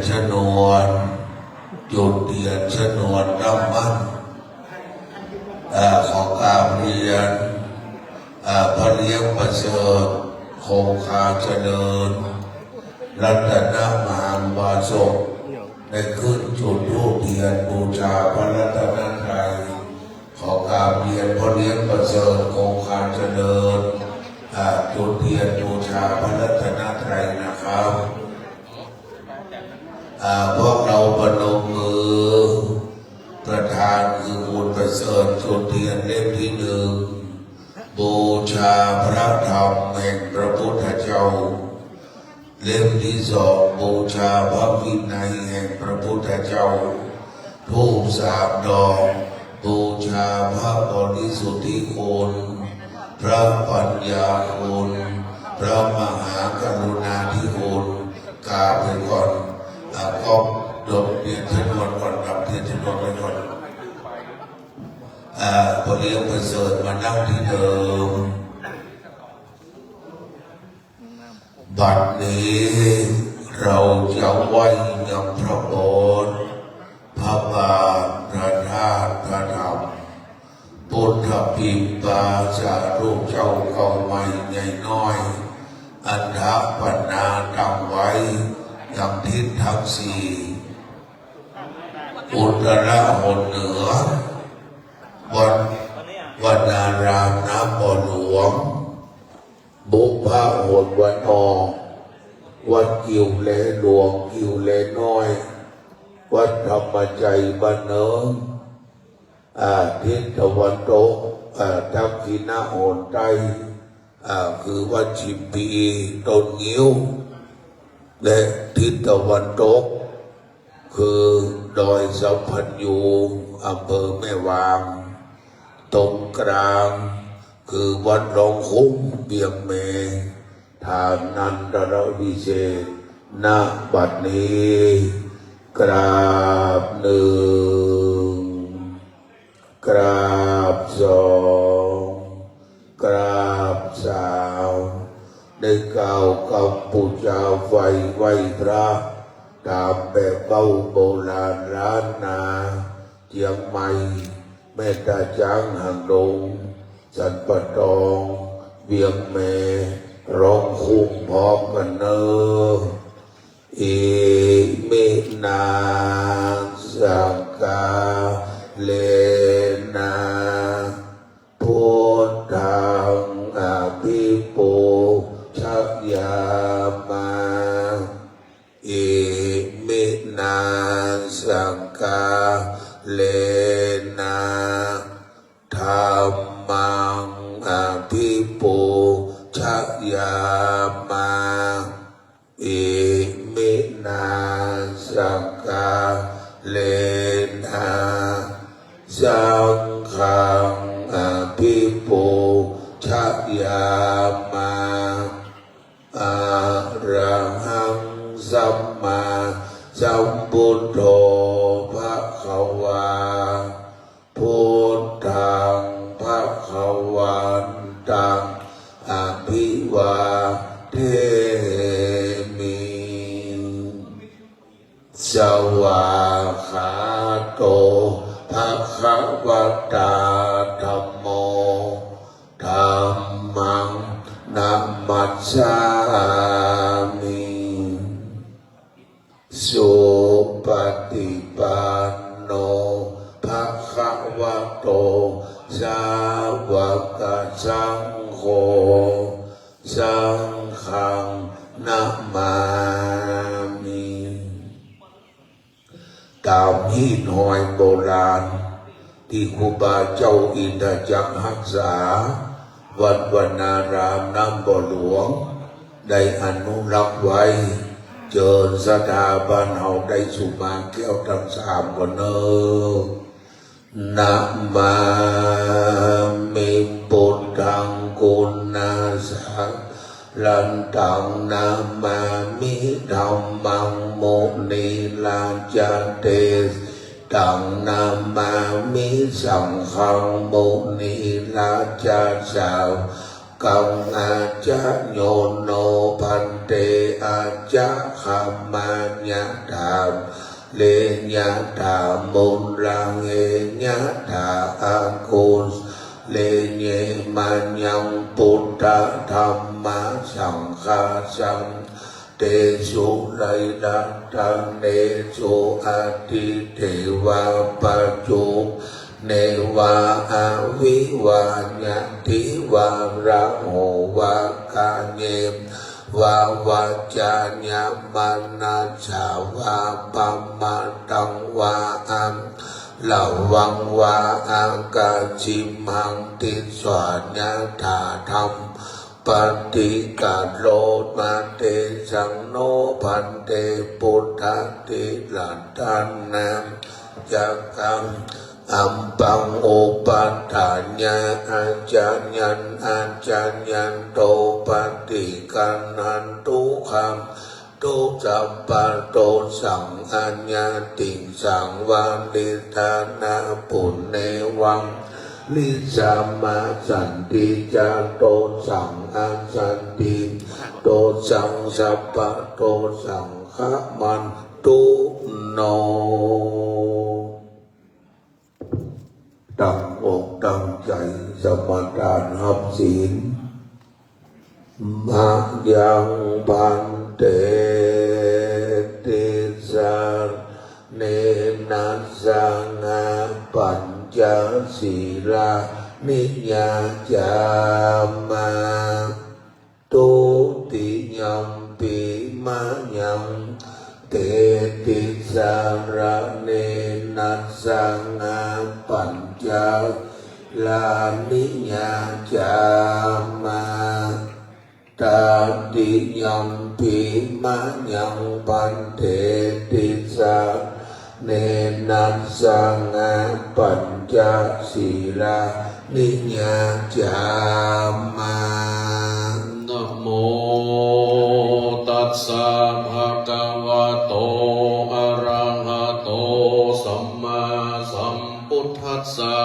ชนวนจุดเทียนชนวนน้ำมันของการเรียนพระเลี้ยงประเสริฐคงคาเจริญรัตนมหาบาศกได้ขึ้นจุดธูปเทียนบูชาพระรัตนตรัยของการเรียนพระเลี้ยงประเสริฐคงคาเจริญจุดเทียนบูชาพระรัตนตรัยนะครับพวกเราประนมมือประธานคือบุญประเสริฐจุดเทียนเล่มที่หนึ่งบูชาพระธรรมแห่งพระพุทธเจ้าเล่มที่สองบูชาพระวินัยแห่งพระพุทธเจ้าธูปสามดอกบูชาพระบริสุทธิคุณพระปัญญาคุณพระมหากรุณาธิคุณกราบไปก่อนก็ดกเทียนชนวนก่อนดับเทียนชนวนไปก่อนพอเลี้ยงประเสริฐมานั่งที่เดิมบัดนี้เราจะไหว้ยังพระโอษฐ์พระบาทพระธาตุพระธรรมพุทธปิมปาจารูปเจ้าเก่าใหม่ใหญ่น้อยอันทปนาตั้งไว้ยังทิศทั้งสี่อุตระหนเหนือวัดนารามน้ำบ่อหลวงบุพพหนวันออกวัดกิวแลหลวงกิวแลน้อยวัดธรรมใจบ้านเนิงทิศตะวันตกทักษิณโหนใต้คือวัดชิมพีต้นงิ้วและทิศตะวันตกคือดอยสัมพันยูอำเภอแม่วางตรงกลางคือวัดรองคุ้มเบียงเมทางนันทรวิเศษณบัดนี้กราบหนึ่งกราบสองกราบสามได้กล่าวกับปูชาไฟไหว้พระตามแบบเบ้าโบราณล้านนาเชียงใหม่แม่ตาจ้างหางดงสันปะตองเวียงแม่ร้องคุ้มพร้อมกันเนอเอเมนาสังกาเลนาพุทธังอภิปูชยามาเอเมนาสังกาเลนาธรรมังอภิปูชยามาเอเมนาสังกาเลนะสังฆังอภิปูชยามาอะระหังสัมมาสัมพุทโธภะคะวาพุทธังภะคะวันตังอภิวาเทมิสวากขาโตภะคะวะตาธัมโมธัมมังนัมมัสสามิสุปฏิปันโนภะคะวะโตสาวกสังโฆสังฆังนะมามิตามหินหอยโบราณที่ครูบาเจ้าอินทจักรรักษาวัดวนารามน้ำบ่อหลวงได้อนุรักษ์ไว้เจิญสถาบันเฮาได้สุมาแก้วทั้งสามคนเนอนะมามิปุตตังกุณาสังลันตังนามามิธัมมังโมนิลาจเตตังนามามิสังฆังโมนิลาจาสาวป กังอาจาโยโนพันเตอาจาขัมมาญาธามเลญาธามุนรังเอญาธาอากุสเลเยมัญญังพุทธธรรมสังฆาสังเตสุไรดัตตังเนสุอาทิเทวาปัจจุเนวาอาวิวาญาติวาระโหวากาเยมวาวาจาญามานาชาวาปัมมาตังวาอัมลาวังวาอากาชิมังติสวาญาธาธรรมปฏิกาโลมาเตสังโนพันเตปุทธติลัตถานามจักขังอัมปังโอปัฏฐาญาอาจารยันอาจารยันโตปฏิกันนันตุขังตุสัพพะโตสังอัญญาติสังวาลิธานาปุณเนวังลิสามาสันติจาโตสังอันสันติโตสังสัพพะโตสังฆมันตุโนตั้งอกตั้งใจสมาทานหับศีลมายังพันเตติสารเนนัสสังาปัญจศีลานิยาจามาตุติยัมปิมายังเตติสารเนนัสสังาปัญจลานิยาจามาตาติยัมปิมายังปันเตติสาเนนัสสังาปัญจศีลานิยาจามานะโมตัสสะภะคะวะโตอะระหะโตสัมมาสัมพุทธัสสะ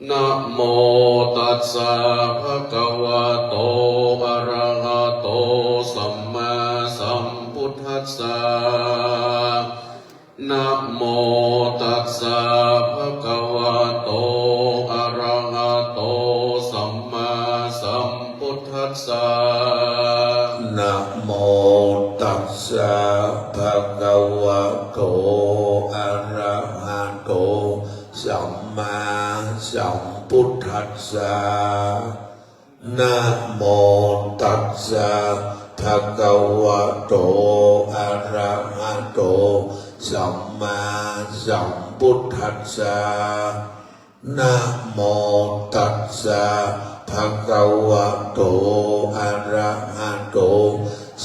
นะโมตัสสะภะคะวะโตอะระหะโตสัมมาสัมพุทธัสสะนะโมตัสสะภะคะวะโตอะระหะโตสัมมาสัมพุทธัสสะนะโมตัสสะภะคะวะโตอะระหะโตสัมมาสัมพุทธัสสะนะโมตัสสะภะคะวะโตอะระหะโตสัมมาสัมพุทธัสสะนะโมตัสสะภะคะวะโตอะระหะโต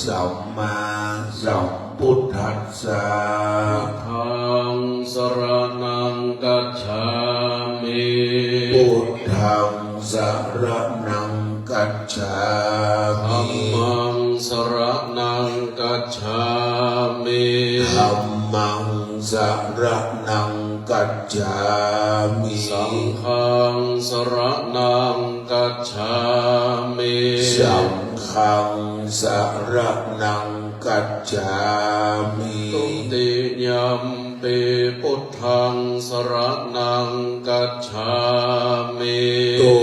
สัมมาสัมพุทธัสสะธังสรณังกัจฉามิพุทธังสรณังกัจฉาธัมิมมังสรณังกัจฉามิธัมมังสรณังกัจฉามิสังฆังสรณังกัจฉามิสังฆังสรณังกัจฉามิตุติยัมปิพุทธังสรณังกัจฉามิตุ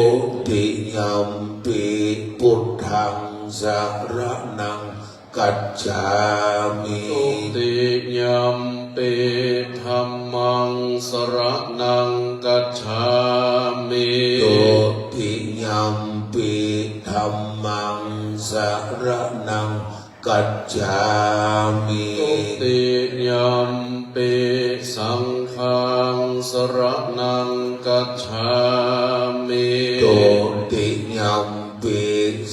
ติยัมปิพุทธังสรณังกัจฉามิตุติยัมปิธัมมังสรณังกัจฉามิตุติยัมปิธัมมังสรณังกัจฉามิตุติยัมปิสังฆังสรณังกัจฉามิตุติยัมปิ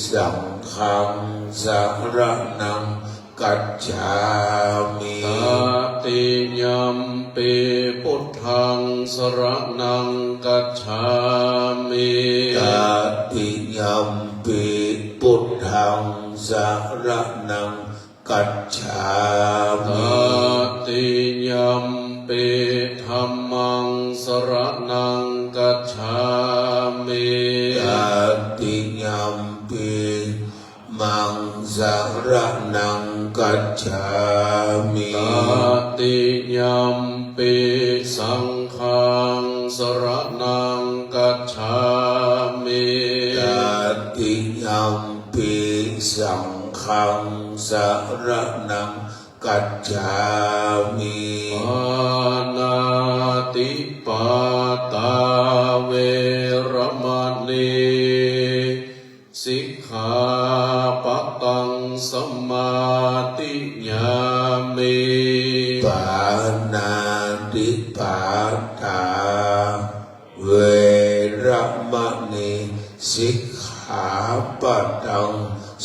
สังฆังสรณังกัจฉามิตติยัมปิพุทธังสรณังกัจฉามิตติยัมปิพุทธังสรณังกัจฉามิตติยัมปิธัมมังสรณังกัจฉามิต ฉามิ ตติยัมปิสังฆังสรณังกัจฉามิ ตติยัมปิสังฆังสรณังกัจฉามิ ปานาติปาตาเวรมณีสิกขาปะตังสมาธิยามิ ปานาติปาตาเวรมณีสิกขาปะทัง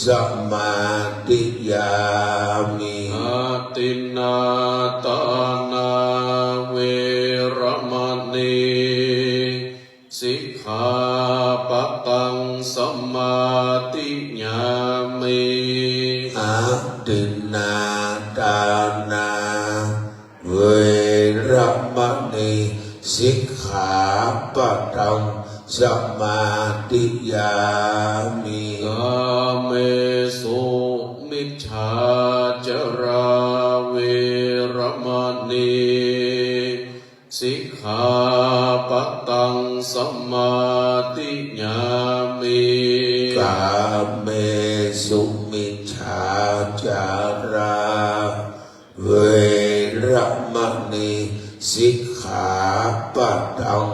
สมาธิยามิ อาตินนาตานาเวรมณีสิกขาปะตังสมาธิยามิ อาตินนาตานาเวรมณีสิกขาปะทังสมาธิยามิ กาเมสุมิจฉาจราเวรมณีสิกขาปะตังสมาธิยามิ กาเมสุมิจฉาจาราเวรมณีสิกขาปะทัง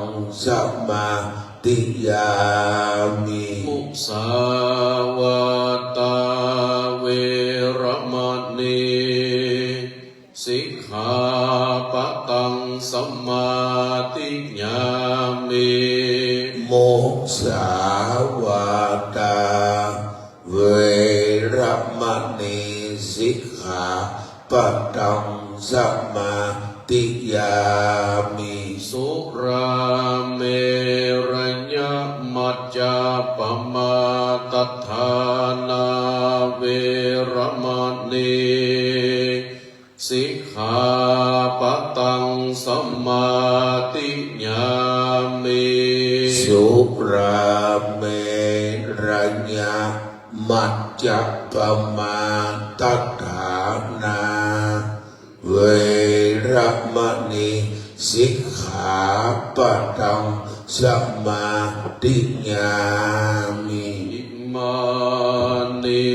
สมาธิยามิ มุสาวาตาเวรมณีสิกขาปะตังสมาธิยามิ โมสาวาตาเวรมณีสิกขาปะทังสมาธิยามิ สุราเมรยมัจจาปมาตฐานาเวรมณีสิกขาปะตังสมาธิยามิ สุราเมรยมัจจปมาตฐานาเวรมณีสิกขาปะทังสมาธิยามิ อิมานิ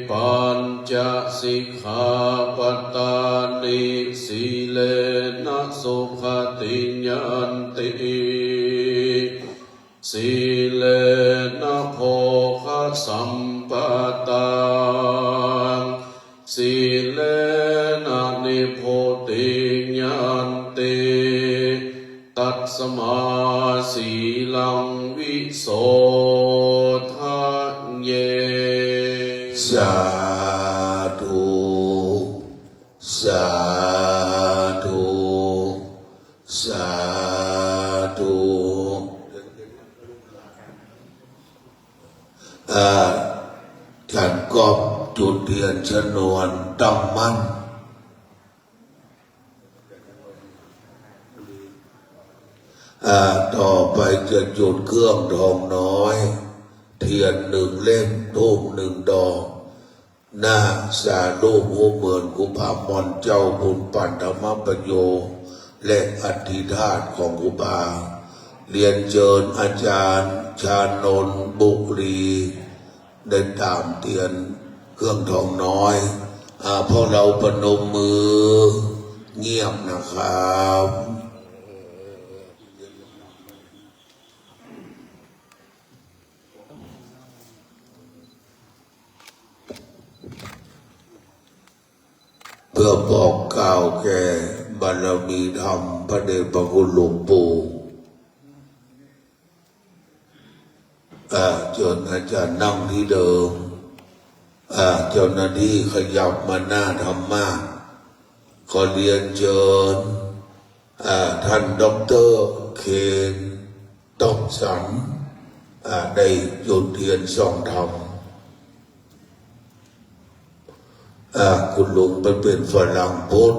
ปัญจสิกขาปตานิสีเลนะสุขติยันติสีเลนะโภคสัมปตาสีเลนะนิโพธิยันติตัสมาสีลังวิโสทะเย สาธุสาธุสาธุท่านก็จุดเทียนชนวนตั้งมั่นต่อไปจะจุดเครื่องทองน้อยเทียนหนึ่งเล่มทูปหนึ่งดอกหน้าสาลูกหูเหมือนกุภามอนเจ้าบุญปันธรรมประโยและอธิธาตของกุบาเรียนเชิญอาจารย์ชานนท์บุรีได้ตามเทียนเครื่องทองน้อยพวกเราประนมมือเงียบนะครับเพื่อบอกกล่าวแก่บารมีธรรมพระเดชพระคุณหลวงปู่เชิญอาจารย์นั่งที่เดิมเจ้าหน้าที่ขยับมาหน้าธรรมะขอเรียนเชิญท่านด็อกเตอร์เคนตอบสันได้จุดเทียนส่องธรรมคุณลุงเป็นฝรั่งพุทธ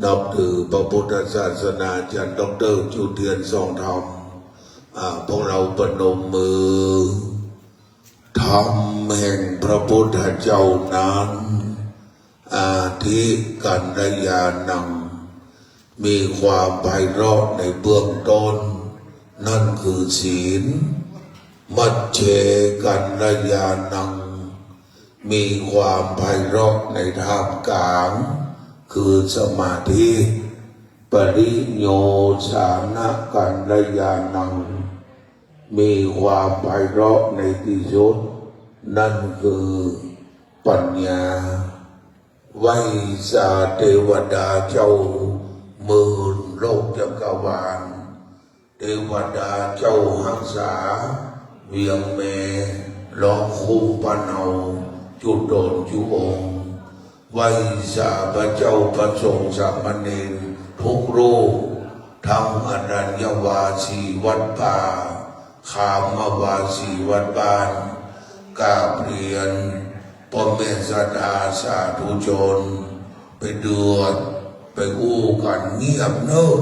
นับถือพระพุทธศาสนาอาจารย์ด็อกเตอร์จุดเทียนส่องธรรมพวกเราประนมมือธรรมแห่งพระพุทธเจ้านั้น อาทิกัลยาณังมีความไพเราะในเบื้องต้นนั่นคือศีลมัชเชกัลยาณังมีความไพเราะในท่ามกลางคือสมาธิปริโยสานะกัลยาณังมีความไพเราะในที่สุดนั่นคือปัญญาไวยสาเทวดาเจ้าหมื่นโลกจักรวาลเทวดาเจ้าหักษาเวียงเมร้องคุ้มปะเนาจุดโดนจุองไวยสาพระเจ้าประสงค์สามเณรทุกรูปทั้งอรัญญวาสีวัดป่าคามวาสีวัดบ้านกาเปลี่ยนพ่อแม่ศรัทธาสาธุชนไปเดือดไปอู้กันเงียบเนิ่น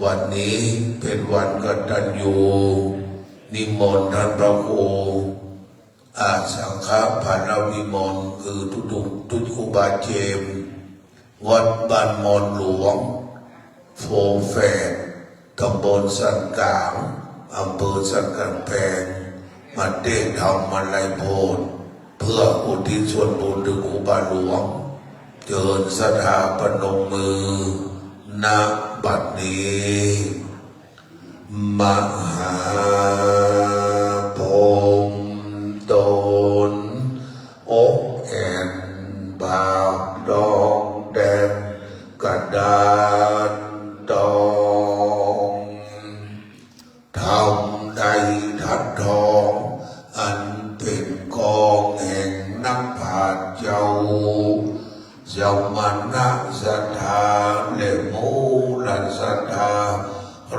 วันนี้เป็นวันกตัญญูนิมนต์ท่านพระครูอาสังฆภารวิมลคือทุกครูบาเจมวัดบ้านมอนหลวงโฟแฝดตำบลสันกลางอำเภอสันกำแพงมาเต้นทำมาลัยโพนเพื่ออุทิศส่วนบุญถึงครูบาหลวงเจิญศรัทธาปนมมือณบัดนี้มหาพรหมตนอกแอนบากดองแดงกระดานตองทำใดทัดทองอันเป็นกองแห่งนักผาชญ์เจ้าเจ้ามันนักศรัทธาและมูลศรัทธา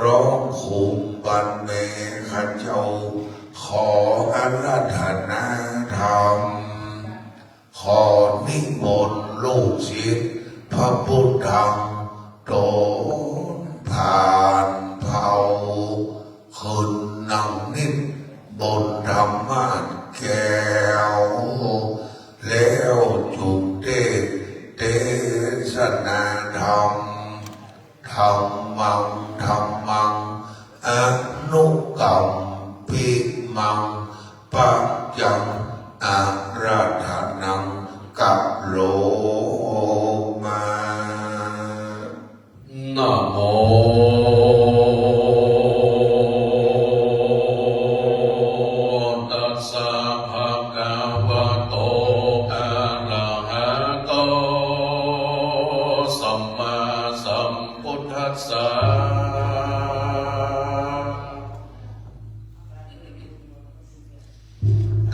ร้องคุมบันเมขันเจ้าขออาราธนาธรรมขอนิมนต์ลูกศิษย์พระพุทธธโตผ่านเผาขึ้นนั่งนิดบนธรรมะแก้วแล้วจุกเทศนาธรรมธรรมังอนุกรรมปิมังปัจจังอาราธนังกัปโลมา นะโมตัสสะภะคะวะโตอะระหะโตสัมมาสัมพุทธัสสะ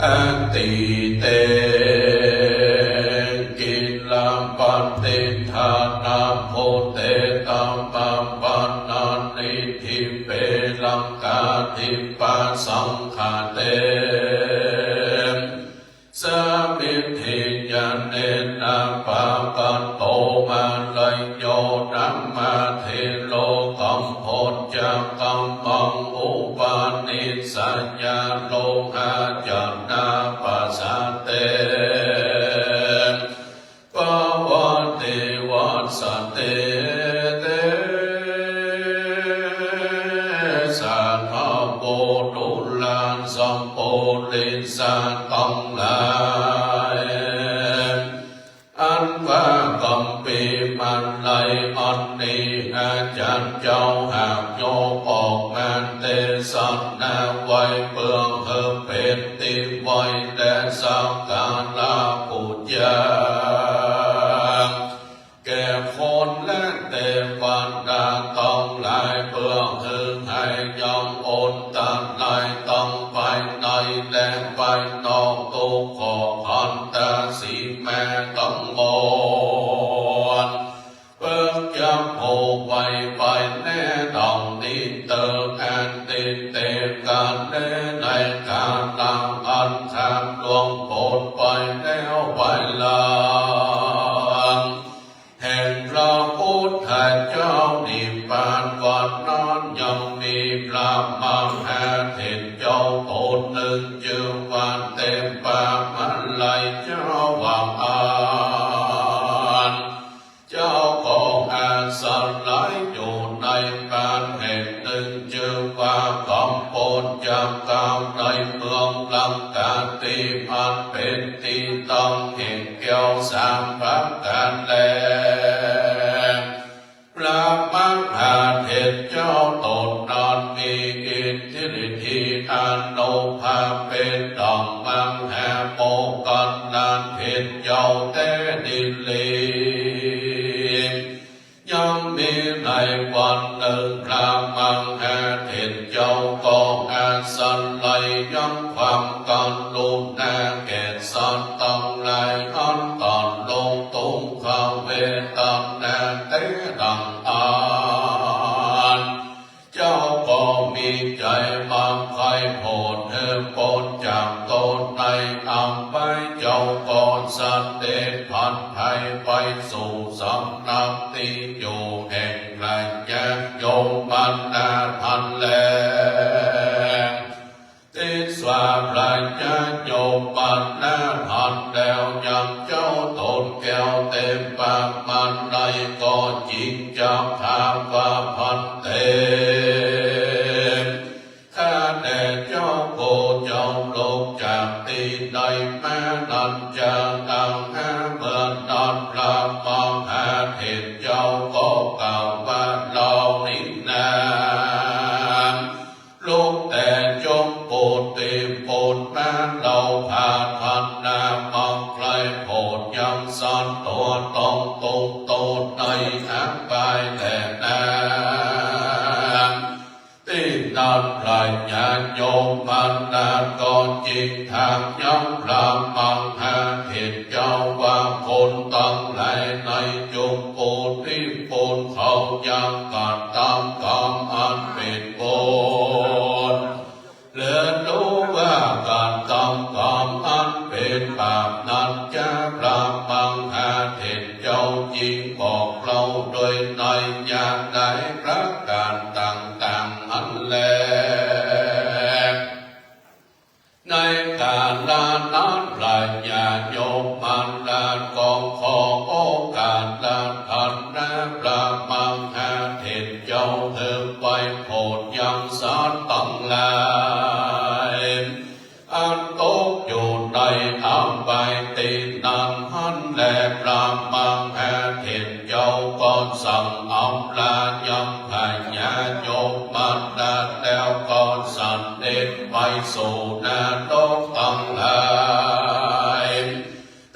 อะติเตกิลปัตติธานาโพเตตัมปะปะนานิทิเปลังกาทิปัสสังฆาเตสมิทธิญาเนนะปะปะโตมาลยโยนัมมาเทโลกัมโพจักกัมมังอุปาณิสัญญาโลหะจันนาปัสสะเตปวัตติวัสสะเตเตสัทธาโพดุลาสัมโพลิสัตตังหลายอันว่ากัมปีมันไหลอันนี้อาจารย์เจ้าหากโยออกงานเตสัตนาไว้เบื้องเพิ่มเป็นติไว้แต่สักการะปุจจาแก่คนและเทวดาต้องหลายเบื้องหึงให้ยอมอนตัดลายต้องไปในและไปนอกตุกขอพันตาสีแม่ต้องมนเปิกจะโผไว้ไปแน่ดอง แลพระมหาเถรเจ้าตนนั้นมีอิทธิฤทธิอานุภาพเป็นดังมังหาโมกันนานเห็นเจ้าแต่ดินเลยังมีในวันหนึ่งพระมังหาเถรเจ้าก็อาศัยยังความกันลุนาแก่สัตว์ตั้งหลายอันตันลงตุงข้าเวตันนาเตดังเจ้าก็มีใจบางใครโผล่เธอปนจากตนในอังไปเจ้าก่อนสัตว์เด็ดพันไทยไปสู่สำนักที่อยู่แห่งแหล่งแยกโยมบรรดาทันแลติดสวาพระญาโยมบรรดาทันแล้วยังเจ้าตนแก้วเต็มปากมันใดก็จริงจับถามว่าพันเตข้าแต่เจ้าโกเจ้าลงจากที่ใดแม้นั้นจะดังหาเมื่อนั้นพระมหาเถรเจ้าก็กล่าวว่าเรานินามลูกแต่จงโปรดติโปรดแม้เราผ่านพันนามังใครโปรดยังสันตัวต้องตรงโตในอังไปแต่นาที่นั่นพระญาโยมมันนาก็จริงทางยังพระมังหาเถรเจ้าว่าคนตั้งหลายในจงโปรดที่โปรดเขายังการตามกรรมอันเป็นโปรดเลือรู้ว่าการทำกรรมอันเป็นบาปนั้นจะพระมังหาเถรเจ้าจริงบอกเราโดยในอย่างใดประการต่างๆอันแลในกาลนั้นพระญาโยมมันดากองขอโอกาสลาทันนะพระมังหาเถรเจ้าเธอไปโปรดยังสัตว์ตั้งหลายอันตกอยู่ในอังไปตีนังหันแลพระมังหาเถรเจ้าก็สั่งอำลายังพระญาโยมมันดาแล้วก็สั่งเด็ดไปสู่นาโลกตั้งหลาย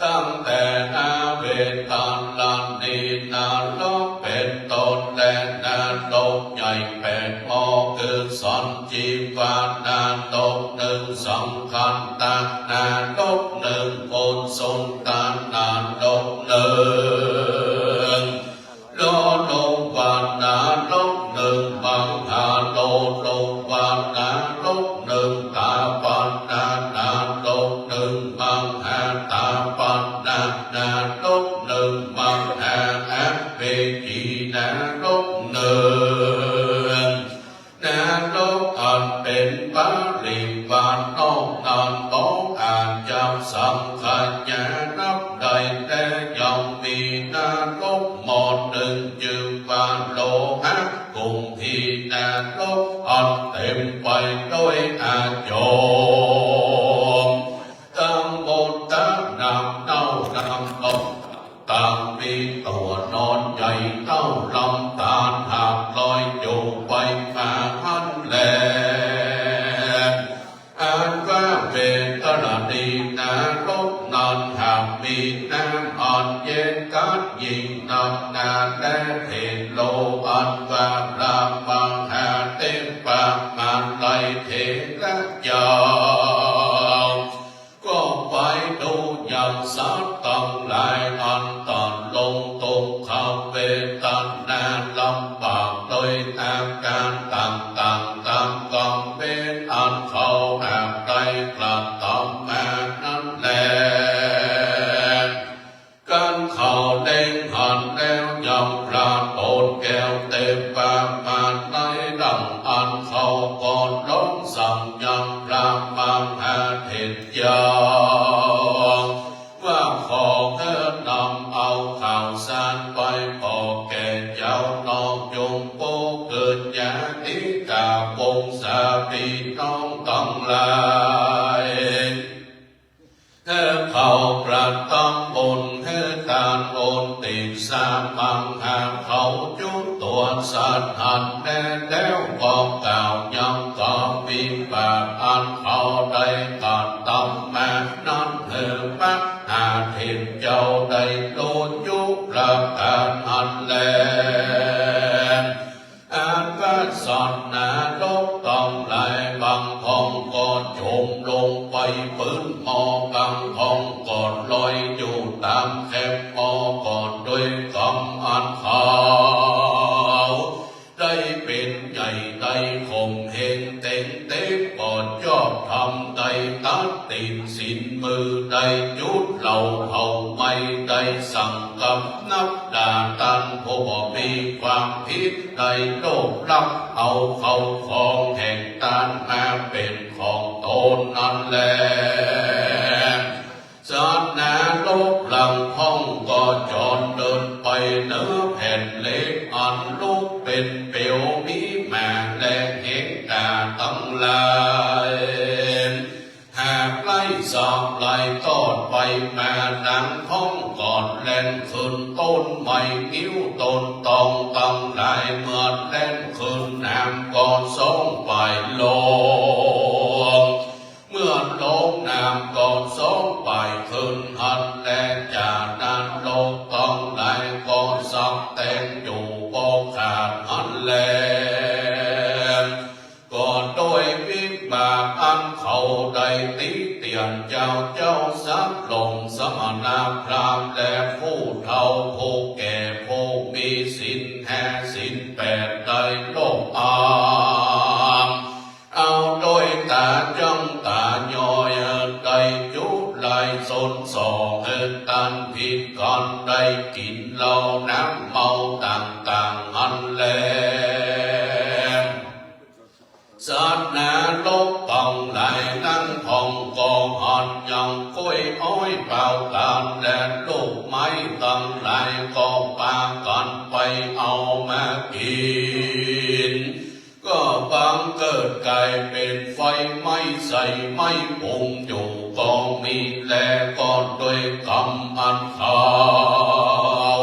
ตั้งแต่นาเวตันลันนีนาโลกเป็นต้นและนาโลกใหญ่เป็นโมคือสันจีวานาโลกหนึ่งสังขันตานาโลกหนึ่งโอนสุนตานาโลกหนึ่งโลโลวานาโลกหนึ่งบังหาโลโลวานาโลกหนึ่งตาปันนาโลกหนึ่งบังหาตาปันนาโลกหนึ่งบังหาอัปเปกีนาโลกหนึ่งนาโลกอันเป็นบาลีบานนอกนานต้องอ่านจำสังขยานับได้แต่ยังมีนาโลกหมดหนึ่งจึงบานโลหะกุงที่นาโลกอันเต็มไปด้วยอาโยมตั้งบนตั้งนำเน่านำตกต่างมีตัวนอนใหญ่เท่าลำตาลหากลอยอยู่ไปมาหันแลอ่านว่าเวตระดีนาโลกนั้นหากมีน้ำอ่อนเย็นกัดยิ่งนำนาและเห็นโลอันว่าพระมังหาเต็มปากมันไหลเทและยาวก็ไปดูอย่างสัตว์ตั้งหลายอันตันลงตกเขาเวตันนาลำบากโดยอาการต่างๆตามกรรมเป็นอันเขาหากได้กลับตามมานั้นแลกันเขาเด้งหันแล้วยังพระโอดแก้วเต็มปากมาในดังอันเขาก่อนร้องสั่งยังพระมังหาเถรเจ้าว่าขอเธอนำเอาข่าวสารไปบอกแก่เจ้าน้องจงโปเกิดญาติกาวงศาพี่น้องตั้งหลายเธอเขากระทำบุญเธอการโอนติ ติสามังหาเขาจุตัวสัตว์หันแน่แล้วก็กล่าวยังก็มีปากอันเขาได้การตำแม่นั้นเหือมะหาทินเจ้าได้โลยุกละการอันแลอาก็สอนนาโลกต้องไหลบางพองก่อนจมลงไปปืนมอบางพองก่อนลอยอยู่ตามแคบมอก่อนด้วยกำอันขาวได้เป็นใหญ่ได้คงเห็นเต็งเต็งก่อนชอบทำได้ตัดติดสินมือได้ยุดเหล่าเฮาไม่ได้สั่งกับนับด่าตันผู้บ่มีความผิดได้โลภรับเอาเข้าของแห่งตานมาเป็นของตนนั่นแหละศาสนาโลกหลังห้องก็จรเดินไปเนื้อแผ่นเล็กอันลูกเป็นเปียวมีแม่แลเห็นตาตั้งลายหากไล่สอบไล่ตอดไปมาดังห้องก่อนแล่นขึ้นต้นไม้นิ้วต้นตองตั้งลายเมื่อแล่นขึ้นน้ำก่อนสองไปลงเมื่อลงน้ำก่อนสองไปขึ้นหันแลจากนั้นลงต้องไหลก่อนสักแต่งอยู่บ่ขาดหันแลก่อนโดยวิบากอันเขาได้ติเตียนเจ้าสักลงสมณพราหมณ์และผู้เฒ่าผู้แก่ผู้มีศีลศีลแปดได้โลกอามเอาโดยตาจังตาย่อยได้จุไลสนสองตันผิดกันได้กินเหล้าน้ำเมาต่างอันแลศาสนาโลกต้องไหลนั่งพองกองหันยังก้อยอ้อยเปล่าการและลูกไม้ตั้งไหลก็ปากันไปเอามากินก็บังเกิดกลายเป็นไฟไหม้ใส่ไม้ปุ่งอยู่ก็มีแลก็ด้วยกรรมอันขาว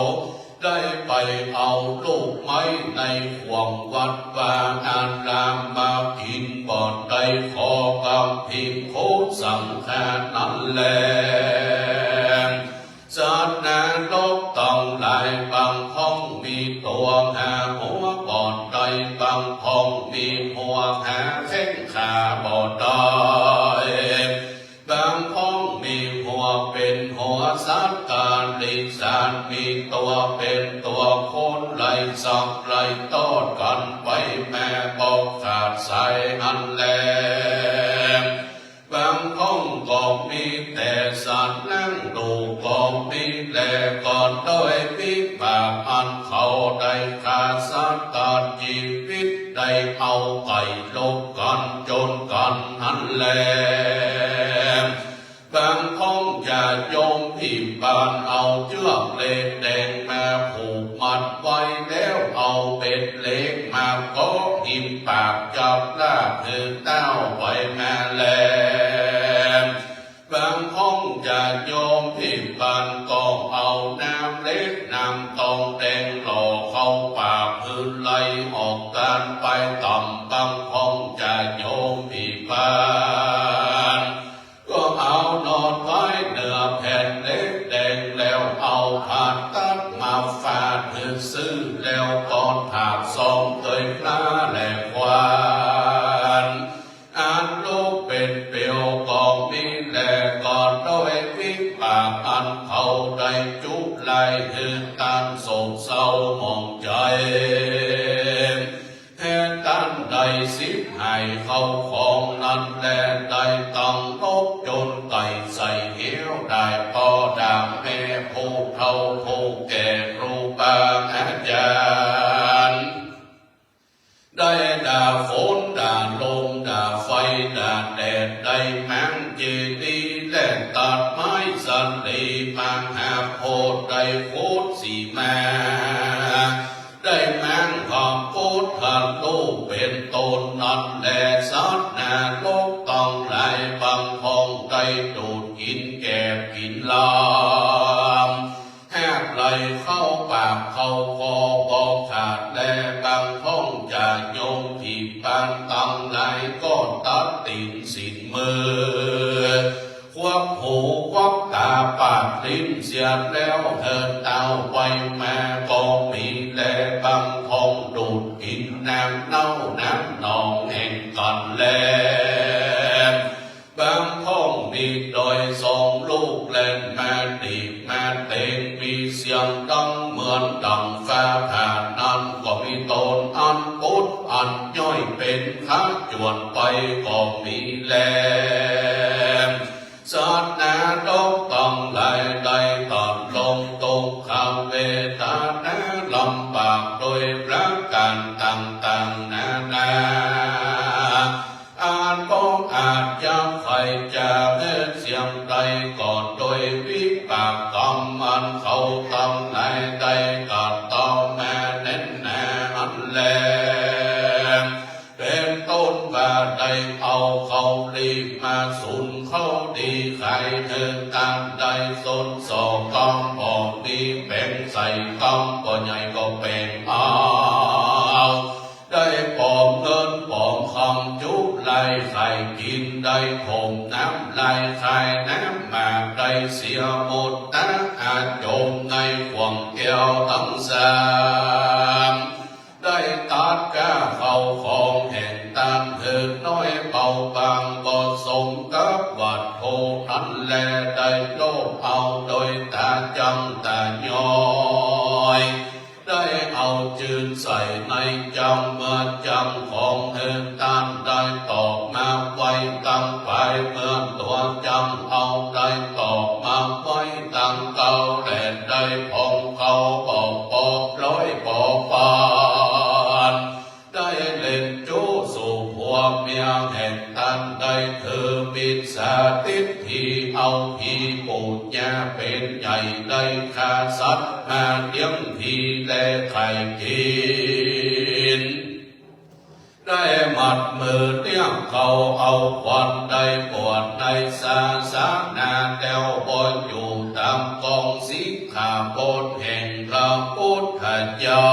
ได้ไปเอาลูกไม้ในห่วงวัดวาอารามมากินบ่อนได้ขอกับพิมโคสังฆานั้นแลศาสนาโลกต้องหลายบางห้องมีตัวหาหัวบ่อนได้บางห้องมีหัวหาแข้งขาบ่อนได้บางห้องมีหัวเป็นหัวสัตว์การลิสานมีตัวเป็นตัวคนไหลสับไหลตอดกันไปแม่บอกขาดสายอันแลบางห้องก็มีแต่สัตว์นั่งดูก็มีแลก่อนด้วยวิบากอันเขาได้ขาดสัตว์การชีวิตได้เอาไก่ลบกันจนกันหันแลบางห้องอย่าโยมพิมบานเอาเชือกเหล็กแดงมาผูกมัดไว้แล้วเอาเป็ดเล็กมาก็หิมปากจับลากคือเต้าไปมาแลบางห้องอย่าโยมพิมบานก็เอาน้ำเล็กน้ำตองแดงหล่อเข้าปากคือไหลออกการไปต่ำบางห้องอย่าโยมพิมบานก็เอานอนไว้เหนือแผ่นเล็กแดงแล้วเอาผ่าตัดมาฟาดเพื่อซื้อแล้วก่อนถากซองเคยพระแหลกควานอันลูกเป็นเปียวก็มีแหลกก่อนด้วยวิบากอันเขาได้จุไลคือตันโศกเศร้ามองใจแห่ตันได้สิบให้เข้าของนั้นแลได้ตั้งนกจนไก่ใส่เหี้ยวได้พอดามแม่ผู้เฒ่าผู้แก่ครูบาอาจารย์ได้ด่าฝนด่าลมด่าไฟด่าแดดได้มังเจดีและตัดไม้สันลีมังหาโพดได้โคตรสีมาได้มัง ปากเข้าคอบอกขาดแลบางท้องจะโยมผีปานตังไหลก็ตัดติ่งสินมือควักหูควักตาปากลิ้นเสียบแล้วเหินเต้าไปมาก็มีแลบางท้องดูดกินน้ำเน่าน้ำนองแห่งกันแลบางท้องมีโดยสองลูกเล่นมาดีมาเต้นมีเสียงดังเหมือนดังฟ้าผ่านั้นก็มีตนอันปุดอันย่อยเป็นข้าจวนไปก็มีแลสัตว์นาดกต้องไหลได้ตอนลงตกข่าวเวทนาลำบากโดยประการต่างๆนานาอาจก็อาจจะใครจะเล่นเสียงใดก่อนโดยวิปากกรรมมันเขาทำไหนได้ก็ต้องแม่เน้นแน่อันแลเป็นต้นว่าได้เอาเขาลีมาสุนเขาดีใครเธอการได้สนสอกกำบอกดีเป็นใส่กำก็ใหญ่ก็เป็นเอาได้ปองเงินปองคำจุบไหลไข่กินได้ผมน้ำไหลไข่น้ำหมากได้เสียหมดนะอาจจมในขวงแก้วทั้งสามได้ตัดก้าเข้าของแห่งตามเถิดน้อยเบาบางบ่สมกับวัดโพนั้นแลได้โลภเอาโดยตาจังตาย้อยได้เอาจืนใส่ในจำเมื่อจำของเถิดตามได้ตอกมาไว้ตั้งไปเมื่อตัวจำเอาได้ตอกมาไว้ตั้งเก่าแต่ได้พองเขาบอกบอกร้อยบอกปานได้เล่นจู้สู่ผัวเมียแห่งตันได้เธอมิตรสาติที่เอาผีปู่ย่าเป็นใหญ่ได้ฆ่าสัตว์มาเลี้ยงผีและไข่กินได้หมัดมือเลี้ยงเขาเอาควันได้ปวดในสาสานาแต้วบนอยู่ตามกองสิกขาบทแห่งพระพุทธเจ้า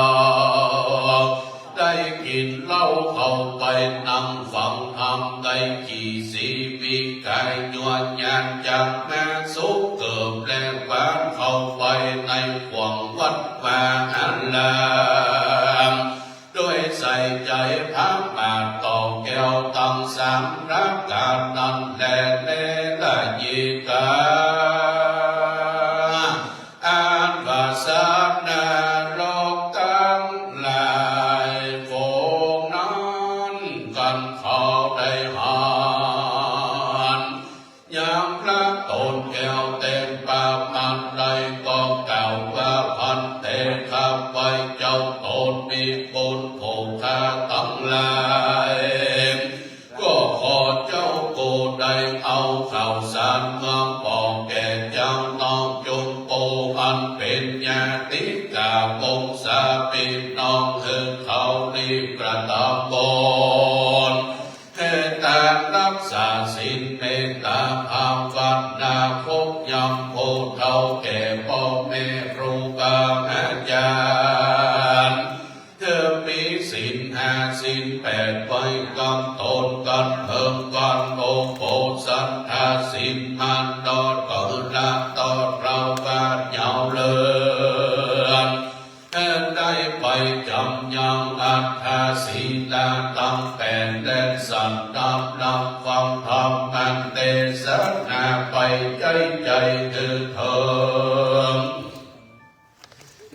ได้กินเหล้าเข้าไปนั่งฟังธรรมได้ขี่สีวิกายยัวญาณจากแม่สุขเกิบแลบ้านเข้าไปในขวงวัดวาอันลามด้วยใส่ใจพระมาต่อแก้วตั้งสามรักการนั้นแลเนละยิกาอันวาสนาโลกตั้งหลายโฟงนั้นกันเขาได้หานอย่างพระตนแก้วเต็มปากมันได้ก็กล่าวว่าพันเตข้าไปเจ้าตนมีบุญผูกขาตั้งหลายก็ขอเจ้าโกได้เอาข่าวสารมาบอกแก่เจ้าน้องจงโปอันเป็นญาติกาวงศาปิน้องเฮเขาลีกระตาบนให้ตารักษาศีลเมตตาภาวนาคบยำโพเท่าแก่พ่อแม่ครูบาอาจารย์เธอมีศีลห้าศีลแปดไว้กันตนกันเพิ่มกันโอโปสัทธาศีลมันดอดก็ละตอดเราบาดยาวเลือนได้ไปจำยังอัตถาศีลาตั้งแต่เด่นสันดับนำฟังธรรมมันเตสนาไปใจใจเถิด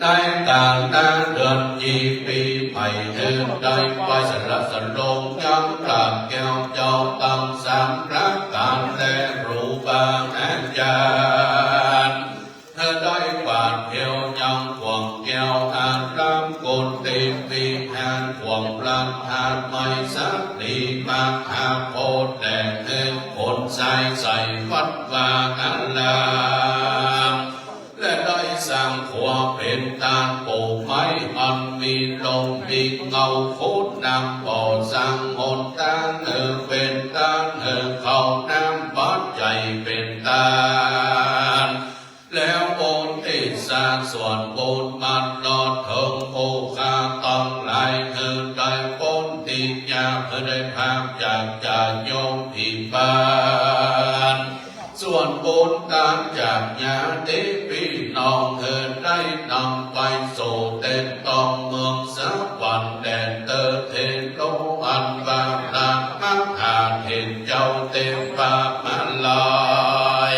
ในต่างนาเดือนยี่ปีใหม่เถิดได้ไปสลับสลงยังกลางแก้วเจ้าตั้งสามรักการและรูปอาจารย์เธอได้กวาดเที่ยวยังขวงแก้วอารามกุฏิวิหารขวงลานหาดไม่สักดีมากหาโพธิ์แดงเงินคนใส่วัดวาอันลามและได้สร้างขัวเป็นตาลปลูกไม้มันมีลมมีเงาฟุดน้ำบ่อสร้างหนตาเป็นตาเข้าน้ำบัดใจเป็นตาแล้วโอนที่สร้างส่วนโบนมัน ขาต้องหลายเธอได้พ้นติดยาเธอได้ภาคจากโยมผิบานส่วนบุญตามจากญาติพี่น้องเธอได้นำไปสู่เต็นต้องเมืองสักวันแดนเตอเทโลอันบาปามักหาเห็นเจ้าเต็มบาปมาลาย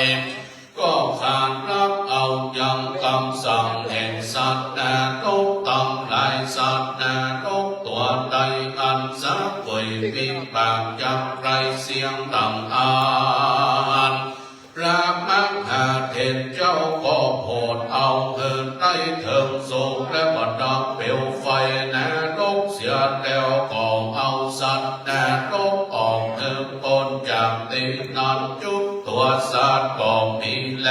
ก็ขาดรับเอายังคำสั่งแห่งสัตว์นาโลกต้องหลายสัตว์นาโลกตัวใดอันสักป่วยมีปากจำไรเสียงต่างอานรามังหาเทนเจ้าก็โผดเอาเหินได้เถิงสูงและบดดอกเปลวไฟนาโลกเสียแล้วก็เอาสัตว์นาโลกออกเถิงปนจากตีนอนจุดตัวสัตว์ก็มีแล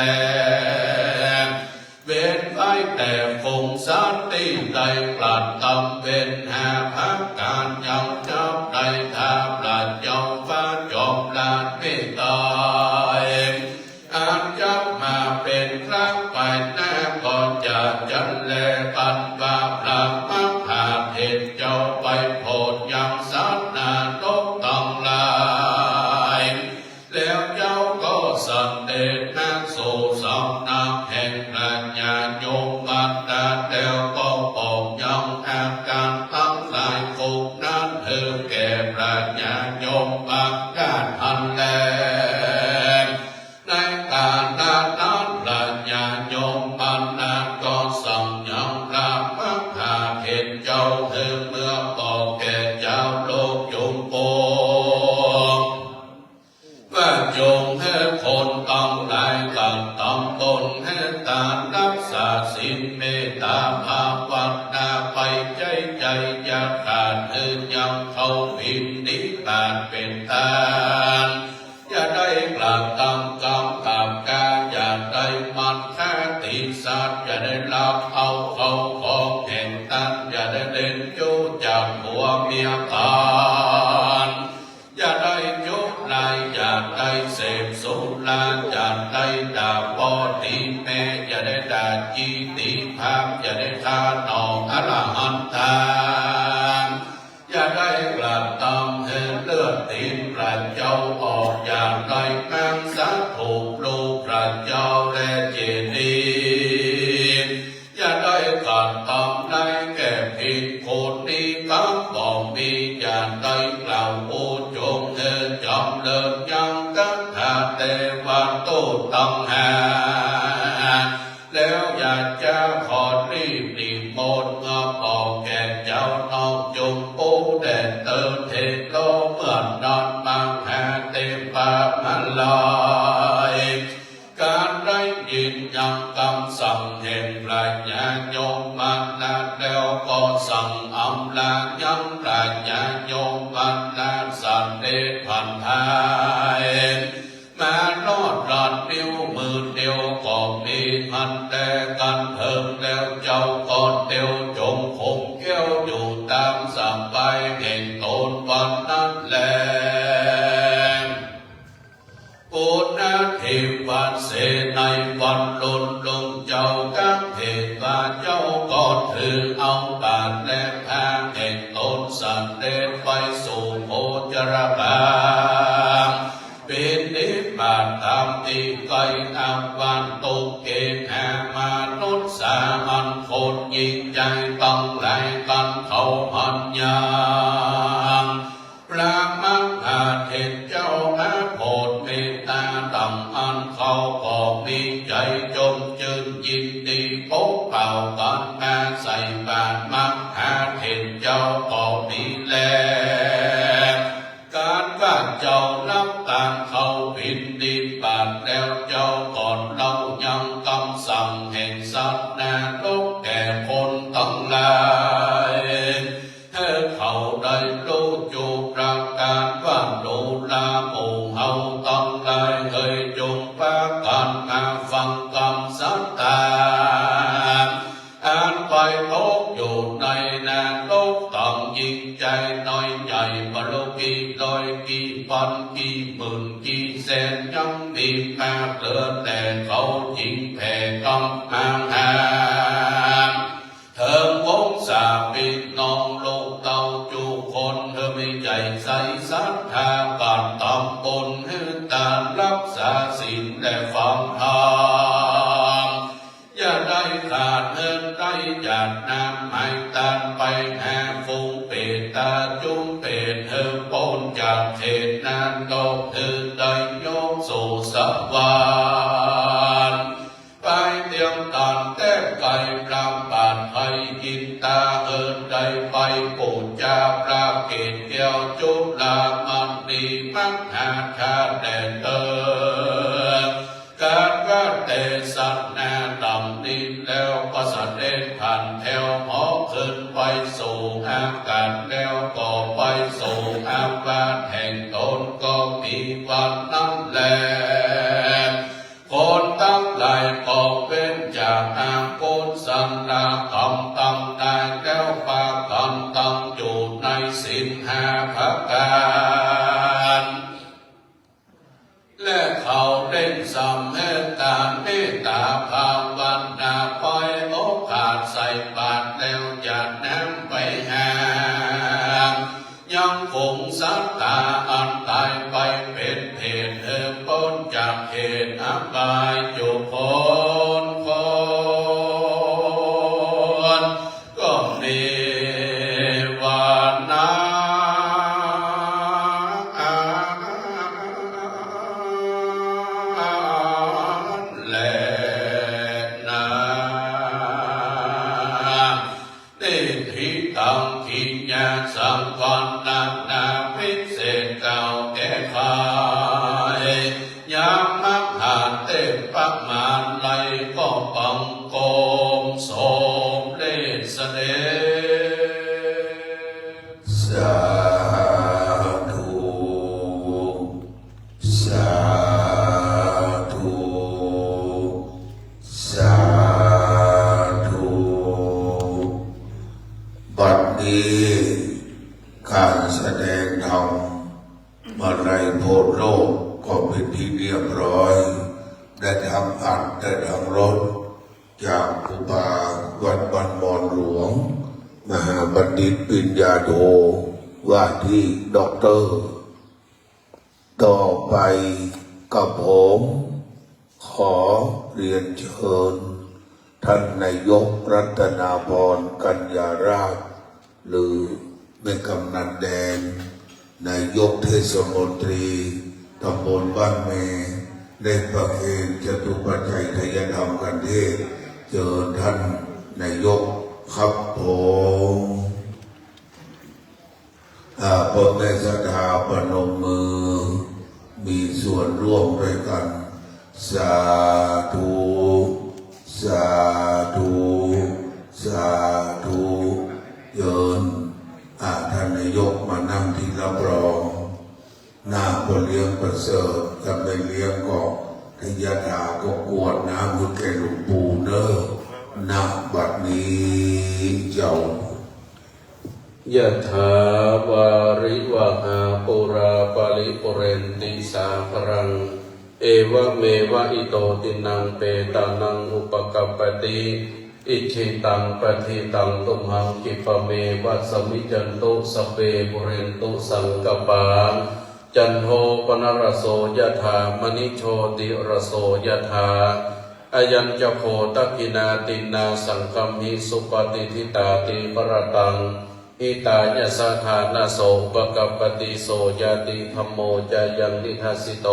เว้นไว้แต่คงสัตว์ที่ได้ปลัดตำเป็นหาพักการยังจับได้ทาปลัดยอมฟ้าจอมลาดไม่ตายอาจจับมาเป็นครั้งไปแน่ก่อนจะจันแลปันบาปหลักมักหาเหตุเจ้าไปโพดยังสัตว์นาโลกต้องลายแล้วเจ้าก็สันเดชนักสู่สำนักแห่งปราชญาโยมบัดดาแล้วก็ปอกยังอาการทั้งหลายคงนั้นเธอแก่ปราชญาโยมบัดดาทันแลในการนั้นปราชญาโยมบัดดาก็สั่งยังพระมักหาเห็นเจ้าเธอเมื่อบอกแก่เจ้าโลกจงโปว่าจงให้คนต้องหลายกันต้องตนให้ตามรักษาศีลเมตตาภาวนาไปใจอย่าขาดยังเขาพิมนิพพานเป็นทานอย่าได้กลับตามกรรมตามกาอย่าได้มันแค่ติดสัตว์อย่าได้ลักเอาของแห่งตันอย่าได้เล่นจู้จากหัวเมียตานอย่าได้ยุบลายอย่าได้เสพสุราอย่าได้ด่าพ่อตีแม่อย่าได้ด่าจีตีภาพอย่าได้ฆ่าหนองอรหันตามอย่าได้กลับตำให้เลือดตีนพระเจ้าออกอย่าได้แมงสาถูกลูกพระเจ้าและเจดีย์อย่าได้กัดตำได้แก่ผิดคนนี้กับบอกมีอย่าได้กล่าวโอจงเดินจำเลินยังกันหาเทวันโตตังหาแล้วอยากจะขอรีบมนต์มาบอกแก่เจ้าน้องจงปูแดนเติมเทโลเมื่อนอนมังหาเต็มปากมันลอยการได้ยินยังคำสั่งแห่งปราชญาโยมมันนาแล้วก็สั่งอำลายังปราชญาโยมมันนาสันเดชพันธายมาลอดหลอดนิ้วมือเดียวก็มีมันแต่กันเพิ่มแล้วเจ้าก่อนเดียวจงคงเกี้ยวอยู่ตามสบายแห่งตนวันนั้นแลปุณณทิวันเสในวันลุนลงเจ้ากังเหตุว่าเจ้าก่อนถือเอาบาทและพางแห่งตนสันเดชไปสู่โพจรบางเป็นนิพพานตามที่ไกลอาวันตุเกหามานุษย์สามัญคนยิ่งใจต้องไหลกันเขาหันยางพระมังอาเทศเจ้าพระโพธิเมตตาต่ำอันเขาก็มีใจจมจืนยินดีพบเป่ากันมาใส่บาตรมังอาเทศเจ้าก็มีแลการว่าเจ้ารับตามเขาพินดีบาทแล้วเจ้าก่อนเรายังคำสั่งแห่งสัตว์นาโลกแก่คนทั้งหลายให้เขาได้รู้จูประการว่าดูลาหมู่เฮาต้องหลายเคยจงปากันมาฟังคำสัตตาอ่านไปพบอยู่ในนาโลกต้องยิ่งใจน้อยใหญ่บรกี่ร้อยกี่พันกี่หมื่นกี่แสนยังมีมากเหลือแต่เขายิ่งแผ่กำมังหาเถิงวงศา ไม่ตันไปแห่ฟุงเปตตาจุ้มเปตเธอปนจากเทศนั้นตกเธอได้ยกสู่สวรรค์ไปเตียงตันแต้มไก่ปรามบาดไทยกินตาเอินได้ไปปูจาปราเกตเกี่ยวจุลามันนีมังหาชาแดนเตอการว่าแต่สัตว์นาดำดินแล้วก็เสด็จผ่านแถวหอขึ้นไปสู่อากาศแล้วก็ไปสู่อาวาสแห่งตนก็มีวันนั้นแลคนตั้งหลายก็เป็นจากอากุศสันดาคำตั้งได้แล้วปากคำตั้งอยู่ในศีลห้าประการและเขาเร่งสำเร็จตามเมตตาภาวนาปล่อยโอกาสใส่บาตรแล้วอย่าน้ำไปหายังคงศรัทธาอันตายไปเป็นเหตุเธอพ้นจากเหตุอบายจุพ้นก็เนวานาและนาเตถิตังขิญาสังวันนาวิเศษเก่าแก่ไขยามมักหาเต็มปักมานไหลก็ปังโกมโสมเลสเดสาธุสาธุสาธุบัดนี้การแสดงธรรมมาในโพธิโลกก็เป็นที่เรียบร้อยได้ทำอัดได้ทำรถจากครูบาวัดบ้านมอนหลวงมหาบัณฑิตปิญญาโทว่าที่ด็อกเตอร์ต่อไปกับผมขอเรียนเชิญท่านนายกรัตนาพรกัญญาราชหรือแม่กำนันแดงนายกเทศมนตรีตำบลบ้านแม่ได้ประเคนจตุปัจจัยทายธรรมกันเทศเชิญท่านนายกครับผมพ่อแม่ศรัทธาปนมมือมีส่วนร่วมด้วยกันสาธุสาธุสาธุเยินท่านนายกมานั่งที่รับรองหน้าก็เลี้ยงประเสริฐจะไม่เลี้ยงก็ทยาถาก็กวดน้ำมือแก่หลวงปู่เนอณบัดนี้เจ้ายะถาวาริวหาปุราปาริปุเรนติสาภรังเอวะเมวะอิโตตินังเปตานังอุปกัปปติอิชิตังปฏิตังตุมหังกิปะเมวัสมิจันตุสเปปุเรนตุสังกปาจันโทปนรโสยถามณิโชติรโสยถาอายัญจโคตกินาตินาสังคัมหิสุปฏิทิตาติปรตังอิตาญสาธานาโสปกัปปติโสยติธัมโมจายังนิทัสสิโต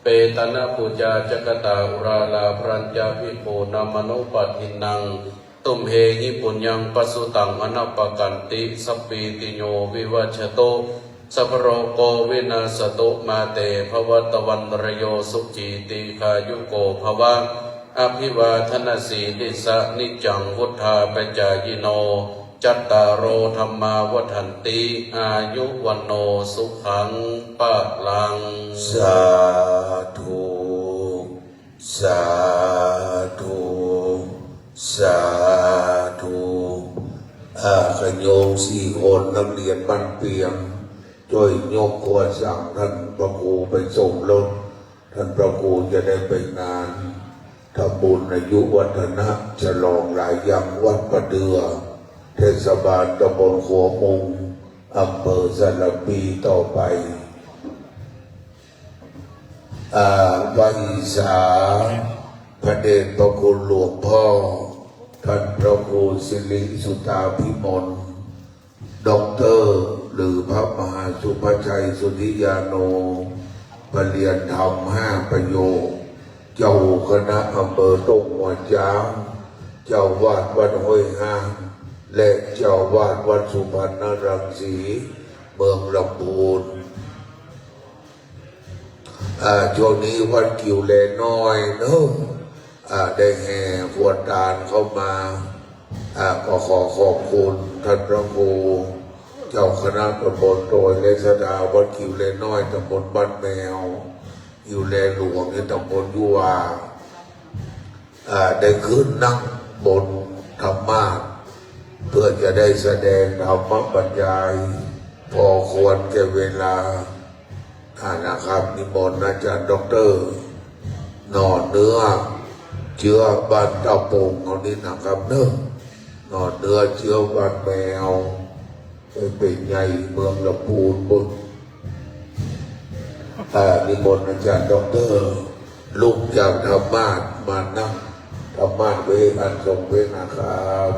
เปตนะปุจาจักตาอุราลาพรัญจาภิโภนามโนปัฏฐินังตุมเหหิปุญญังปสุตังอนัปปกันติสัพพิติโยวิวัชโตสัพพโรโกวินาสตุมาเตภวัตวันรโยสุขีติขายุโกภวะอภิวาทนาสีลิสะนิจังวุธาปจายโนจัตตารโอธรรมาวัฏันติอายุวันโนสุขังปะลังสาธุสาธุสาธุขโยม4 คนนักเรียนบ้านเปียงช่วยยกขวดสั่งท่านพระครูไปส่งรถท่านพระครูจะได้ไปงานทำบุญอายุวัฒนะฉลองหลายยังวัดประเดือเทศบาลตำบลขัวมุงอำเภอสารปีต่อไปวันอีสาพระเดชพระคุณหลวงพ่อ ท่านพระครูสิริสุตาภิมลด็อกเตอร์หรือพระมหาสุภชัยสุทธิยาโนปรริยนธรรม5 ประโยคเจ้าคณะอำเภอตงหัวช้างเจ้าวาดวัดห้วยห้างและเจ้าวาดวัดสุพรรณรังสีเมืองลำพูนช่วงนี้วัดกิ่วแลน้อยเนอะได้แห่ขวดตาลเข้ามาก็ขอขอบคุณท่านพระครูเจ้าคณะตำบลโดยเลสดาวัดกิ่วแลน้อยตำบลบ้านแมวกิ่วแลหลวงในตำบลยุวาได้ขึ้นนั่งบนธรรมาสน์เพื่อจะได้แสดงธรรมบรรยายพอควรแก่เวลานะครับนิมนต์อาจารย์ด็อกเตอร์หน่อเนื้อเชื้อบ้านตะปงเอานี่นะครับเนื้อหน่อเนื้อเชื้อบ้านแมวไปเป็นใหญ่เมืองลำพูนบุญนิมนต์อาจารย์ด็อกเตอร์ลุกจากธรรมาสน์มานั่งธรรมาสน์เวอันทรงเวนะครับ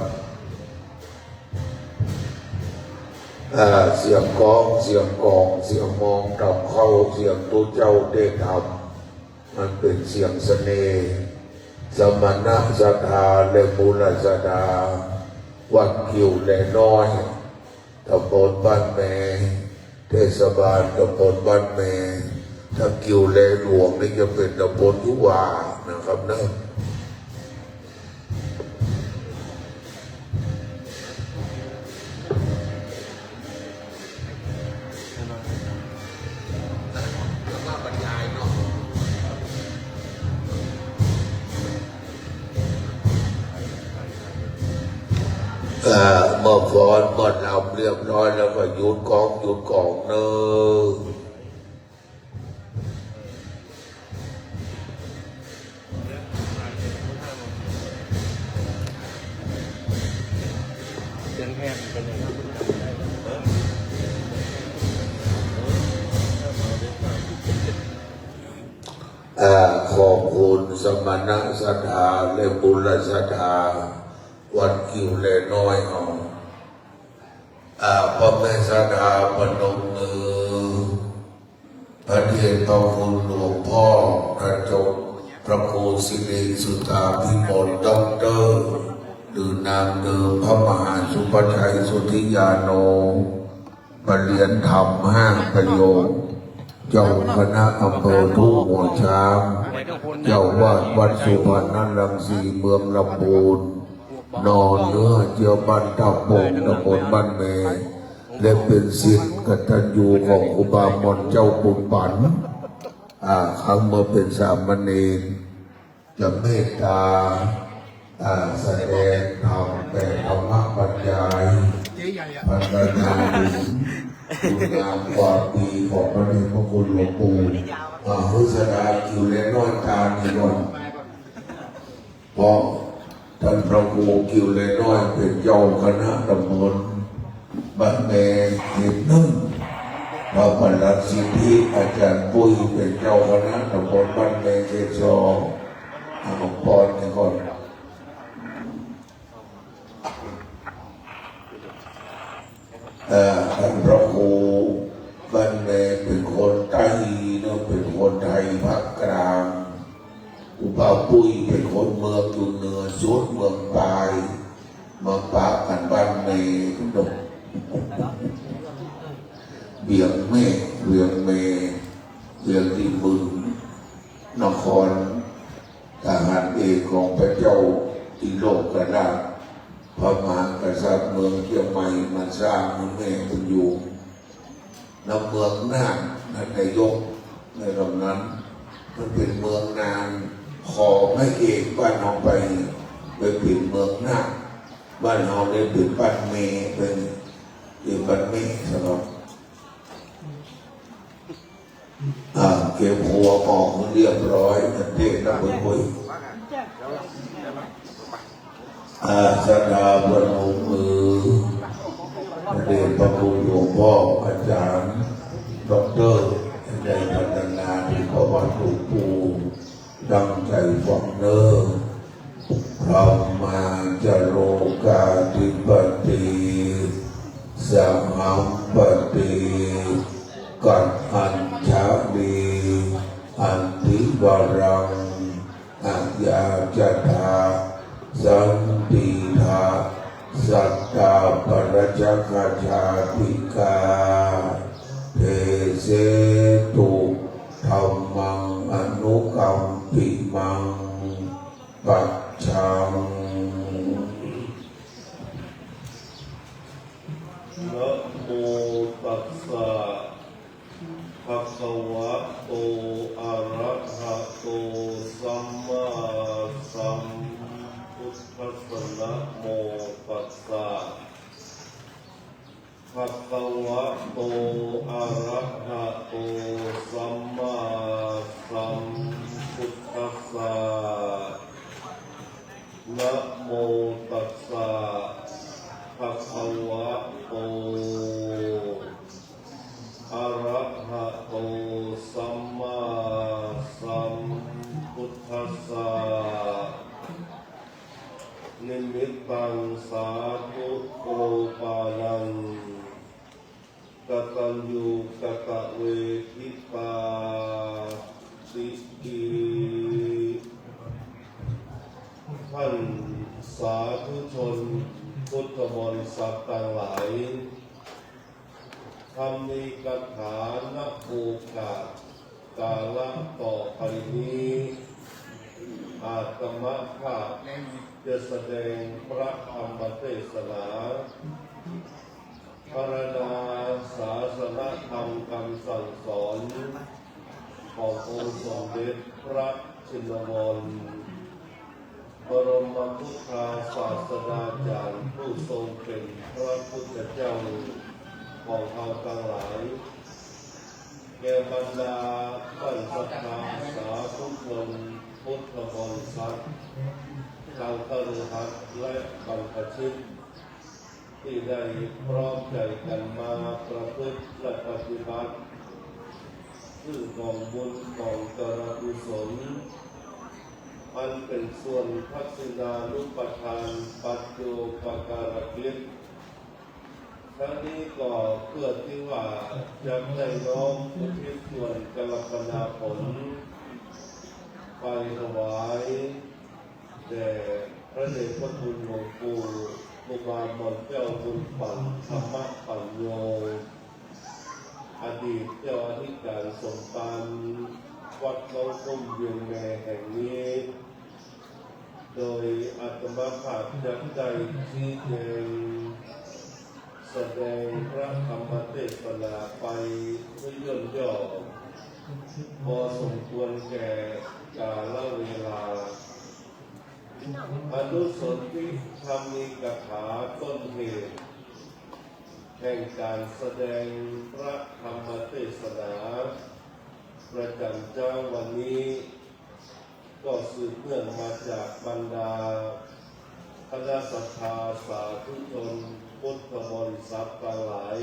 เสียงกองเสียงกองเสียงมองทำเข้าเสียงตัวเจ้าเด็กทำมันเป็นเสียงเสน่ห์สมณะศรัทธาและมูลศรัทธาวัดกิ่วแลน้อยตำบลบ้านแมเทศบาลตำบลบ้านแมถ้ากิ่วแลหลวงนี่จะเป็นตำบลยุวานะครับนะเมื่อฟ้อนเมื่อลำเรียบร้อยแล้วก็หยุดกองเนอะเสียงแหบเป็นยังไงขอบคุณสมณะศรัทธาและบุญศรัทธาวัดกิ่วแลน้อยเอาพ่อแม่ศรัทธาพนมมือพระเดชพระคุณหลวงพ่อพระเจ้าพระครูสิริสุตาภิมลด็อกเตอร์หรือนามเดิมพระมหาสุภชัยสุทธิยาโนปรริยนธรรม5 ประโยคเจ้าคณะอำเภอทุ่งหัวช้างเจ้าวาดวัดสุพรรณรังสีเมืองลำพูนนอนเนื้อเจียวบ้านตะปงตำบลบ้านแมและเป็นศิษย์กตัญญูของครูบามนเจ้าปุณปันครั้งเมื่อเป็นสามเณรจะเมตตาแสดงธรรมแต่ธรรมบรรยายพัฒนาคุณงามความดีของพระเดชพระคุณหลวงปู่พุทธดากิ่วแลน้อยตานี่ก่อนเพราะท่านพระครูกิ่วแลน้อยเป็นเจ้าคณะตำบลบ้านแมเขต1พระปลัดสิทธิอาจารย์ปุ้ยเป็นเจ้าคณะตำบลบ้านแมเขต2ของปอนนี่ก่อนท่านพระครูบ้านแมเป็นคนใต้เนาะเป็นคนไทยภาคกลางอุปาปุ้ยเป็นคนเมืองอยู่เหนือสุดเมืองปลายมาปะกันบ้านแมดกเบียงแม่เบียงแม่เบียงที่บึงนครทหารเอกของพระเจ้าที่โลกกระดาษพระมหากษัตริย์เมืองเชียงใหม่มาสร้างเมืองแม่เป็นอยู่นำเมืองน่านนายกในตรงนั้นมันเป็นเมืองนานขอไม่เอกบ้านเราไปเป็นเมืองน่านบ้านเราได้เป็นบ้านเมเป็นบ้านเมสำหรับเก็บหัวออกเรียบร้อยนั่นเองนะคุณปุ้ยศรัทธาพนมมือพระเดชพระคุณหลวงพ่ออาจารย์ด็อกเตอร์ได้พัฒนาที่ประวัติหลวงปู่ดังใจฟังเนอเรามาเจ ปรจคชาติกาเทเสตุธัมมังอนุกัมปิมังปัจฉังนะโมตัสสะภะคะวะโตอะระหะโตสัมมาสัมพุทธัสสะนะโมตัสสะภะคะวะโตอะระหะโตสัมมาสัมพุทธัสสะนะโมตัสสะภะคะวะโตอะระหะโตสัมมาสัมพุทธัสสะนิมิตตังสาธุโอปานังกตัญญูกตเวทิตาสิกิท่านสาธุชนพุทธบริษัทต่างหลายทำมีคาถานักโอกาสกาละต่อไปนี้อาตมาภาพจะแสดงพระธรรมเทศนาพรรณนาศาสนธรรมคำสั่งสอนขององค์สมเด็จพระชินวรบรมพุทธาศาสดาจารย์ผู้ทรงเป็นพระพุทธเจ้าของเราทั้งหลายแก่บรรดาท่านศรัทธาสาธุชนพุทธบริษัทชาวคฤหัสถ์และบรรพชิตที่ได้พร้อมใจกันมาประพฤติและปฏิบัติซึ่งกองบุญกองกรกุศลอันเป็นส่วนทักษิณานุปทานปัจโยปการกิจทั้งนี้ก็เพื่อที่ว่าจะได้น้อมอุทิศส่วนกัลปนาผลไปถวายแด่พระเดชพระคุณหลวงปู่ครูบาหม่อมเจ้าบุญปันธรรมปัญโยอดีตเจ้าอธิการสมภารวัดเขาต้มเวียงแม่แห่งนี้โดยอาตมาภาพจะได้ชี้แจงแสดงพระธรรมเทศนาไปด้วยย่นย่อพอสมควรแก่กาลเวลาอนุสนธิธรรมีกถาต้นเหตุแห่งการแสดงพระธรรมเทศนาประจำเจ้าวันนี้ก็สืบเนื่องมาจากบรรดาคณะศรัทธาสาธุชนพุทธบริษัททั้งหลาย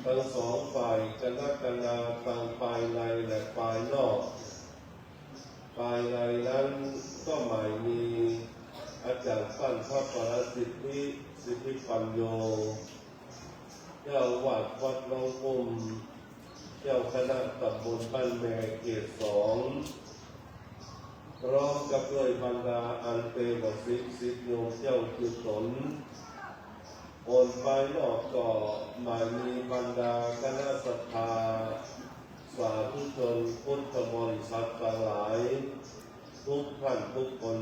ทั้งสองฝ่ายคณะกรรมการทั้งภายในและภายนอกภายในนั้นก็หมายมีอาจารย์ปั้นพระปรสิทธิปัญโยเจ้าวาดวัดหนองบุมเจ้าคณะตำบลบ้านแม่เขต2พร้อมกับด้วยบรรดาอันเตวสิทธิโยมเจ้าคือสนโอนภายนอกก็หมายมีบรรดาคณะศรัทธาสาธุชนพุทธบริษัททั้งหลายทุกท่านทุกคน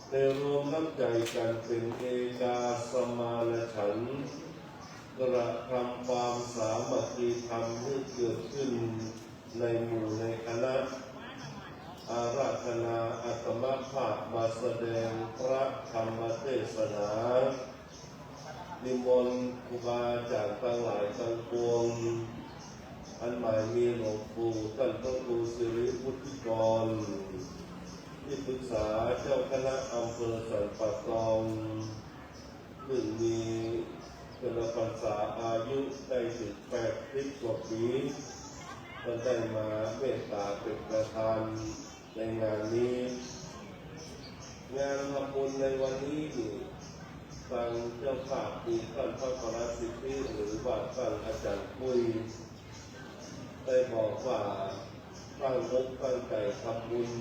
ได้รวมน้ำใจกันเป็นเอกาสมานฉันท์กระทำความสามัคคีธรรมให้เกิดขึ้นในหมู่ในคณะอาราธนาอาตมาภาพมาแสดงพระธรรมเทศนานิมนต์ครูบาอาจารย์ทั้งหลายทั้งปวงอันหมายมีหลวงปู่ท่านพระครูสิริพุทธิกรที่ปรึกษาเจ้าคณะอำเภอสันป่าตองซึ่งมีจนพรรษาอายุได้ถึง80 กว่าปีท่านได้มาเมตตาเป็นประธานในงานนี้งานทำบุญในวันนี้ทางเจ้าภาพมีท่านพระปรสิทธิหรือว่าท่านอาจารย์คุยได้บอกว่าตั้งอกตั้งใจทำบุญ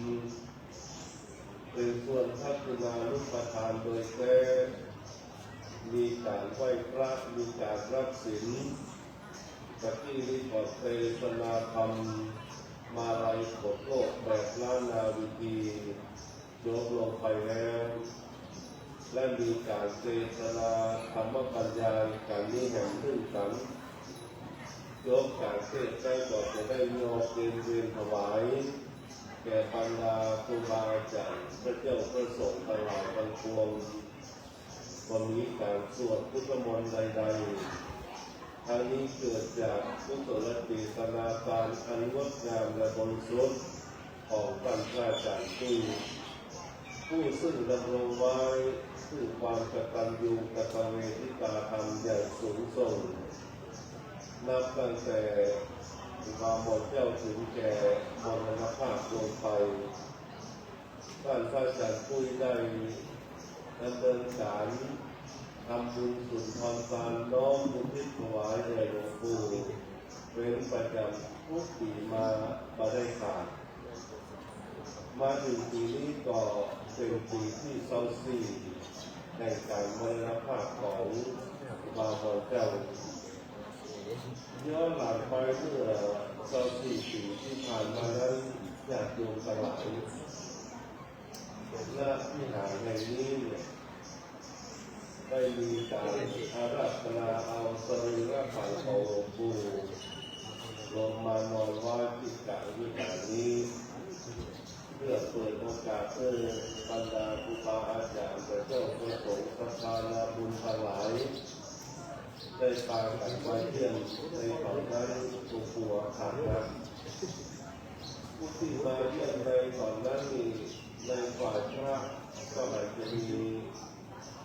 เป็นส่วนพัฒนานุปทานโดยแท้ ระมีการรับศีลตะกี้นี้ก่อนเทศนาธรรมมาลัยกดโลกแบบล้านนาวิธียกลงไปแล้วและมีการเทศนาธรรมบรรยายการนี้แห่งขึ้นกันยกการเทศได้ก่อนจะได้ยกเรียนถวายแก่บรรดาครูบาอาจารย์พระเจ้าพระสงฆ์ตลอดบางพวงวันนี้การสวดพุทธมนต์ใดๆทั้งนี้เกิดจากกุศลเจตนาการอันงดงามและบริสุทธิ์ของท่านพระอาจารย์ผู้ซึ่งดำรงไว้ซึ่งความกตัญญูกตเวทิตาธรรมอย่างสูงส่งนับตั้งแต่มาหมดเจ้าถึงแก่มรณภาพลงไปท่านพระอาจารย์ได้ดำเนินการทำบุญสุนทรทานน้อมบุญทิศถวายแด่หลวงปู่เป็นประจำทุกปีมาได้ขาดมาถึงปีนี้ก็เป็นปีที่24ในการมรณภาพของบาหมดเจ้าย้อนหลังไปเมื่อ24 ปีที่ผ่านมานั้นญาติโยมทั้งหลายและที่หาแห่งนี้ได้มีการอาราธนาเอาสรีระขันธ์ของหลวงปู่ลงมานอนไว้ที่กลางวิหารนี้เพื่อเปิดโอกาสให้บรรดาครูบาอาจารย์และเจ้าพระสงฆ์ศรัทธาญาบุญทั้งหลายได้พากันไปเยี่ยมในตอนนั้นหลวงปู่ขาดนะผู้ที่มาเยี่ยมในตอนนั้นมีในฝ่ายพระก็อาจจะมี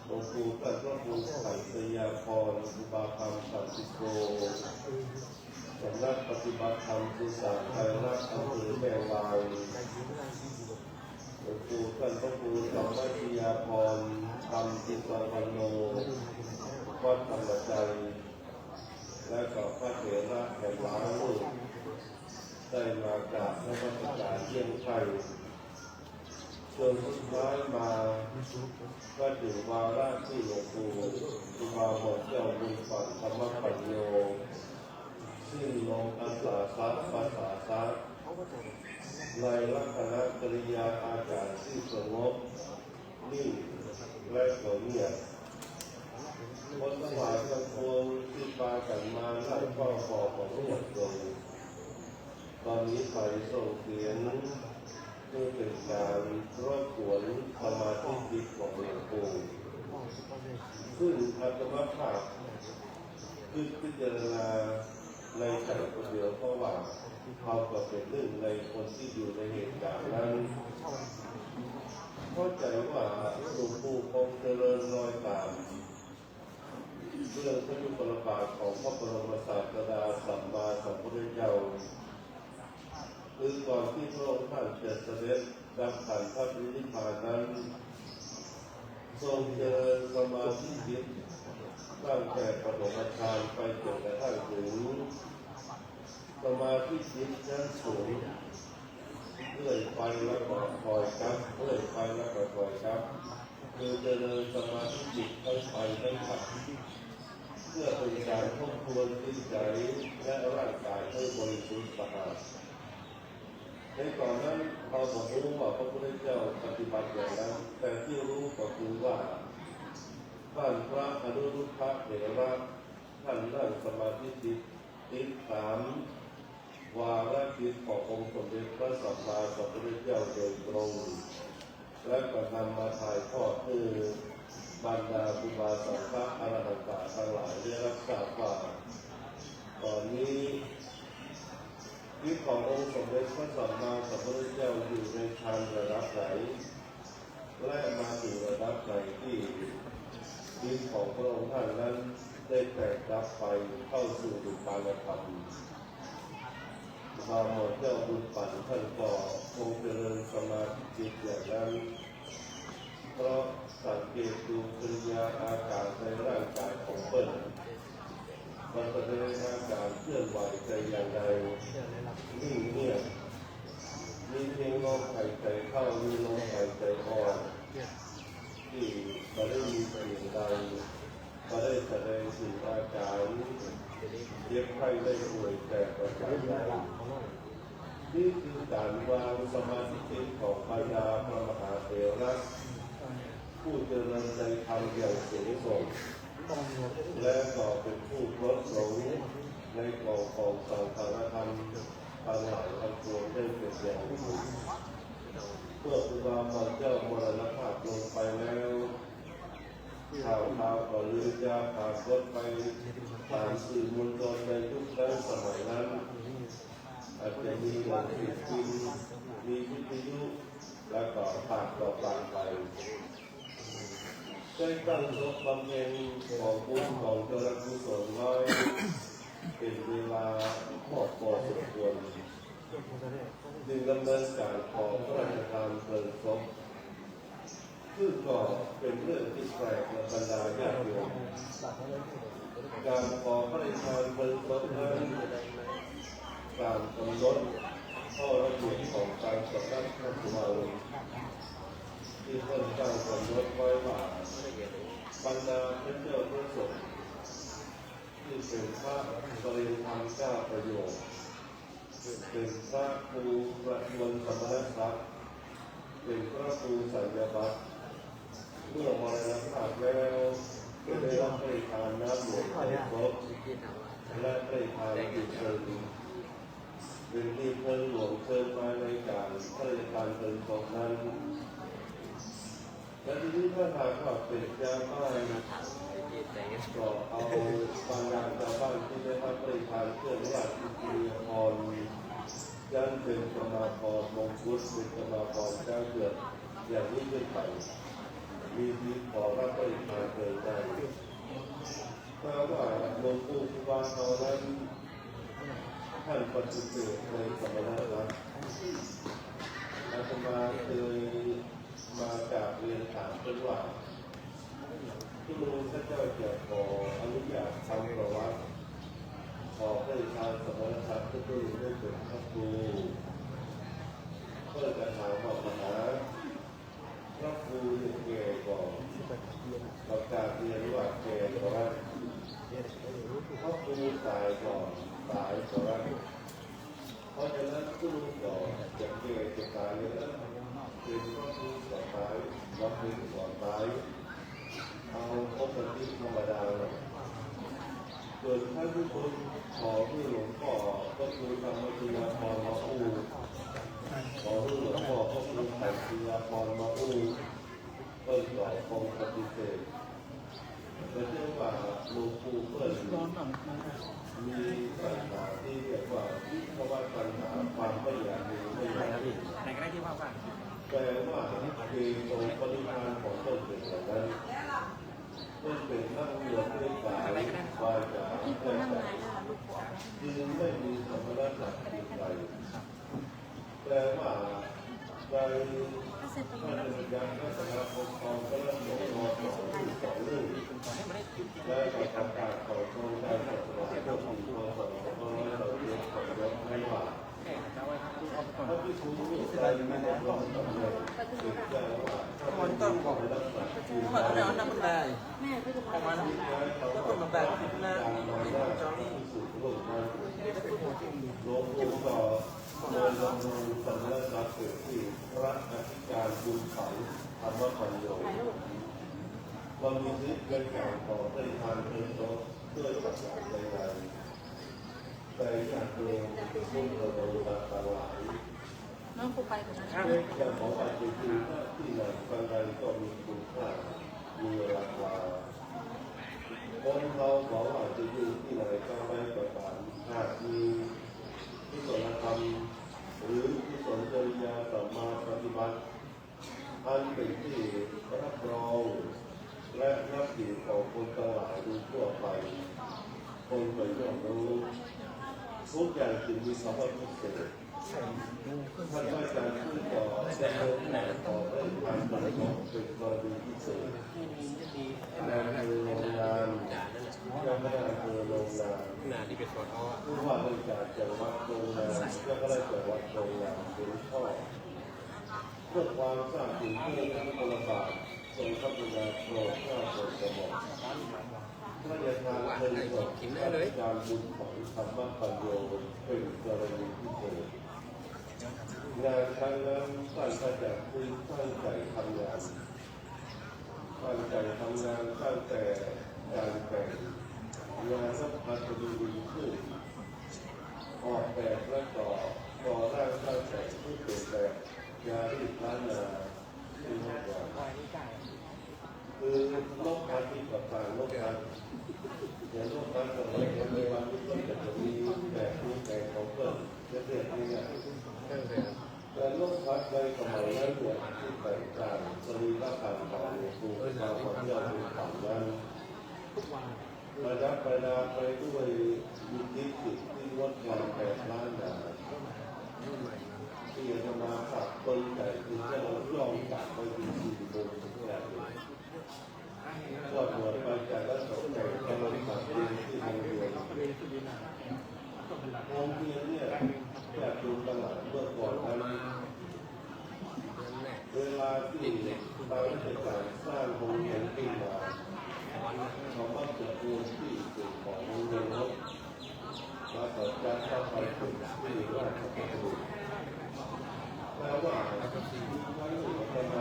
หลวงปู่ท่านพระครูไสยาพรครูบาธรรมสันติโกสำนักปฏิบัติธรรมสุสานไทยรัฐอำเภอแม่วางหลวงปู่ท่านพระครูธรรมวิยาพรธรรมจิตสังวโนวัดธรรมใจและก็พระเถระแห่งหลายรูปได้มากราบนมัสการเยี่ยมไทยจนสุดท้ายมาก็ถึงวาระที่หลวงปู่ครูบาหมดเจ้าบุญฝันธรรมปัญโยซึ่งลงอาสาสะภาษาสะในลักษณะกริยาอาการที่สงบนิ่งและก็เงียบคนทั้งหลายทั้งปวงที่พากันมานั่งเฝ้าขอของเงียบลงตอนนี้ไปส่งเสียงเพื่อเป็นการรบกวนสมาธิจิตของหลวงปู่ซึ่งอาตมาภาพคือพิจารณาในใจคนเดียวเพราะว่าเขาก็เป็นหนึ่งในคนที่อยู่ในเหตุการณ์นั้นเข้าใจว่าหลวงปู่คงเจริญรอยตามเรื่องพระยุคลบาทของพระบรมศาสดาสัมมาสัมพุทธเจ้าคือก่อนที่พระองค์ท่านจะเสด็จดับขันธ์พระนิพพานนั้นทรงเจริญสมาธิจิตตั้งแต่ปฐมฌานไปจนกระทั่งถึงสมาธิจิตชั้นสูงเลื่อยไปแล้วก็คอยครับเลื่อยไปแล้วก็คอยครับคือเจริญสมาธิจิตทั้งไปทั้งขับเพื่อเป็นการทบทวนจิตใจและร่างกายให้บริสุทธิ์สะอาดในก่อนนั้นเราบอกรู้ว่าพระพุทธเจ้าปฏิบัติอย่างนั้นแต่ที่รู้ก็คือว่าท่านพระอนุรุทธะเถระท่านนั่งสมาธิจิตติดตามวาระจิตขององค์สมเด็จพระสัมมาสัมพุทธเจ้าโดยตรงและก็นำมาถ่ายทอดคือบรรดาครูบาสังฆะอรหันตะทั้งหลายได้รับทราบว่าตอนนี้จิตขององค์สมเด็จพระสัมมาสัมพุทธเจ้าอยู่ในฌานระดับไหนและมาถึงระดับไหนที่จิตของพระองค์ท่านนั้นได้แตกดับไปเข้าสู่ดุจานธรรมบาหมดเจ้าบุญปันท่านก็คงเจริญสมาธิจิตอย่างนั้นเพราะสังเกตดูกิริยาอาการในร่างกายของเปิ้ลมันแสดงอาการเคลื่อนไหวใจอย่างใดนิ่งเงียบมีเพียงลมหายใจเข้ามีลมหายใจออกที่ไม่ได้มีเสียงใดไม่ได้แส ดงสื่ออาการเย็บไข้ได้ป่วยแต่ประการใดนี่คือการวางสมาธิของบรรดาพระมหาเถระผู้เจริญในธรรมอย่างสูงส่งและก็เป็นผู้พลดหลงในกองของสังฆธรรมทั้งหลายทั้งปวงได้เป็นอย่างดีเมื่อครูบาอาจารย์มรณภาพลงไปแล้วข่าวก็ลือจะปรากฏไปตามสื่อมวลชนในยุคนั้นสมัยนั้นอาจจะมีหนังสือพิมพ์มีวิทยุแล้วก็ปากต่อปากไปได้ตั้งศพบำเพ็ญของบุญของเจริญกุศลไว้เป็นเวลาพอสมควรจึงดำเนินการขอพระราชทานเพลิงศพซึ่งก็เป็นเรื่องที่แปลกในบรรดาญาติโยมการขอพระราชทานเพลิงศพนั้นตามกำหนดข้อระเบียบของการสำนักพระพุทธที่เพิ่มตั้งกำหนดไว้ว่าบรรดาพระเจ้าพระสงฆ์ที่เป็นพระปริธรรมเจ้าประโยชน์เป็นพระครูประมวลสมณศักดิ์เป็นพระครูสัญญาบัตรเมื่อมรณภาพแล้วก็ได้รับพระทานน้ำหลวงพ่อครบและพระทานติดเชิญเป็นที่เพิ่งหลวงเชิญมาในการพระราชทานเพลิงศพนั้นและที่นี้ถ้าหากว่าเป็นยาบ้านก็เอาบางอย่างชาวบ้านที่ได้รับพระราชทานเครื่องราชอิสริยาภรณ์ยันเป็นสมาภรณ์มงกุฎเป็นสมาภรณ์เจ้าเกิดอย่างนี้ขึ้นไปมีที่ขอรับพระราชทานเพลิงได้ถ้าว่าหลวงปู่ครูบาเขานั้นท่านปฏิเสธในสมณะรัฐอาตมาเคยมาจากเรียนถามเพื่อนว่าที่ลุงพระเจ้าจะขออนุญาตทำประวัติขอพระราชทานสมณศักดิ์ที่ลุงได้เป็นพระครูเพื่อจะถามว่าปัญหาพระครูเนี่ยแก่ก่อนประกาศเรียนว่าแก่ก่อนพระครูตายก่อนตายก่อนเพราะฉะนั้นครูก่อนจะแก่จะตายแล้วเป็นพระครูก่อนตายวัดเป็นก่อนตายเอาปกติธรรมดาเลยเกิดท่านทุกคนขอที่หลวงพ่อก็คือธรรมจิยาพรมาอู้ขอที่หลวงพ่อก็คือไถ่จิยาพรมาอู้เปิดต่อคงปฏิเสธแต่เชื่อว่าหลวงปู่เปิดมีปัญหาที่เรียกว่าเพราะว่าปัญหาความไม่อยากมีไม่อยากมีไหนก็ได้ที่ว่าบ้างแปลว่าคือตรงปริมาณของต้นเป็นอย่างนั้นต้นเป็นนักเรียนด้วยกายวาจาจึงไม่มีสมณศักดิ์ใดแปลว่าในพระราชบัญญัติรัฐธรรมนูญของพระราชบัญญัติสองเรื่องและประกาศของกรมการศาสนาพระพุทธศาสนาของเราเรียนของยศให้ว่าพระภิกษุณีใดไม่ได้รับสำเร็จถึงจะว่ามันต้องบอกรักษาที่มาแล้วนั่งบันไดประมาณแล้วก็มาแบบที่นั่นจอนี่สุดโลกนั้นหลวงปู่ก็โดยลงมือสำนักรักเกิดที่พระอธิการบุญฝังธรรมปัญโยว่ามีฤทธิ์เป็นการขอได้ทานเป็นโตด้วยปัจจัยใดๆแต่อยากเรียนมุ่งระดับตลาดน้องครูไปกับนั้นอย่างของอาจจะคือที่ไหนบางใดก็มีคุณค่ามีราคาคนเราบอกว่าจะอยู่ที่ไหนก็ไม่ประกาศหากมีที่สนธรรมหรือที่สนจริยาสัมมาปฏิบัติอันเป็นที่รับรองและนับถือของคนทั้งหลายโดยทั่วไปคนไม่ย่อมรู้ทุกอย่างจึงมีคำว่าพิเศษท่านอาจารย์พูดต่อแต่เริ่มต่อได้ทางประกอบเป็นกรณีพิเศษในโรงงานยังไม่ได้โรงงานที่เป็นส่วนผู้ว่าราชการจังหวัดโรงงานยังไม่ได้จังหวัดโรงงานเป็นข้อเพื่อความทราบถึงเรื่องพระบาททรงพระกรุณาโปรดเกล้าโปรดกระหม่อม พระยาทานเคยบอกการบุญของธรรมปัญโยเป็นกรณีพิเศษงานครั้งนั้นท่านก็จะคือตั้งใจทำงานตั้งใจทำงานตั้งแต่การแต่งงานสัมพันธ์ดีขึ้นออกแบบและก่อร่างตั้งแต่ที่เป็นแบบยาที่ล้านนาที่มากกว่าคือโลกการที่กับการโลกการอย่างโลกการสมัยนี้มีวันที่จะมีแบบมีแต่ของเพิ่มจะเรียกง่ายๆแต่โลกพัดในสมัยนั้นเนี่ยที่แต่งการสรีระการของหลวงปู่บางคนยอดเป็นฝั่งนั้นประดับประดาไปด้วยยุคที่ที่งดงามแบบล้านนาที่จะมาขับเปิ้ลใหญ่ที่จะลองจับไปดูดีบนทุกอย่างก็หมดไปจากแล้วสมัยกำลังตัดเรียนที่โรงเรียนเนี่ยอยากดูตลาดเมื่อก่อนนั้นเวลาที่บางราชการสร้างโรงเรียนขึ้นมาเขามักจะดูที่สุดของโรงเรียนแล้วมาต่อจากเข้าไปถึงที่ราชการแปลว่าท่านหนึ่งจะมา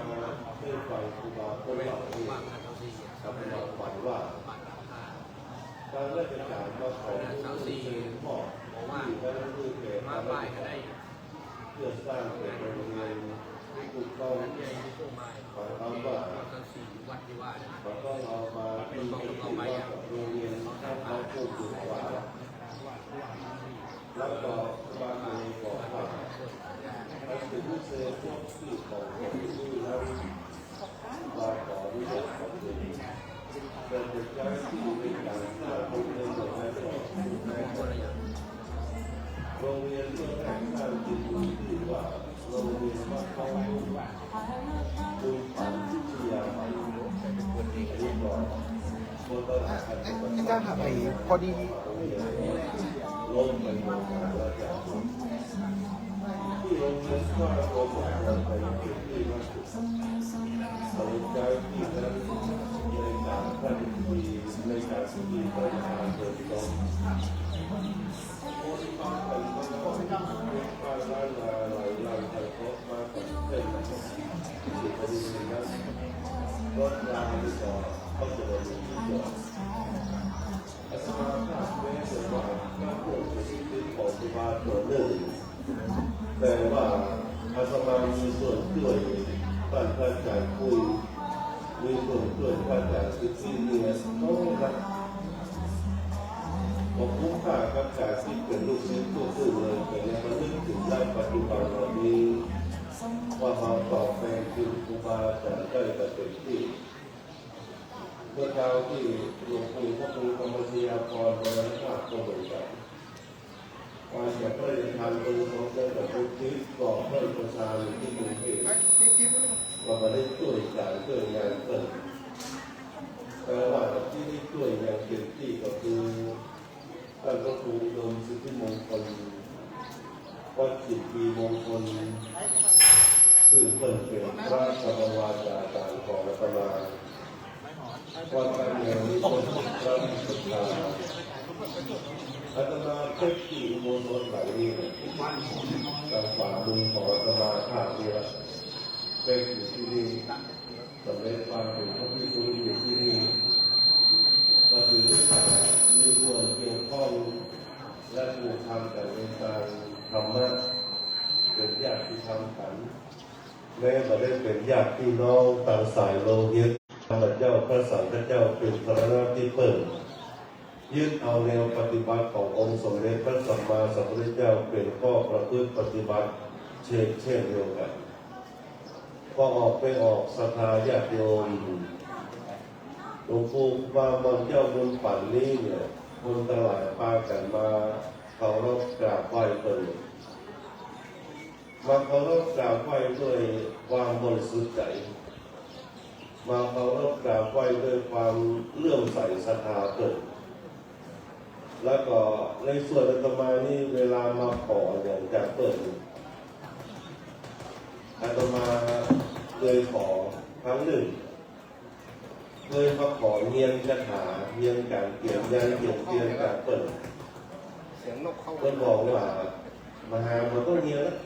ได้ฟังครูบาคนเหล่านี้ทำให้เราฝันว่าการราชการมาขอที่พ่อที่ได้รู้เกี่ยวกับเพื่อสร้างเป็นโรงเรียนที่ถูกต้องหมายความว่าเราต้องเอามาที่ว่าโรงเรียนต้องเอาผู้ถูกกว่าแล้วก็บางทีบอกว่าถ้าถึงเซฟที่ของผมที่นั้นมาขอที่จะขอบคุณเป็นเด็กชายที่เป็นการสร้างโรงเรียนของแม่โรงเรียนเมื่อแรกสร้างจริงที่ว่าโรงเรียนว่าเขาดูฝันที่ยาวอันนี้ก่อนคนตลาดอาจารย์ครับพอดีลงไปลงมาแล้วจะที่โรงเรียนก็โรงเรียนไปที่ว่าสนใจที่นั้นในการท่านที่ในการที่ประชาชนต้องคนฟังกันก็ต้องฟังร้านหลายร้านแต่ก็มาเป็นเส้นที่พอดีนั้นรถราดีกว่าเขาจะมาดูที่จอดอาสมาภาพแม้แต่ว่าการปลูกสิ่งที่ของที่บ้านตัวหนึ่งแต่ว่าอาสมามีส่วนช่วยท่านอาจารย์คุยมีส่วนช่วยท่านอาจารย์สิทธิ์เนี่ยเขาไม่รับผมคุ้มค่ากับการที่เป็นลูกศิษย์ผู้ซื่อเลยแต่ยังมานึกถึงได้ปัจจุบันเรามีว่ามาตอบแทนคุณครูบาอาจารย์ได้แต่เต็มที่เมื่อคราวที่หลวงปู่พระครูธรรมศิยาภรณ์วันนั้นก็เหมือนกันการจะพระราชทานเป็นของเจ้าหน้าที่ก่อเพิ่มประชาชนที่กรุงเทพเรามาได้ช่วยการช่วยงานเพิ่มแต่ว่าที่ได้ช่วยงานเต็มที่ก็คือท่านพระครูโยมสิทธิมงคลวัดจิตปีมงคลซึ่งเป็นพระธรรมวาจาจารย์ของอาตมาวัดการเงินที่เป็นพระพุทธาอาตมาเพ็กที่อุโบสถหลังนี้ทางฝ่ามือของอาตมาข้าเดียวเพ็กอยู่ที่นี่สำเร็จความเป็นพระพิฆเนศอยู่ที่นี่ก็ถือว่ามีส่วนเกี่ยวข้องและผูกพันกันในการธรรมะเป็นญาติธรรมกันแม้ไม่ได้เป็นญาติพี่น้องต่างสายโลหิตพระเจ้าพระสังฆเจ้าเป็นพระนาที่เปิดยึดเอาแนวปฏิบัติขององค์สมเด็จพระสัมมาสัมพุทธเจ้าเป็นข้อประพฤติปฏิบัติเช่นเดียวกันก็ออกศรัทธาญาติโยมหลวงปู่ว่ามันเจ้าบุญปั่นนี้เนี่ยคนตลาดพากันมาเคารพกราบไหว้เปิดมาเคารพกราบไหว้ด้วยความบริสุทธิ์ใจมาเคารพกราบไหว้ด้วยความเลื่อมใสศรัทธาเปิดแล้วก็ในส่วนอาตมานี่เวลามาขออย่างจากเปิดอาตมาเคยขอครั้งหนึ่ง เคยมาขอเงียนคาถาเงียนการเขียนยันเขียนเขียนการเปิดเพิ่นบอกว่ามหามันต้องเงียนนะ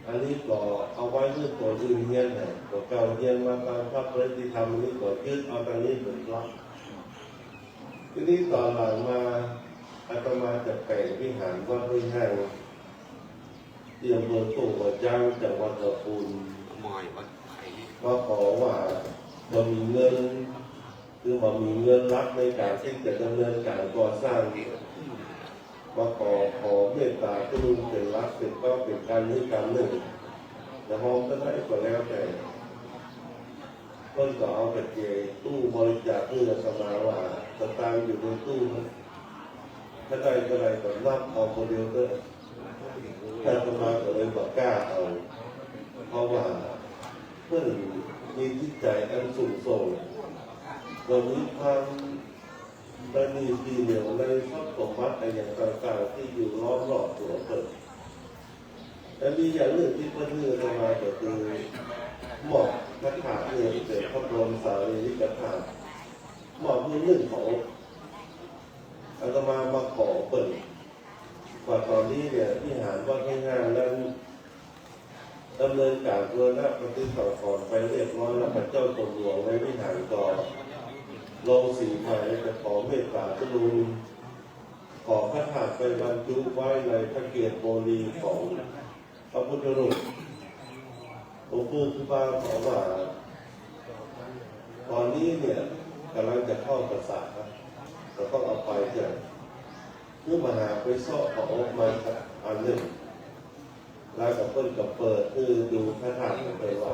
อันนี้ก็เอาไว้เพื่อตัวอื่นเงียนเนี่ยตัวเก่าเงียนมาตามพระปฏิธรรมนี้ก็ยึดเอาตรงนี้เป็นหลักทีนี้ตอนหลังมาอาตมาจะแปลงวิหารวัดห้วยแห้งที่อำเภอตู่หัวจ้างจังหวัดลำพูนมาขอว่าเรามีเงินคือมามีเงินรับในการที่จะดำเนินการก่อสร้างมาขอเมตตาที่ลุงเป็นรักเป็นก็เป็นการให้การหนึ่งแต่ห้องก็ได้ก็แล้วแต่เพิ่นก็เอาไปเจตู้บริจาคเพื่อสมาว่าสตางค์อยู่ในตู้ถ้าได้ก็ได้ก็รับเอาคนเดียวก็ถ้าสมาก็เลยบอกกล้าเอาเพราะว่าเพื่อนมีจิตใจอันสูงส่งเรามีความและมีทีเหนียวในทรัพย์สมบัติอะไรอย่างต่างๆที่อยู่ล้อมรอบตัวเปิดและมีอย่างหนึ่งที่เพื่อนเลือกมาก็คือหมอกพระธาตุเงินเสด็จพระบรมสารีริกธาตุหมอกมือหนึ่งของอาตมาขอเปิดกว่าตอนนี้เนี่ยที่หารว่าง่ายๆนั้นดำเนินการเพื่อหน้าปฏิสังขรณ์ไปเรียบร้อยแล้วพระเจ้าตนหลวงในวิหารก่อลงสีใหม่จะขอเมตตาตุลุนขอพระธาตุไปบรรจุไว้ในพระเกียรติโมลีของพระพุทธรูปหลวงปู่ครูบาบอกว่าตอนนี้เนี่ยกำลังจะเข้าภาษาเราต้องเอาไปเถอะเพื่อมาหาไปซ่อของออกมาอันหนึ่งแล้วกับเพิ่นกับเปิดคือดูพระธาตุไปว่า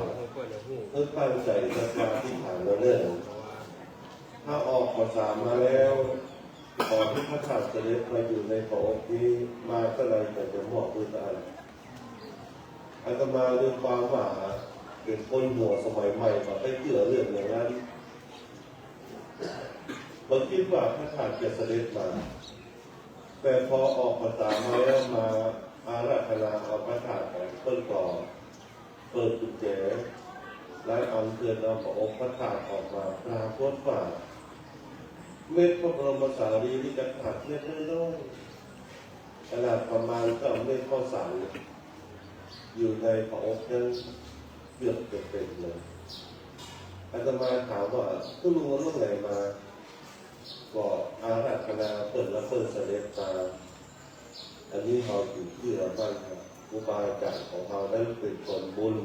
เพื่อตั้งใจศรัทธาที่ฐานเราเรื่องถ้าออกภาษามาแล้วขอที่พระธาตุเสด็จมาอยู่ในพระองค์นี้มาเท่าไรแต่จะเหมาะพื้นฐานอาตมาด้วยความว่าเป็นคนหัวสมัยใหม่มาไปเชื่อเรื่องอย่างนั้นบางคิดว่าพระธาตุจะเสด็จมาแต่พอออกภาษามาแล้วมาอาราธนาเอาพระธาตุไปเพิ่นก่อเปิดกุญแจและอัญเชิญเอาพระองค์พระธาตุออกมาปรากฏว่าเม็ดพระบรมสารีริกธาตุเล็กน้อยขนาดประมาณ9 เม็ดข้าวสารอยู่ในพระองค์นั้นเกือบจะเป็นเลยอาตมาถามว่าคุณลุงเอาเรื่องไหนมาก็อาราธนาเปิดและเปิดเสด็จมาอันนี้เราอยู่ที่เราบ้านครับครูบาอาจารย์ของเรานั้นเป็นคนบุญ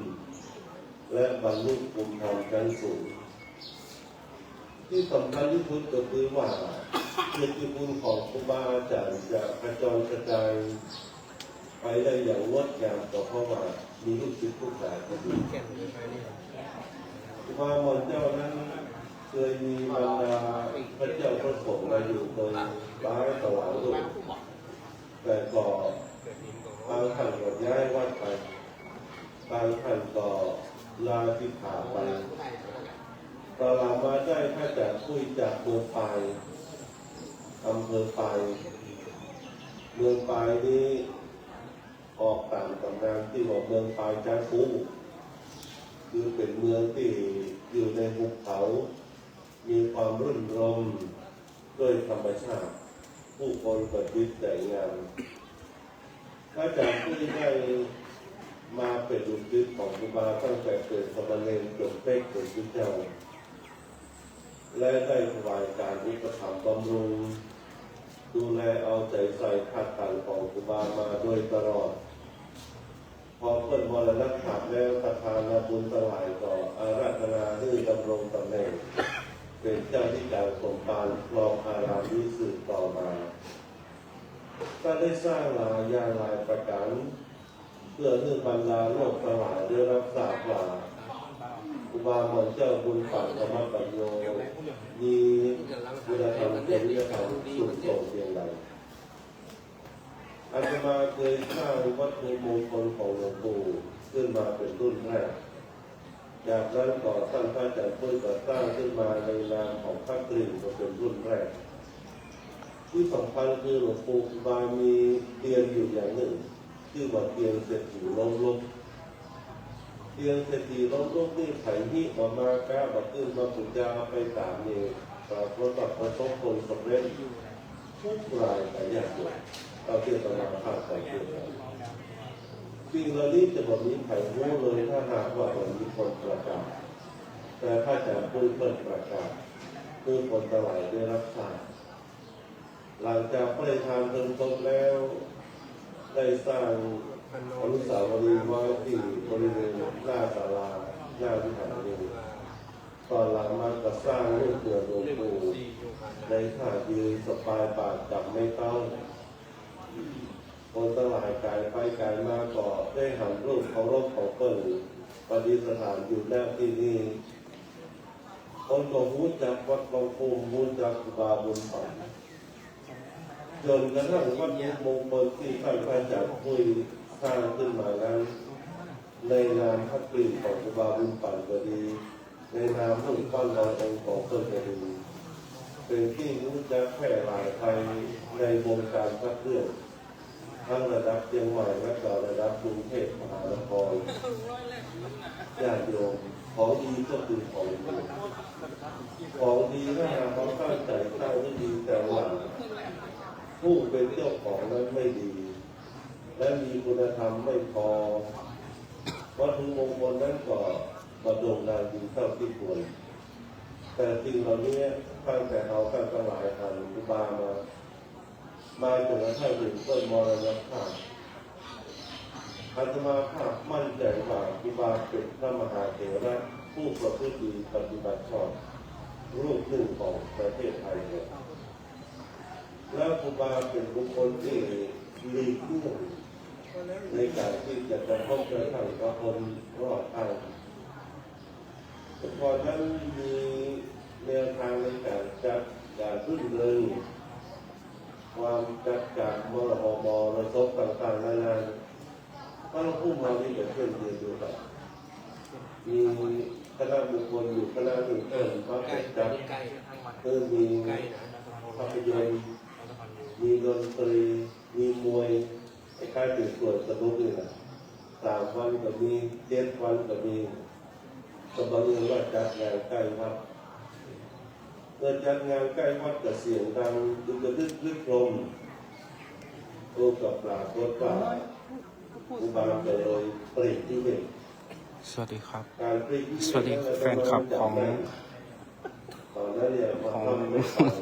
และบรรลุภูมิธรรมชั้นสูงที่สำคัญที่สุดก็คือว่าเกียรติคุณของครูบาอาจารย์จะกระจรกระจายไปได้อย่างงดงามก็เพราะว่ามีลูกศิษย์ลูกหาคนดีครูบาหม่อมเจ้านั้นเคยมีบรรดาพระเจ้าพระสงฆ์มาอยู่โดยร้ายตลอดโลกแต่ก็บางท่านก็ย้ายวัดไปบางท่านก็ลาสิกขาไปตอนหลังมาได้พระจากคุยจากเมืองปายอำเภอปายเมืองปายนี้ออกตามตำนานที่บอกเมืองปายจานฟูคือเป็นเมืองที่อยู่ในภูเขามีความรื่นรมด้วยธรรมชาติผู้คนประพฤติแต่งานพระจากคุยได้มาเป็นลูกศิษย์ของครูบาตั้งแต่เกิดสมณเณรจนเป๊กเป็นพุทธเจ้าและได้ถวายการอุปถัมภ์บำรุงดูแลเอาใจใส่ขัดขันของครูบามาโดยตลอดพอเพิ่นมรณภาพแล้วประธานบุญสลายต่ออาราธนาให้ดำรงตำแหน่งเป็นเจ้าที่การสมภารครองอารามนี้สืบต่อมาก็ได้สร้างหลายอย่างหลายประการเพื่อให้บรรดาโลกทั้งหลายได้รับทราบว่าครูบาหม่อมเจ้าบุญปัญธรรมปัญโยมีคุณธรรมจริยธรรมสูงส่งเพียงใดอาตมาเคยสร้างวัตถุมงคลของหลวงปู่ขึ้นมาเป็นรุ่นแรกจากนั้นต่อท่านพระอาจารย์พุทธก็สร้างขึ้นมาในนามของพระกลิ่นก็เป็นรุ่นแรกที่สำคัญคือหลวงปู่ครูบามีเตียงอยู่อย่างหนึ่งชื่อว่าเตียงเศรษฐีล้มลุก เตียงเศรษฐีล้มลุกนี่ไถนี่มาก้าบัดตื้นมาปุจจาไปตามนี่ปรากฏว่าประสบผลสำเร็จทุกรายแต่อย่างเดียวเราเทียบตำราภาคไปเทียบกันสิ่งเหล่านี้จะบอกนี้ไผ่รู้เลยถ้าหากว่ามันมีคนประกาศแต่ถ้าจะพูดเปิดประกาศคือคนตลาดได้รับทราบหลังจากพระราชทานเพลิงศพแล้วได้สร้างอนุสาวรีย์ไว้ที่บริเวณหน้าศาลาหน้าวิหารนี้ตอนหลังมาก็สร้างรูปเสือหลวงปู่ในท่ายืนสปายปากจับไม่ต้องคนตลาดกายไปกายมาก็ได้หันรูปเคารพของเปิ้ลประดิษฐานอยู่หน้าที่นี่คนก็รู้จักวัดบางปูรู้จักบาบุญปันจนกระทั่งวัดมงคลที่ท่านพระอาจารย์คุยสร้างขึ้นมานั้นในนามพระกลิ่นของบาบุญปันก็ดีในนามรูปปั้นลอยองค์ของเปิ้ลก็ดีเป็นที่รู้จักแพร่หลายไปในวงการพระเครื่องทั้งระดับเชียงใหม่และก็ระดับกรุงเทพมหานครญาติโยมของดีก็คือของดีของดีถ้าหากเขาตั้งใจตั้งที่ดีแต่ว่าผู้เป็นเจ้าของนั้นไม่ดีและมีคุณธรรมไม่พอวัตถุมงคลนั้นก็มาโด่งดังดีเท่าที่ควรแต่สิ่งเหล่านี้ตั้งแต่เราตั้งแต่หลายพันอุบามาจนกระทั่งถึงต้นมรณภาพอาตมาภาพมั่นใจว่าอุบาเป็นพระมหาเถระผู้ประพฤติดีปฏิบัติชอบรูปหนึ่งของประเทศไทยเนี่ยแล้วอุบาเป็นบุคคลที่หลีกเลี่ยงในการที่จะกระทบกระทั่งกับคนรอบข้างก่อนนั้นมีแนวทางในการจัดการรื่นเริงความจัดการมรหมระศพต่างๆนานาถ้าเราพูดมาที่จะเช่นเดียวกันมีคณะบุคคลอยู่คณะหนึ่งมาจัดคือมีภาพยนตร์มีดนตรีมีมวยคล้ายๆถึงส่วนสนุกนี่แหละ3 วันก็มี7 วันก็มีก็บางเรื่องว่าจัดงานใกล้วัดเกิดจัดงานใกล้วัดกับเสียงดังดึกดึกลมโอ้กับปลาโคตรป่าอุบาลเลยปลีกที่หนึ่ง สวัสดีครับ การปลีกที่ สวัสดีแฟนคลับของ ตอนนั้นเนี่ยมาทำไม่ฟัง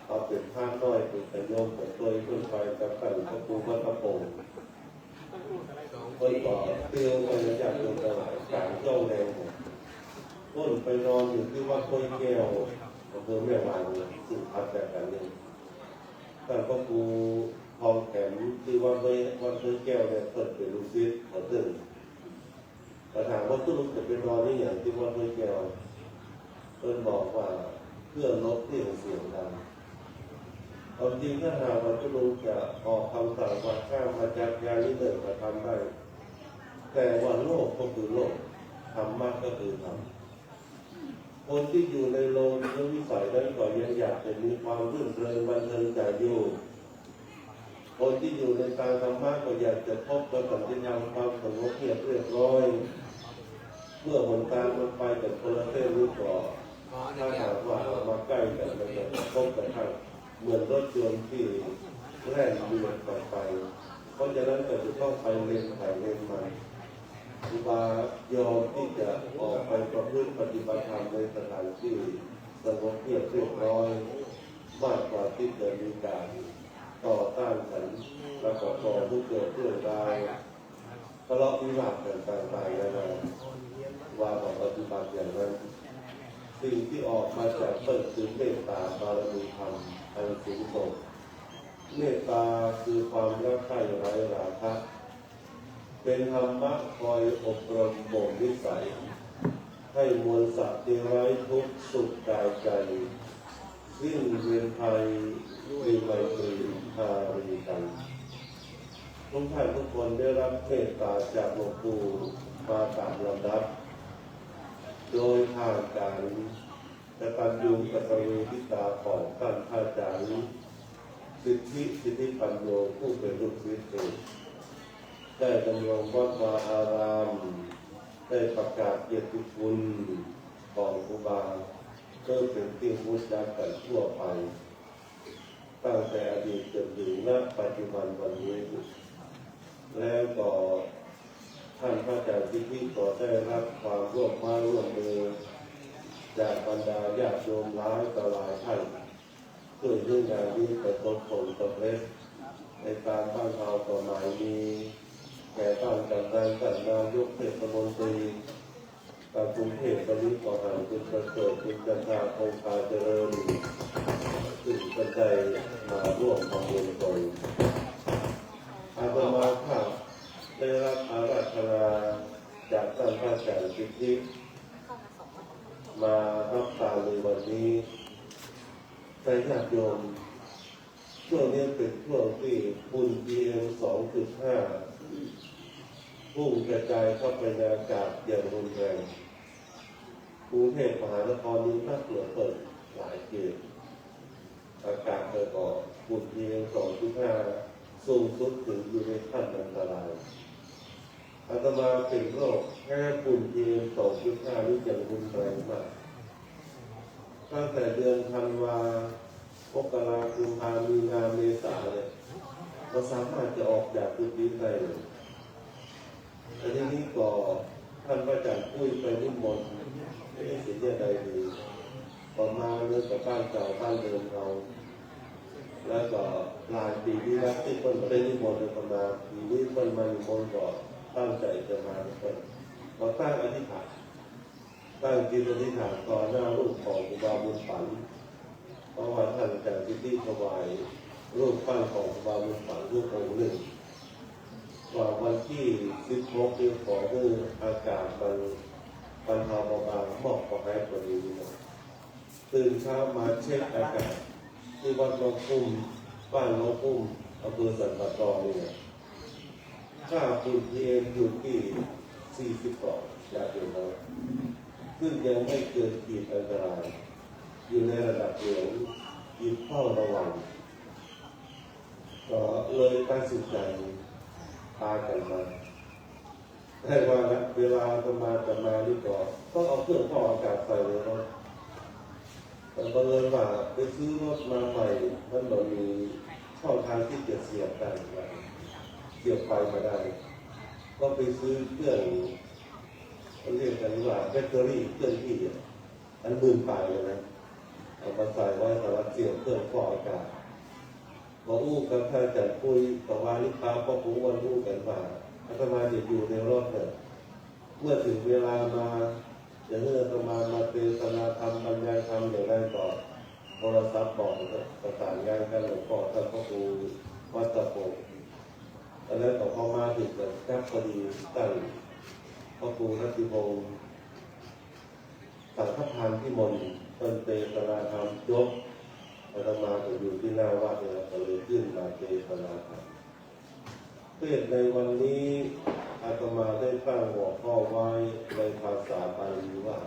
เขาเป็นผ้าน้อยเป็นแต่โยมแต่ตัวขึ้นไปกับกันพระปูพระกระโปรงคนต่อเตียวไปจากโยมตลาดกลางเจ้าแดงต้นไปนอนอยู่ที่วัดห้วยแก้วอำเภอแม่วางสุพรรณแบบนั้นท่านพระครูทองแขมที่วัดห้วยแก้วเนี่ยเปิดเป็นลูกศิษย์เขาตื่นแต่ถามว่าตู้ลูกจะเป็นนอนนี่อย่างที่วัดห้วยแก้วเพิ่นบอกว่าเพื่อลดเสียงดังความจริงถ้าหากว่าตู้ลูกจะออกคำสั่งว่าข้ามมาจากยานิเดินมาทำได้แต่ว่าโลกก็คือโลกธรรมะก็คือธรรมคนที่อยู่ในโลกนี้วิสัยนั้นก็ยังอยากจะมีความรื่นเริงบันเทิงใจอยู่คนที่อยู่ในทางธรรมะก็อยากจะพบกับสันติธรรมความสงบเรียบร้อยเมื่อหนทางมันไปกับคนละเส้นนี้ก็ถ้าหากว่าเรามาใกล้กันมันจะพบกันทั้งเหมือนรถยนต์ที่แล่นเรือไปเพราะฉะนั้นก็จะต้องไปเลนถ่ายเลนมาอุบายอมที่จะออกไปประพฤติปฏิบัติธรรมในสถานที่สงบเรียบร้อยมากกว่าที่จะมีการต่อต้านกันและก่อทุกข์เกิดเรื่องราวทะเลาะวิวาทกันต่างๆนานาว่าต่อปฏิบัติอย่างนั้นสิ่งที่ออกมาจากเปิดคือเมตตาบารมีธรรมอันสูงส่งเมตตาคือความรักใคร่ไร้ราคะเป็นธรรมะคอยอบรมบ่มนิสัยให้มวลสัตว์ที่ไร้ทุกข์สุขกายใจสิ้นเวียนภัยมีไมตรีหารีกันทุกท่านทุกคนได้รับเมตตาจากหลวงปู่มาตามลำดับโดยทางการกตัญญูกตเวทิตาของท่านอาจารย์สิทธิปัญโยผู้เป็นลูกศิษย์เองได้ดำรงวัดวาอาราม ได้ประกาศเกียรติคุณของครูบาเพื่อเป็นที่รู้จักกันทั่วไปตั้งแต่อดีตจนถึงณปัจจุบันวันนี้แล้วก็ท่านพระอาจารย์ที่ที่ก็ได้รับความร่วมมือจากบรรดาญาติโยมหลายต่อหลายท่านเพื่อให้งานนี้ประสบผลสำเร็จในการตั้งเราต่อมานี้แก่ตั้งกันได้กันนายกเทศมนตรีการกรุงเทพปริมณฑลคุณประเสริฐคุณจันทราคงคาเจริญซึ่งก็ได้มาร่วมทำบุญโดยอาตมาภาพได้รับอาราธนาจากท่านพระอาจารย์สิทธิมารับตาในวันนี้แต่ญาติโยมช่วงนี้เป็นช่วงที่ฝุ่น PM 2.5 พุ่งกระจายเข้าไปในอากาศอย่างรุนแรงกรุงเทพมหานครนี้น่าเกลียดเปิดหลายเขตอากาศเลยก็ฝุ่น PM 2.5 สูงสุดถึงอยู่ในขั้นอันตรายอาตมาเป็นโรคแพ้ฝุ่น PM 2.5 นี่อย่างรุนแรงมากตั้งแต่เดือนธันวามกราคมมีนาเมษาเนี่ยเราสามารถจะออกจากพื้นที่ได้เลยอันนี้ก็ท่านพระอาจารย์พูดไปนิมนต์ไม่ได้เสียใจเลยต่อมาเรื่องกับบ้านเก่าบ้านเดิมเราแล้วก็หลายปีที่แล้วที่คนไปนิมนต์เลยประมาณปีนี้คนมานิมนต์ก็ตั้งใจจะมาเป็นก็ตั้งอธิษฐานตั้งจิตอธิษฐานต่อหน้ารูปของครูบาบุญฝันเพราะว่าท่านอาจารย์ที่ถวายรูปปั้นของครูบาบุญฝันรูปองค์หนึ่งว่าวันที่16ปีขอคืออากาศมันบรรเทาเบาบางเหมาะกับแม่ตัวนี้นะตื่นเช้ามาเช็คอากาศที่วัดหลวงพุ่มบ้านหลวงพุ่มอำเภอสันป่าตองนี่นะค่าฝุ่น PM อยู่ที่42จากเดิมแล้วซึ่งยังไม่เกินขีดอันตรายอยู่ในระดับเหลืองหยิบเฝ้าระวังก็เลยตัดสินใจพากันมาแต่ว่าเวลาจะมาดีกว่าต้องเอาเครื่องฟอกอากาศใส่เลยนะแต่บังเอิญว่าไปซื้อรถมาใหม่มันแบบมีช่องทางที่จะเสียบได้เสียบไฟมาได้ก็ไปซื้อเครื่องเรียกกันว่าแบตเตอรี่เครื่องที่อันมืนไปเลยนะเอามาใส่ไว้สำหรับเสียบเครื่องฟอกอากาศพออู้กับท่านอาจารย์คุยต่อมาลิปาก็พูดวันอู้กันว่าอาตมาจะอยู่ในรถเนี่ยเมื่อถึงเวลามาจะเลื่อนอาตมาเทศนาธรรมบรรยายธรรมอย่างไรต่อโทรศัพท์บอกประสานงานกันหลวงพ่อท่านพระครูวัดตะโพอันนั้นต่อพอมาถึงกับแทบพอดีตั้งพระครูนัทธิพงศ์สังฆทานที่มนเป็นเทศนาธรรมยกอาตมาก็อยู่ที่หน้าวัดเนี่ยก็เลยขึ้นมาเทศนาธรรมเทศในวันนี้อาตมาได้ตั้งหัวข้อไว้ในภาษาบาลีว่า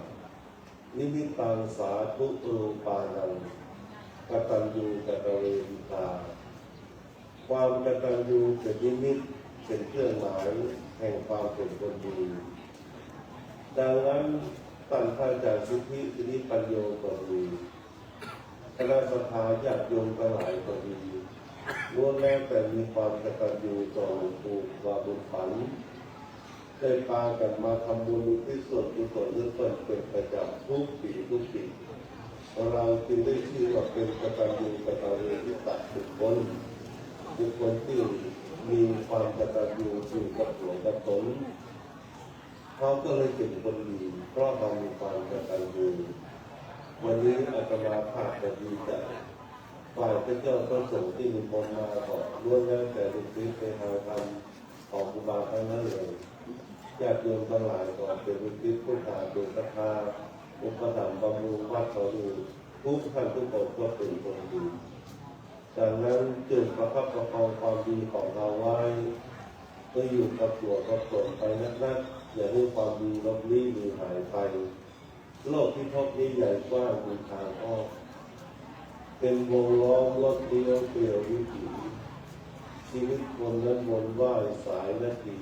นิมิตังสาธุรูปานังกตัญญูกตเวทิตาความกตัญญูเป็นนิมิตเป็นเครื่องหมายแห่งความเป็นคนดีดังนั้นท่านพระอาจารย์สิทธิปัญโยก็ดีคณะสัทธาญาติโยมทั้งหลายก็ดีล้วนแล้วแต่มีความกตัญญูต่อหลวงปู่วาบุญฝันได้พากันมาทำบุญที่ส่วนกุศลเรื่องเป็นประจำทุกปีเราจึงได้ชื่อว่าเป็นกตัญญูกตเวทิตาบุคคลที่มีความกตัญญูอยู่กับหลวงกับตนเขาก็เลยเป็นคนดีเพราะเรามีความกตัญญูวันนี้อาตมาภาพจะดีใจฝ่ายพระเจ้าพระสงฆ์ที่มีมนต์มาก็ล้วนแล้วแต่ลูกศิษย์ในทางธรรมของครูบาทั้งนั้นเลยญาติโยมทั้งหลายก็เป็นลูกศิษย์ผู้ขาดเป็นศรัทธาอุปถัมภ์บำรุงวัดเขาดูทุกท่านทุกคนก็เป็นคนดีดังนั้นจึงประคับประคองความดีของเราไว้เพื่ออยู่กับตัวกับตนไปนักๆอย่าให้ความดีลบลี้หรือหายไปโลกที่พบนี้ใหญ่กว้างมีทางอ้อมเป็นวงล้อมรถเลี้ยวเปลี่ยววิถีชีวิตคนนั้นวนว่ายสายนาที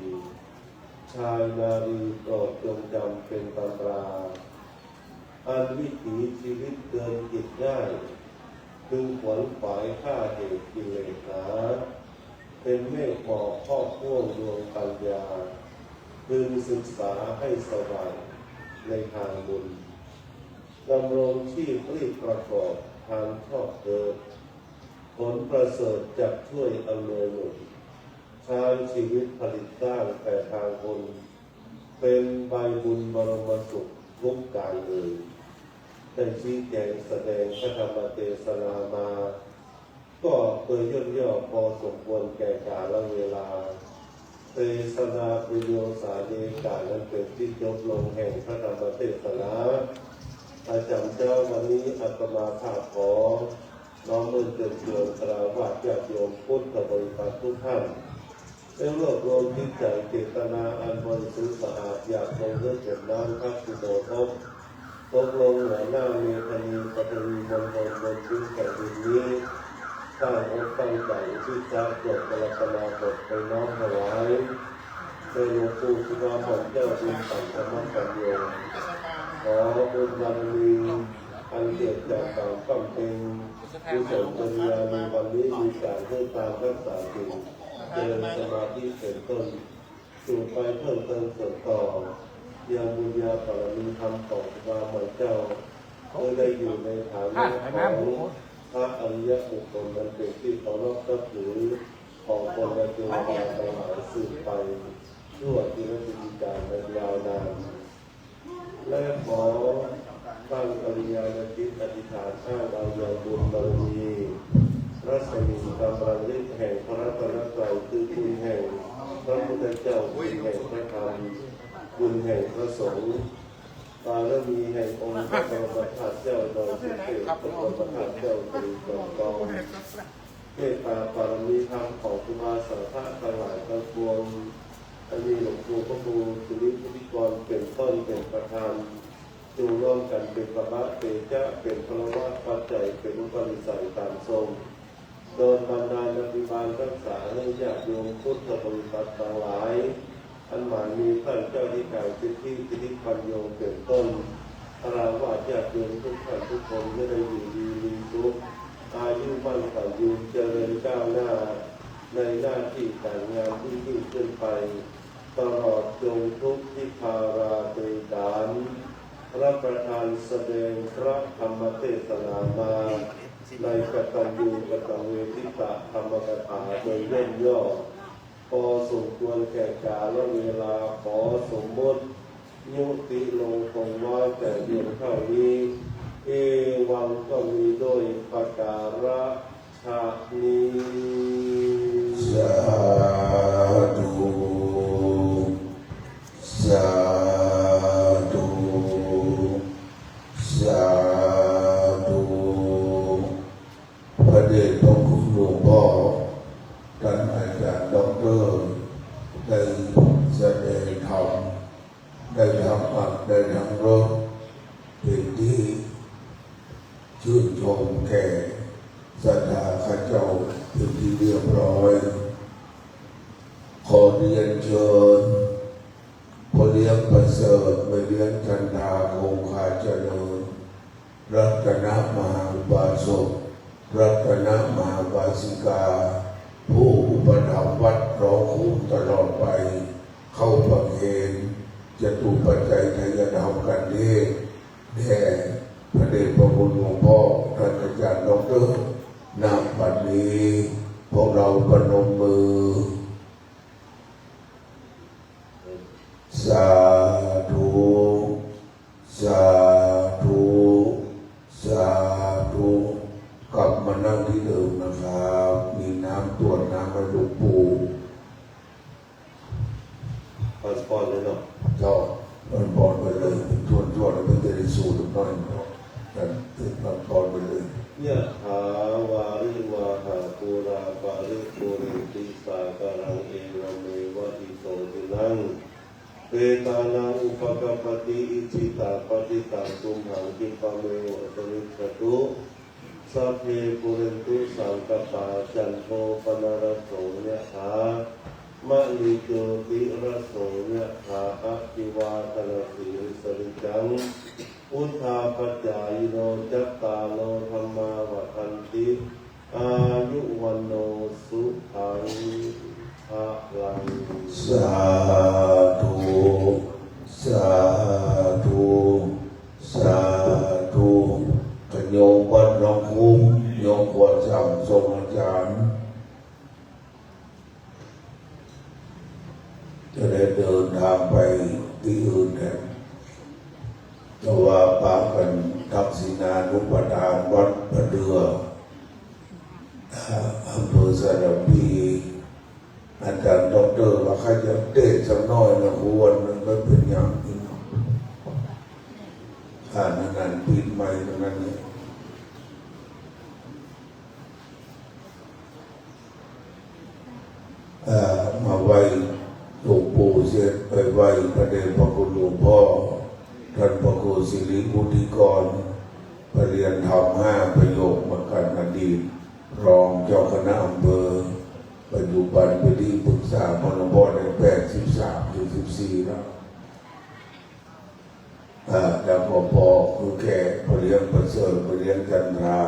ชายนารีโปรดจงจำเป็นตำราอันวิถีชีวิตเดินกิจง่ายจึงขวนขวายฆ่าเหตุกิเลสหนาเป็นเมฆหมอกครอบคลุมดวงปัญญาพึงศึกษาให้สว่างในทางบุญดำรงชีพรีบประกอบทางชอบเกิดผลประเสริฐจะช่วยอำนวยหนุนทางชีวิตผลิตสร้างแต่ทางบุญเป็นใบบุญบรมสุขทุกการเลยได้ชี้แจงแสดงพระธรรมเทศนามาก็โดยย่อๆพอสมควรแก่กาลเวลาเทศนาประโยชน์สาเดกานั้นเป็นที่จบลงแห่งพระธรรมเทศนาอาจารย์เจ้าวันนี้อาตมาภาพขอน้อมมือเตือนเตือนกล่าวว่าญาติโยมพุทธบริษัททุกท่านได้รวบรวมจิตใจเจตนาอันบริสุทธิ์สะอาดอยากลงเรื่องเก็บน้ำพระสุโธทบตกลงหัวหน้าเมธานีปฐวีมณฑลบนพื้นแผ่นดินนี้สร้างอกตั้งใจที่จะเกิดกรกนาบทไปน้อมถวายโดยหลวงปู่สุภาพรเจ้าคุณสังฆมปัญโยขอบุญบารมีอันเกิดจากการฟังเพลงกุศลปัญญาในวันนี้มีการเพิ่มตามรักษาสิ่งเจริญสมาธิเป็นต้นสู่ไปเพิ่มเติมเสริมต่อยังบุญญาบารมีธรรมของพระเหมือนเจ้าเมื่อได้อยู่ในฐานะของพระอริยบุคคลนั้นเป็นที่เคารพนับถือของคนและเทวดาทั้งหลายสืบไปชั่วที่รัชกาลในยาวนานและขอตั้งปริยานจิตอธิษฐานอ้างเอาอย่างบุญบารมีรัศมีกำลังฤทธิ์แห่งพระรัตนตรัยคือคุณแห่งพระพุทธเจ้าคุณแห่งพระธรรมคุณแห่งพระสงฆ์บารมีแห่งองค์พระบรมธาตุเจ้าโดยสิทธิพระบรมธาตุเจ้าตรีจงกองเมตตาบารมีธรรมของครูบาสาวกทั้งหลายทั้งปวงอันมีหลวงปู่พระครูสุริพุทธิกรเป็นต้นเป็นประธานจูร่วมกันเป็นพระบาเตจะเป็นพระวะปัจจัยเป็นอุปนิสัยตามทรงโดนบรรดาลอภิบาลรักษาให้ญาติโยมพุทธบริษัททั้งหลายอันหมายมีท่านเจ้าที่การสิทธิสิทธิปัญโยเป็นต้นอาราวาญาติโยมทุกท่านทุกคนจะได้อยู่ดีมีสุขอายุมั่นขวัญยืนเจริญก้าวหน้าในหน้าที่การงานที่ยิ่งขึ้นไปตลอดจงทุกทิพาราเตกานพระประธานแสดงพระธรรมเทศนามาในกตัญญูกตเวทิตะธรรมกถาโดยย่นย่อพอสมควรแก่กาลเวลาขอสมมติยุติลงคงว่าแต่เพียงเท่านี้เอวังก็มีโดยประการฉะนี้สาธุสาธุสาธุพระเดชพระคุณหลวงพ่อท่านอาจารย์ด็อกเตอร์ได้แสดงธรรมได้ทำอัดได้ทำรถเป็นที่ชื่นชมแก่ศรัทธาข้าเจ้าเป็นที่เรียบร้อยขอเรียนเชิญพอเลี้ยงประเสริฐไม่เลี้ยงจันทาคงคาเจริญรัตนมหาอุบาสกรัตนมหาบาสิกาผู้อุปถัมภ์วัดรอคุ้มตลอดไปเข้าประเคนจะตูปัจจัยทายธรรมกันนี้แด่พระเดชพระคุณหลวงพ่อท่านอาจารย์ดอกเตอร์ณ บัดนี้พวกเราประนมมือสาธุสาธุสาธุกลับมานั่งที่เดิมนะครับมีน้ำตรวจน้ำให้หลวงปู่ พาสปอร์ตเลยเนาะ ก็มันบอลไปเลยทวนแล้วมันจะได้สูตรหน่อยเนาะนั่นติดมันบอลไปเลยยะถาวาริวาหาปูราปาริปุเรติสาการังเอวเมวะอิโตตินังเปตานังอุปกปติอิจิตาปฏิตังตุมหังคิปะเมวะสมิจฉตุสัพเพปุเรนตุสังกปาจันโทปนารโสยะถา มะลิโยติระโสยะถาอะจิวาตระสีสริจังพุทธาปัจจายโนจัตตาโลธรรมาวัฏันติอายุวันโนสุขังภะลัง สาธุสาธุสาธุโยมวัดหนองคุ้มโยมวัดสามทรงอาจารย์จะได้เดินทางไปที่อื่นกันเพราะว่าปากันทักษิณานุปทานวัดประเดืออำเภอสระพีอาจารย์ดอกเตอร์ว่าใครจะเด็ดสักน้อยนะควรมันก็เป็นอย่างนี้นั่นปีนใหม่ตรงนั้นเนี่ยมาไหว้หลวงปู่เสร็จไปไหว้พระเดชพระคุณหลวงพ่อท่านพระครูสิริบุติกรไปเรียนธรรม5 ประโยคมากันอดีตรองเจ้าคณะอำเภอปัจจุบันเป็นที่ปรึกษาหลวงพ่อได้83 ถึง 14แล้วแล้วก็พอคือแก่พระเลี้ยงประเสริฐพระเลี้ยงจันทรา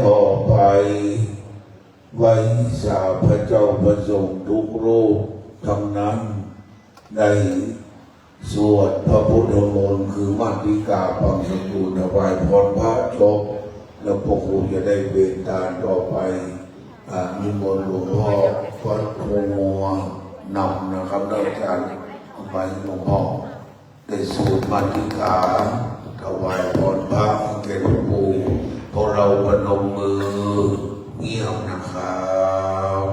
ต่อไปไว้สาพระเจ้าประสงค์ทุกรูปทั้งนั้นได้สวดพระพุทธมนต์คือมาติกาปังสกุลถวายพรพระจบแล้วพวกคุณจะได้เบญทานต่อไปนิมนต์หลวงพ่อวัดโพงัวนำนะครับได้การไปหลวงพ่อได้สวดมาติกาถวายพรพระแก่หลวงปู่พวกเราพนมมือเงียบนะครับ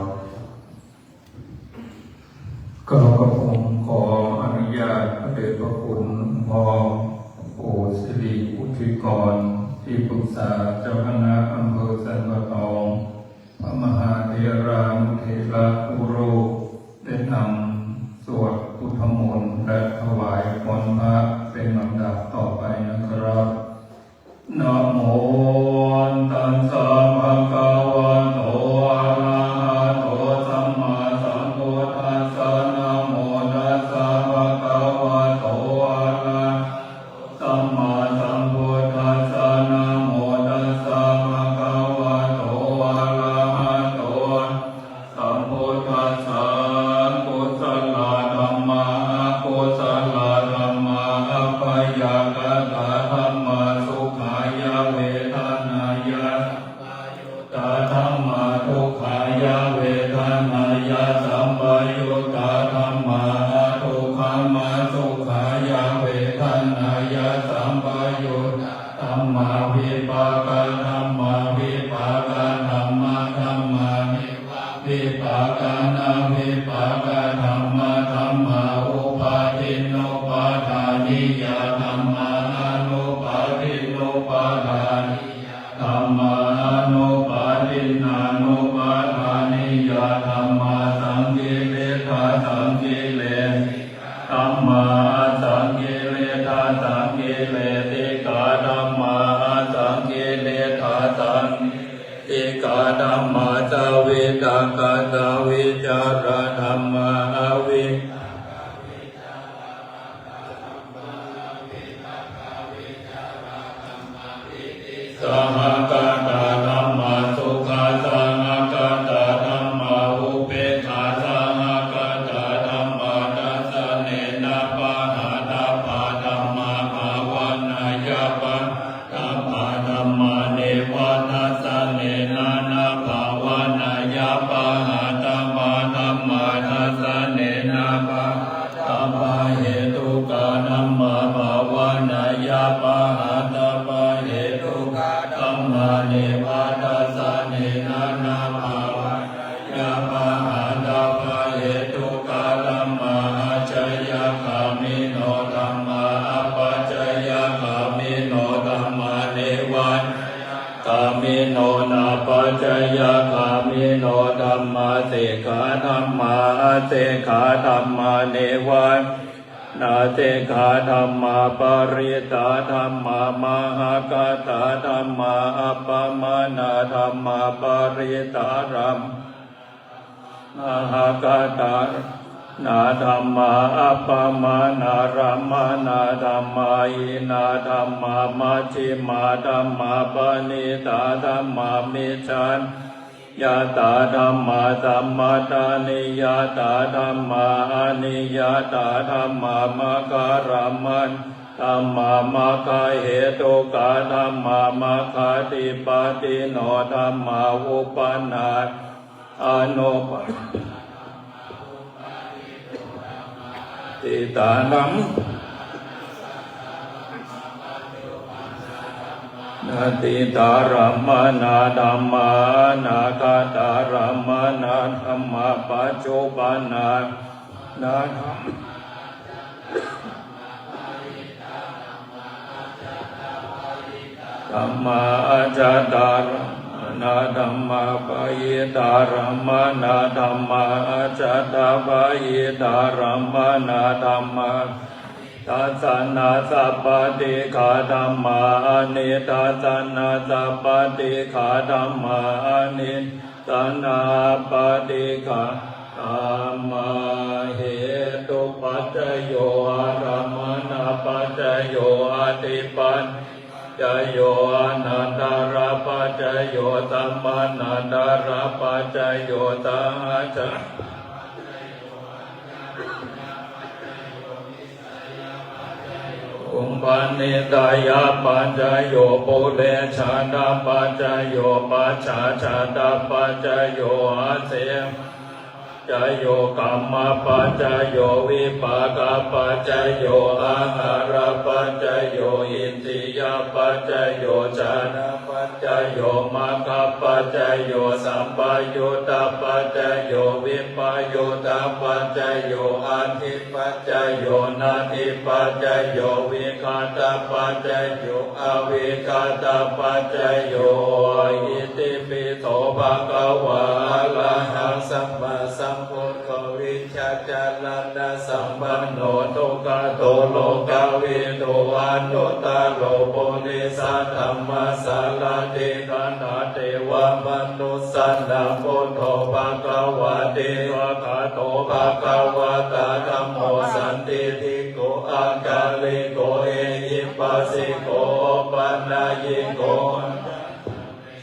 ก็ผมขออนุญาตพระเดชพระคุณพ่อปู่สิริวุฒิกรที่ปรึกษาเจ้าคณะอำเภอสันปะตองพระมหาเถรานุเถระอุโรได้นำสวดพุทธมนต์และถวายพรพระเป็นลำดับต่อไปนะครับนะโมตัสสะภะคะวะโตอะระหะโตสัมมาสัมพุทธัสสะนะโมตัสสะภะคะวะโตอะระหะสัมมาสัมพุทธัสสะนะโมตัสสะภะคะวะโตอะระหะโตสัมพุทธัสสะกุศลธัมมากุศลธัมมาอัปปยากตาธัมมาสุขายะเวทนายะตาธัมมาทุกขายะเวทนายะสัมปยุตตาธัมมาทุกขามาสุขายะเวทนายะสัมปยุตตาธัมมาวิปากะธัมมาวิปากะธัมมาธัมมาวิปากะนาวิปากะธัมมาธัมมาอุปาทินโนปาทานิยาธัมมาอนุปาทินโนปาทานิธัมมาอนุปาทินานุปาทานิยาธัมมาสังกิเลสสังกิเลสธัมมาสังกิเลสสังกิเลติกาธัมมาสังกิเลสสังติกาธัมมาจาวิตากาจาวิจารธัมมาวิสหกาตาธัมมาสุขาสหกาตาธัมมาอุเปกขาสหกาตาธัมมาทัสสะเนนะปะหาตาปะธัมมาภาวานายะปะธัมมาธัมมาเนวะทัสสะเนนะนะภาวานายะปะหาตาปะธัมมาทัสสะเนนะปะธัมมาเหตุกาธัมมาภาวานายะปะหาตาปะเหตุกาธัมมาเนวะทัสสะเนนะนะภาวานายะปะหาตาปะเหตุกาธัมมาอัจฉริยะคามิโนธัมมาอัปปัจจยคามิโนธัมมาเนวันคามิโนนาปัจจยคามิโนธัมมาเสขาธัมมาเสขาธัมมาเนวันนาเสขาธัมมาปริตาธัมมามหากตาธัมมาอัปปมานาธัมมาปริตารัม อาหากาตานาธรรมาอัปปมานารัมมานาธรรมาอินาธรรมามัชฌิมาธรรมาปณิตาธรรมามิจฉายะตาธรรมาสัมมาทานิยะตาธรรมาอนิยะตาธรรมามะการามันธรรมามะคาเหตุกาธรรมามะคาติปาติโนธรรมาอุปนาอนุปติตานังนาติตารมนาธัมมานาคาตารมนาธัมมาปัจจุบันนานาธัมธัมมาจตารนาธัมมาปยิตารมนาธัมมาจตปยิตารมนาธัมมาตัสสะนาสัพพติขาธัมมานิตัสสะนาสัพพติขาธัมมานิตัสสะปฏิขาธัมมาเหตุปัจจโยอารัมมณปัจจโยอาติปัจจโยอนันตระปัจจโยสัมมานันตระปัจจโยตัจจอุปนิตายาปัจจโยปุเรชาดาปัจจโยปัจฉาชาดาปัจจโยอาเสจโยกัมมปัจจโยวิปากปัจจโยอาหารปัจจโยอินทรียปัจจโยฌานปัจจโยมัคคปัจจโยสัมปยุตตปัจจโยวิปยุตตปัจจโยอาทิปัจจโยนาทิปัจจโยวิคตปัจจโยอวิคตปัจจโยอิติปิโสภะคะวะอะระหังสัมมาสัมพุทโธวิชาจารณะสัมปันโนทุกขโตโลกวิทูอนุตตโลปุริสัทธัมมาสารติขันธเทวมนุสสนาพุทโธภะคะวะเทวะคาโตภะคะวะตาธัมโมสันติทิโกอากาลิโกเอหิปัสสิโกปัญญิโก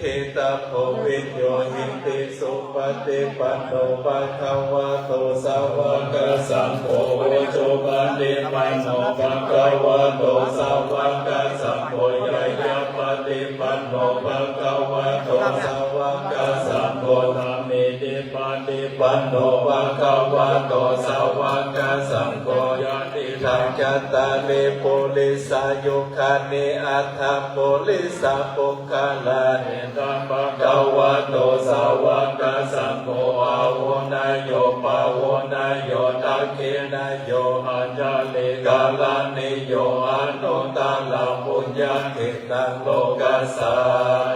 ทิตาโพวิโยหิติสุปฏิปันโนภะคะวะโตสาวกสังโฆวิจุปันติปันโนภะคะวะโตสาวกสังโฆยายาปฏิปันโนภะคะวะโตสาวกสังโฆธัมมิติปฏิปันโนภะคะวะโตสาวกสังโฆยะติทังจัตตาลิปุริสายุคานิอัตถปุริสาปุคคลานิตัมภะคะวะโตสาวกสังโฆอาวุนายโยปาวุนายโยทักขินายโยอัญญาลิกาลานิโยอนุตตลังปุญญกิตังโลกัสสา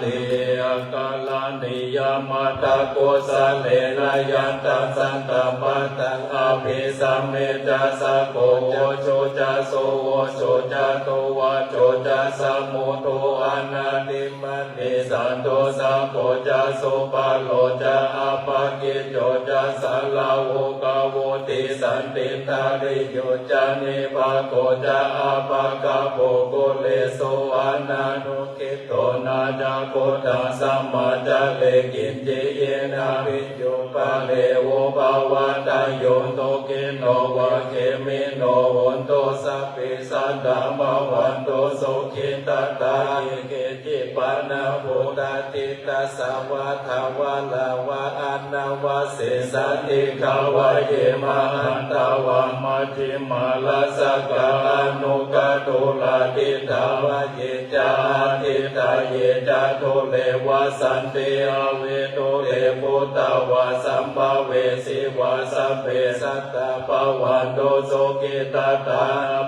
ติกาลานิยามาตะโกสะเลนะยันตังสันตปัตตังอภิสัมเมจัสสะโกโวโชจัสโสโวโชจัตโตวะโชจัสสะโมโตอนาติมันติสันโตสัพโพจัสสุปาโลจะอาปะกิจโยจะสัลลาโวกาโวติสันติตาริโยจะนิภาโกจะอาปะกะโปโกเลโสอานานุกิโตนาจาโกตังสัมมาจเลกินเจเยนาวิโยปะเลโวภาวะตายโยโตเกโนวะเกมิโนโหนโตสัพพิสัตตาภวันโตโสขิตตาเอเกจิปานาโพดาติตาสาวะทาวะลาวะอันนาวะเสสติขาวะเยมหันตาวะมัจจิมาลาสกาอนุกาตุลาติตาวะเยจาติตาเยจาโตเลวะสันติอเวโตเลปุตตาวะสัมภเวสีวะสัพเพสัตตาปวันโตโสกิตตา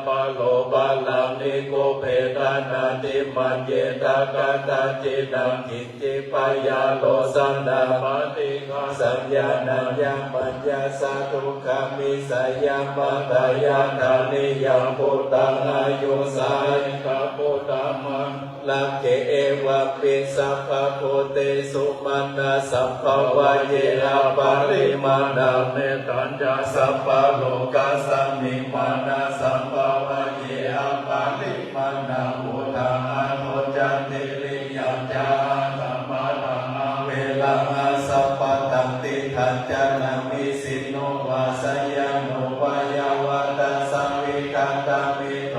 ปะโลปะลังนิโกเพตานาติมันเยตากาตาจิตังกิจจิปายาโลสันดาปฏิฆาสัญญาณัญญปัญญาสาธุขามิสายามัตตายาธานิยังพุทธังอายุสายขพุทธมัง ลังเกเอวะปิสัพพะโพเตสุมาณาสัพพะวะเยอาปาริมาณาเมตัญจาสัพพะโลกัสสมิมานาสัพพะวะเยอาปาริมาณาโมทังอโนจันติลิยัญจาสัมมาธัมมาเวลังอาสัพพะตังติทัจจานามิสิโนวาสยานุวายาวะตัสสวิคันตามิโต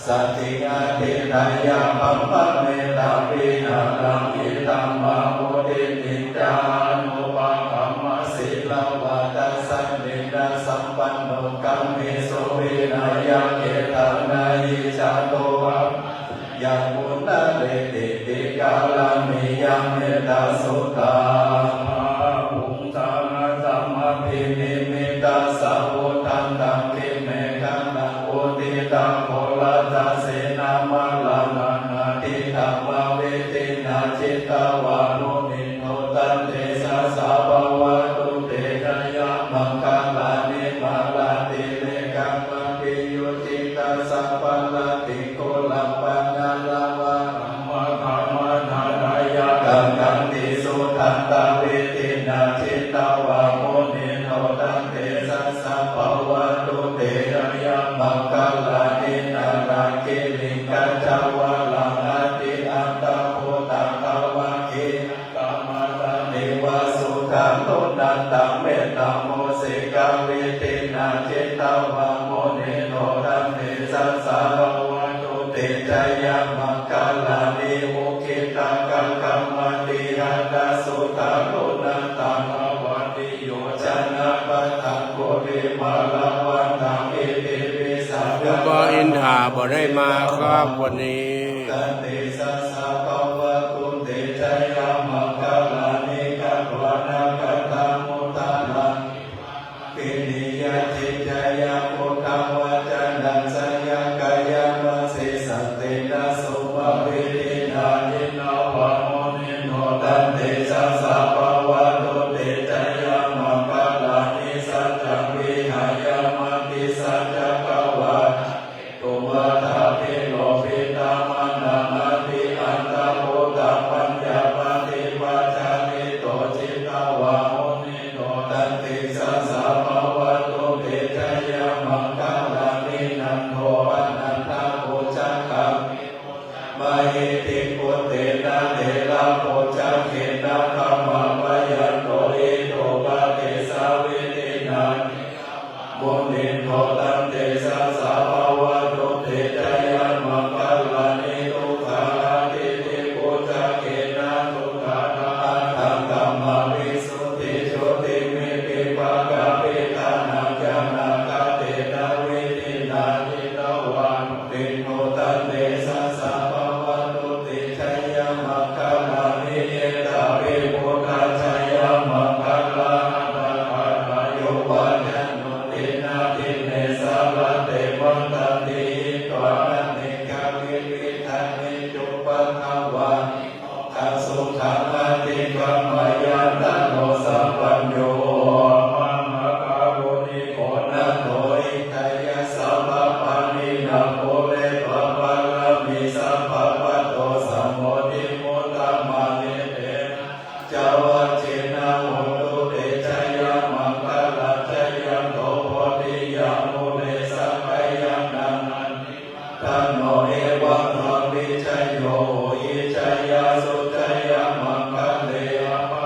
สัตถิอาทิตายาปัมปะเมตาวินาลังอิตัมมาโมตินิจานุปะกัมมะศิลาวะตัสสะเนนะสัมปันโนกัมเมโสวินายังเกตังนายิจาโตวะยังมุนนะเรติติกาลามิยังเมตตาสุตาภุงสานาสัมมาภินิมิตาสาวุทันตังคิเมกังนะโอติตังโคลาตาเสนามาลานานาติธัมมาเวตินาจิตตาวานุนิโนตันเตสะสะภะวะตุเตชะยะมังคลานิมาลาติเลกังมังปิโยจิตตัสสะปะลาติโกลัมปันนาลาวะธัมมะธัมมานาดายะกังกังติสุทันตาเวตินาจิตตาวาโมนิโนตันเตสะสะภะวะตุเตชะยะมังคลานินาราคิลิกัจจวะลังอาติอันตะโพตังภวะคิกัมมาตะเนวะสุขังโตนันตังเมตตาโมเสกาเวตินาจิตตาวาโมนิโนตันเตสะสะภะวะตุเตชะยะมังคลานิมุขิตังกังคัมมัตติหันตสุขังโตนันตังภวะติโยชนะปัตตังโกริมาลาวันตังอิติปิสัพ หลวงพ่ออินทาบ่ได้มาครับวันนี้ กันติสัสสะภะวะตุเตชะยะมังคลานิกัปวะนาคัตตังมุตานังปินิยติจายะโพธังวะจนังสยกายะมัสสิสันตินะสุภวิริยานิโนวะโมนิโนตันเตสัสสะภะวะตุเตชะยะมังคลานิสัจจวิหายะมัตติสัจจภวะตุวะทาภิโลภิตามานานาติอันตะโพตังปัญญาปฏิปัจจานิโตจิตตวะโมนิโนตันติสัสสะภะวะตุเตชะยะมังคลานินันโทอนันทะโพจักขังมหิติปุตเตนะเดลาโพจักเขนะธัมมาปยันโตอิโตปะเตสาวิตินาโมนิโนตันเตสัสสะภะวะตุเตชะยะมังคลานิทุกขาทิติปุจจเกนะทุกขาอัตถังธัมมาวิสุทธิโชติมิปิภะกะปิตานังญาณกะเตนะวิตินาทิตวานุติโนตันเตสัสสะภะวะตุเตชะยะมังคลานิเยตาภิพุทธะชะยะมังคลานะภะคะโยปัญญโนตินาทิเนสาลเตวันตันติตวะนิกาวิวิทันนิจุปัฏฐวะทัสสุขังอติกัมมยันตโนสัพพัญโยมัมมะกาโวนิโกนะโตอิทายะสัพพะปานินาโพเรปะปะละมิสัพพะปะโตสัมโมทิมุตตะมานิเตจาวะเจนะโหตุเตชะยะมังคลาชะยะโตโพธิยะโมเนสัพพะยังนันตันโนเอวังธัมมิชโยอิชยะสุชยะมังคเลอภะ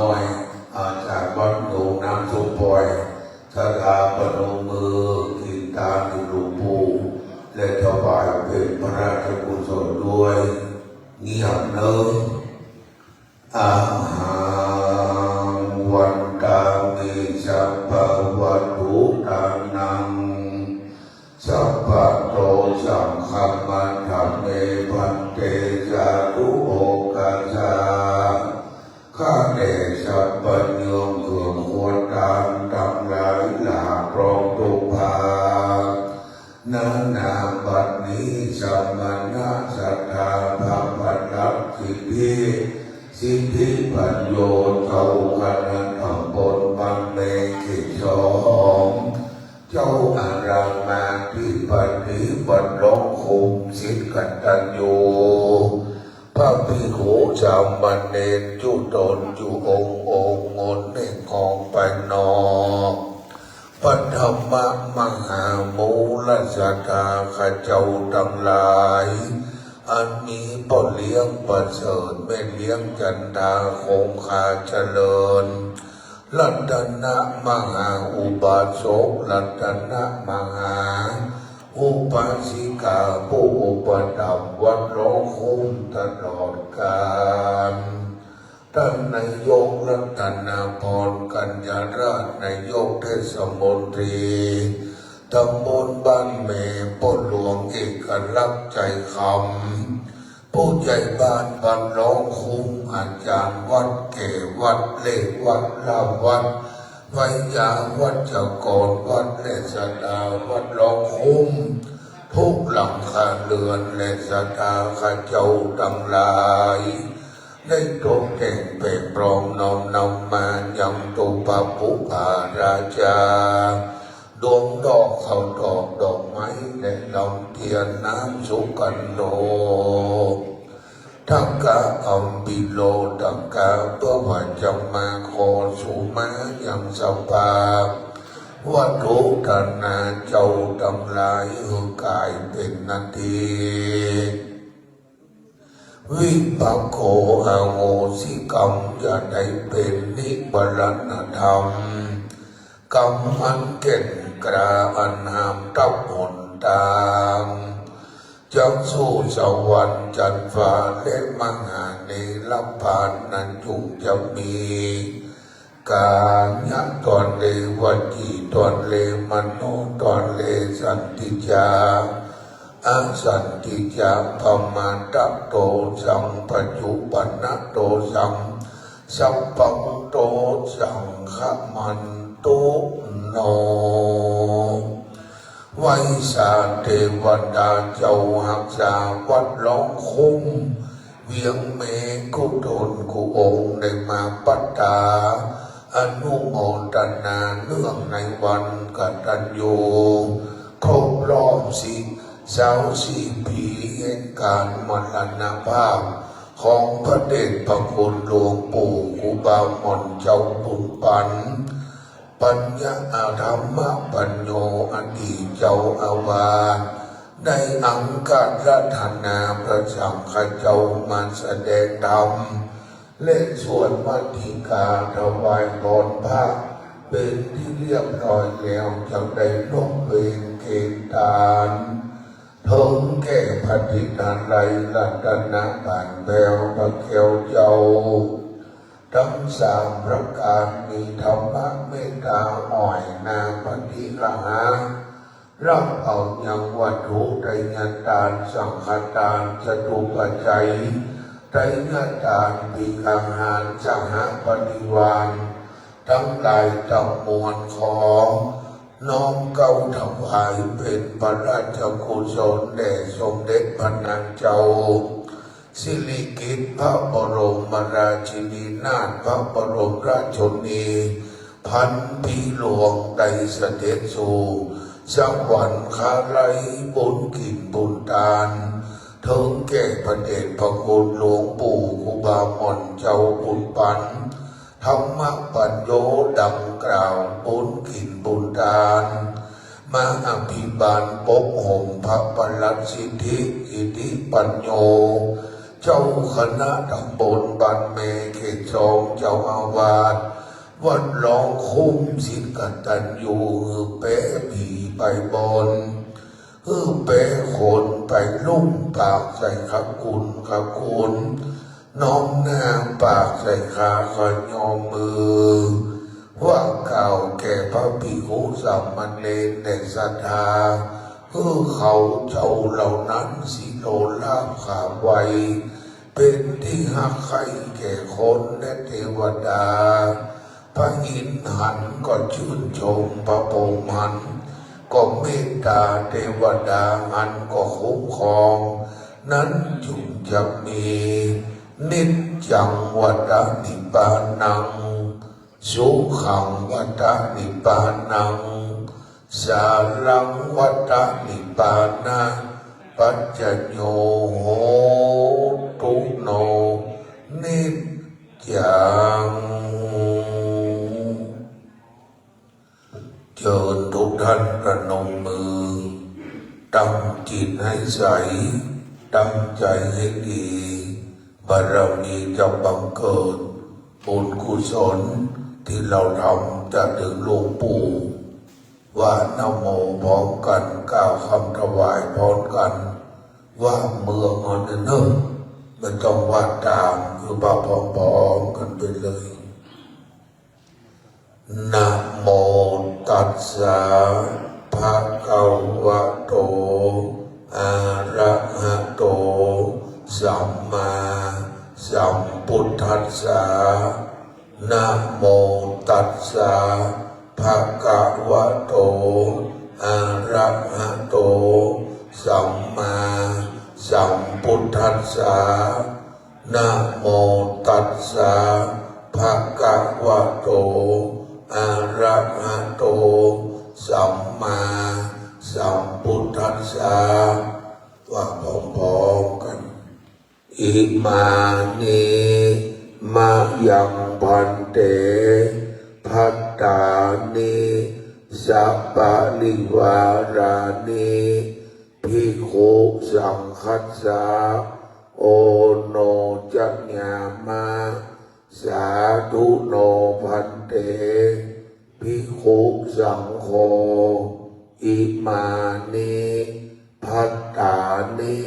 น้อยอาจากวัดหลวงน้ำชุมพลสถาปนมมือกินตามหลวงปู่และถวายเป็นพระราชกุศลด้วยเงียบเนิ่งอาหังวันตามิสัพพะวัตถุทานังสัพพะโตสังฆมันธรรมเมพันเตจารุโอกาจาข้าแต่สัพพะโยมเกืองควรตามทั้งหลายหลากพร้อมทุกภาคนาบัดนี้สัมมานาสัทธาภาพันลักสิทธิปัญโยเจ้าคณะตำบลบางเลนเขตสองเจ้าอารามมาที่ปฏิบัติร้องคุมศิษย์กันตัญโยพระภิกขุสามเณรจุตนจุองค์งนเน่งของไปนอกปัทมะมหามูลสัทธาข้าเจ้าทั้งหลายอันมีพ่อเลี้ยงประเสริฐแม่เลี้ยงจันดาคงคาเจริญรัตนะมหาอุบาสกรัตนะมหาอุปาสิกาผู้อุปถัมภ์วัดร้องคุ้มตลอดกาลท่านนายกรัตนาพรกัญญาราชนายกเทศมนตรีตำบลบ้านเมปนหลวงเอกลักษณ์ใจคำผู้ใหญ่บ้านบ้านร้องคุ้มอาจารย์วัดเกวัดเล็กวัดลาวัดไวยาวัดเจ้ากรวัดเลสดาวัดร้องคุ้มทุกหลังคาเรือนเลสดาข้าเจ้าทั้งหลายได้ตกแต่งเปรตปรองน้อมนำมายังตุปาปุปาราชาดวงดอกเขาดอกดอกไม้และลำเทียนน้ำสุกันโนทักกะอัมบิโลตักกะเพื่อว่าจะมาขอสุมายังสภาวัตถุธนาเจ้าทั้งหลายหือกายเป็นนาทีวิปัสโกอโหสิกรรมอย่าได้เป็นนิบรณธรรมกรรมอันเก่งกล้าอันหามทับหนทางจักสู้สวรรค์จันทร์ฟ้าและมหาเนรพานนั้นจุงจะมีกาญะตอนเลวจีตอนเลมโนตอนเลสันติจาอาสันติจาพมาตโตสัมปัจจุปันนโตสัมสัพพังโตสังฆมันโตโนไวสาเทวดาเจ้าหักษาวัดร้องคุ้มเวียงเมกุตนกุองค์ได้มาปัตตาอนุโมทนาเนื่องในวันกตัญญูครบรอบ24 ปีแห่งการมรณภาพของพระเดชพระคุณหลวงปู่ครูบาหม่อนเจ้าบุญปันปัญญาธรรมปัญโยอดีตเจ้าอาวาสได้อังการรัตนาพระสังฆเจ้ามาแสดงธรรมและส่วนมัธิกาถวายพรพระเป็นที่เรียบร้อยแล้วจะได้ลงเวรเกณฑ์ทานถึงแก่ปฏิทานไรรัตนะบานแววพระเกวเจ้าทั้ง3 ประการมีธรรมะเมตตาอ่อยนาปฏิฆารับเอายังวัตถุไตรยทานสังฆทานจตุปัจจัยไตรยทานปีกังหารสหปฏิวานทั้งหลายทั้งมวลของน้อมเก้าถวายเป็นพระราชกุศลแด่สมเด็จพระนางเจ้าสิริกิติ์พระบรมราชินีนาถพระบรมราชชนนีพันปีหลวงได้เสด็จสู่สวรรคาลัยบุญกินบุญทานถึงแก่พระเดชพระคุณหลวงปู่ครูบาหม่อนเจ้าบุญปันธรรมปัญโยดังกล่าวบุญกินบุญทานมาอภิบาลปกห่มพระปรัตสิทธิอิทธิปัญโย เจ้าคณะตำบลบ้านเมเขตสองเจ้าอาวาสวัดหลองคุ้มสิทธิ์กตัญญูเป๊ะผีไปบนเป๊ะคนไปลุ่มปากใส่ขับคุณน้อมหน้าปากใส่ขาขยอมมือว่าเก่าแก่พระภิกขุสามเณรในศรัทธาเขาเจ้าเหล่านั้นสิโลลาภขาไวเป็นที่หักใครแก่คนและเทวดาพระอินทร์หันก็ชื่นชมพระพรหมหันก็เมตตาเทวดาหันก็คุ้มครองนั้นจึงจะมีนิจจังวัฏนิพพานังสุขังวัฏนิพพานังสารังวัฏนิพพานะปัจจโยโหตุโนนิจจังเชิญทุกท่านประนมมือตั้งจิตให้ใสตั้งใจให้ดีบารมีจะบังเกิดบุญกุศลที่เราทำจะถึงหลวงปู่ว่านะโมพร้อมกันกล่าวคำถวายพร้อมกันว่าเมืองอนเนอะมันต้องว่าตามคือว่าพร้อมๆกันไปเลยนะโมตัสสะภะคะวะโตอะระหะโตสัมมาสัมพุทธัสสะนะโมตัสสะภะคะวะโตอะระหะโตสัมมาสัมพุทธัสสะนะโมตัสสะภะคะวะโตอะระหะโตสัมมาสัมพุทธัสสะว่าพร้อมๆกันอิมานิมะยังพันเตภัตตานิสัพพะลิวารานิภิกขุสังคัสสะโอโนจัญญามะสาธุโนพันเตภิกขุสังโฆอิมานิภัตตานิ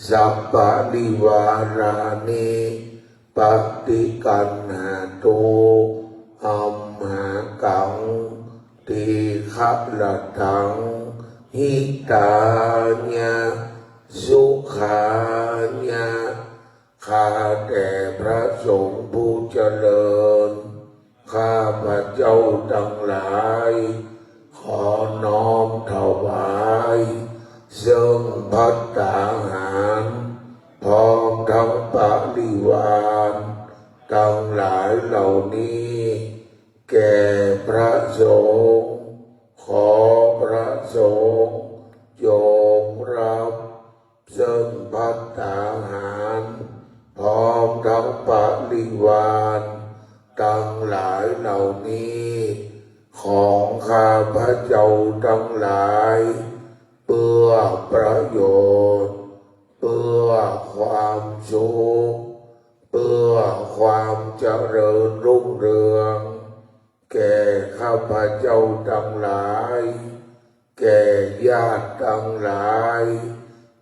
สัพพะลิวารานิปฏิกัณหาโตอัมหากังติขะระตังหิตาญะสุขาญะข้าแต่พระสงฆ์ผู้เจริญข้าพระเจ้าทั้งหลายขอน้อมถวายซึ่งภัตตาหารพร้อมทั้งปริวารทั้งหลายเหล่านี้แก่พระสงฆ์ขอพระสงฆ์จงรับซึ่งภัตตาหารพร้อมทั้งปริวารทั้งหลายเหล่านี้ของข้าพระเจ้าทั้งหลายเพื่อประโยชน์เพื่อความสุขเพื่อความเจริญรุ่งเรืองแก่ข้าพเจ้าทั้งหลายแก่ญาติทั้งหลาย